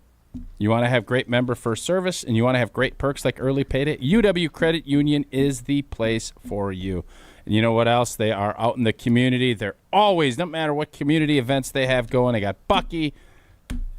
You want to have great member first service, and you want to have great perks like early payday? UW Credit Union is the place for you. And you know what else? They are out in the community. They're always, no matter what community events they have going, they got Bucky.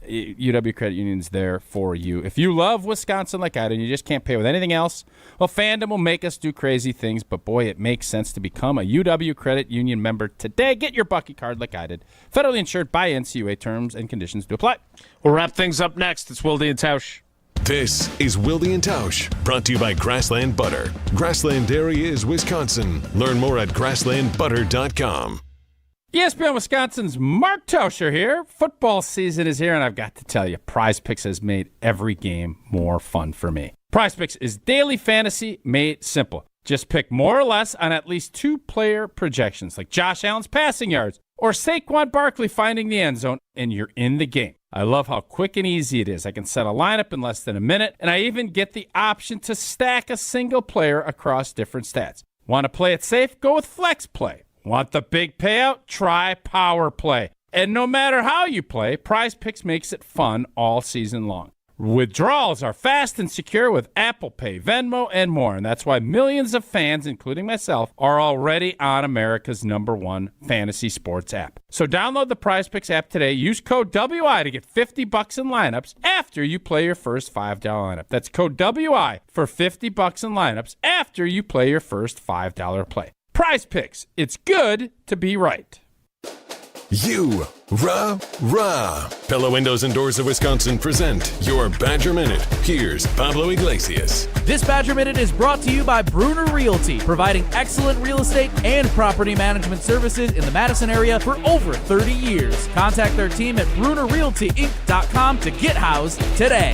UW Credit Union's there for you. If you love Wisconsin like I do and you just can't pay with anything else, well, fandom will make us do crazy things, but boy, it makes sense to become a UW Credit Union member today. Get your Bucky card like I did. Federally insured by NCUA. Terms and conditions do apply. We'll wrap things up next. It's Wilde and Tausch. This is Wilde and Tausch, brought to you by Grassland Butter. Grassland Dairy is Wisconsin. Learn more at grasslandbutter.com. ESPN Wisconsin's Mark Tauscher here. Football season is here, and I've got to tell you, Prize Picks has made every game more fun for me. Prize Picks is daily fantasy made simple. Just pick more or less on at least 2-player projections, like Josh Allen's passing yards or Saquon Barkley finding the end zone, and you're in the game. I love how quick and easy it is. I can set a lineup in less than a minute, and I even get the option to stack a single player across different stats. Want to play it safe? Go with Flex Play. Want the big payout? Try Power Play. And no matter how you play, Prize Picks makes it fun all season long. Withdrawals are fast and secure with Apple Pay, Venmo, and more. And that's why millions of fans, including myself, are already on America's #1 fantasy sports app. So download the Prize Picks app today. Use code WI to get $50 in lineups after you play your first $5 lineup. That's code WI for $50 in lineups after you play your first $5 play. Prize Picks. It's good to be right. You, rah. Pella Windows and Doors of Wisconsin present your Badger Minute. Here's Pablo Iglesias. This Badger Minute is brought to you by Bruner Realty, providing excellent real estate and property management services in the Madison area for over 30 years. Contact their team at BrunerRealtyInc.com to get housed today.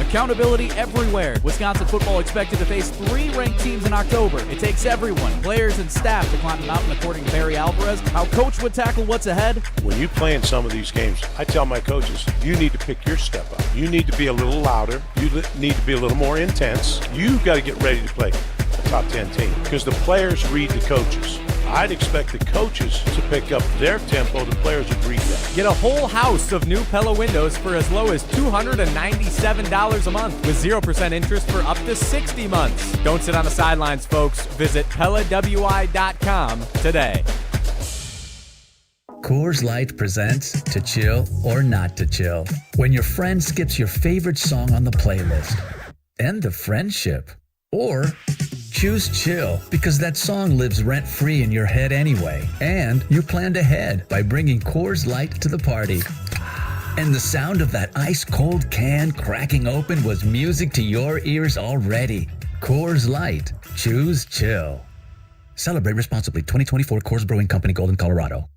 Accountability everywhere. Wisconsin football expected to face 3 ranked teams in October. It takes everyone, players and staff, to climb the mountain, according to Barry Alvarez. How coach would tackle what's ahead? When you play in some of these games, I tell my coaches, you need to pick your step up. You need to be a little louder. You need to be a little more intense. You've got to get ready to play a top 10 team because the players read the coaches. I'd expect the coaches to pick up their tempo. The players would read that. Get a whole house of new Pella windows for as low as $297 a month with 0% interest for up to 60 months. Don't sit on the sidelines, folks. Visit PellaWI.com today. Coors Light presents To Chill or Not to Chill. When your friend skips your favorite song on the playlist. End the friendship. Or choose chill because that song lives rent-free in your head anyway. And you planned ahead by bringing Coors Light to the party. And the sound of that ice-cold can cracking open was music to your ears already. Coors Light. Choose chill. Celebrate responsibly. 2024 Coors Brewing Company, Golden, Colorado.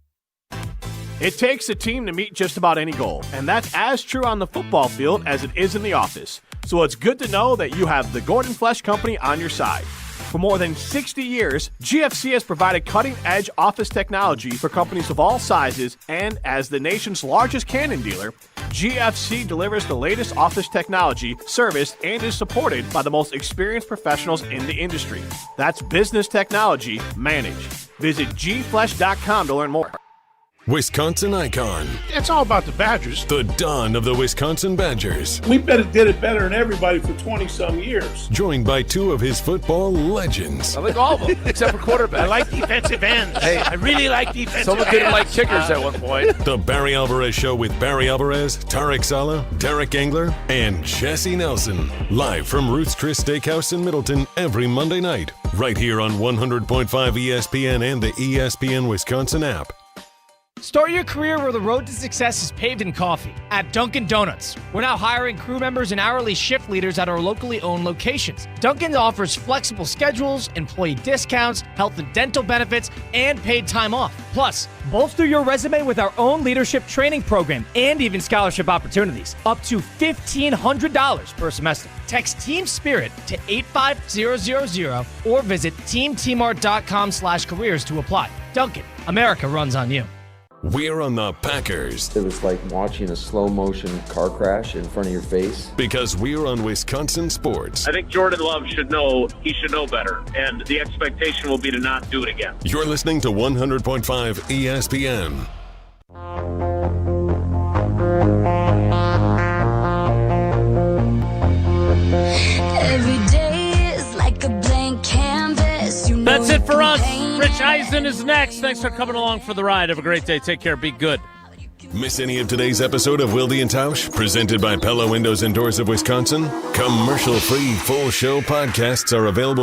It takes a team to meet just about any goal, and that's as true on the football field as it is in the office. So it's good to know that you have the Gordon Flesh Company on your side. For more than 60 years, GFC has provided cutting-edge office technology for companies of all sizes, and as the nation's largest Canon dealer, GFC delivers the latest office technology, serviced, and is supported by the most experienced professionals in the industry. That's business technology managed. Visit gflesh.com to learn more. Wisconsin icon. It's all about the Badgers. The dawn of the Wisconsin Badgers. We did it better than everybody for 20-some years. Joined by 2 of his football legends. I like all of them, except for quarterback. I like defensive ends. Hey, I really like defensive ends. Someone didn't like kickers at one point. The Barry Alvarez Show with Barry Alvarez, Tarek Saleh, Derek Engler, and Jesse Nelson. Live from Ruth's Chris Steakhouse in Middleton every Monday night. Right here on 100.5 ESPN and the ESPN Wisconsin app. Start your career where the road to success is paved in coffee. At Dunkin' Donuts, we're now hiring crew members and hourly shift leaders at our locally owned locations. Dunkin' offers flexible schedules, employee discounts, health and dental benefits, and paid time off. Plus, bolster your resume with our own leadership training program and even scholarship opportunities. Up to $1,500 per semester. Text Team Spirit to 85000 or visit teamtmart.com/careers to apply. Dunkin', America runs on you. We're on the Packers. It was like watching a slow motion car crash in front of your face. Because we're on Wisconsin sports. I think Jordan Love should know he should know better, and the expectation will be to not do it again. You're listening to 100.5 ESPN. Every day is like a blank canvas. You know That's it for us. pain. Rich Eisen is next. Thanks for coming along for the ride. Have a great day. Take care. Be good. Miss any of today's episode of Wilde and Tausch, presented by Pella Windows and Doors of Wisconsin? Commercial-free full show podcasts are available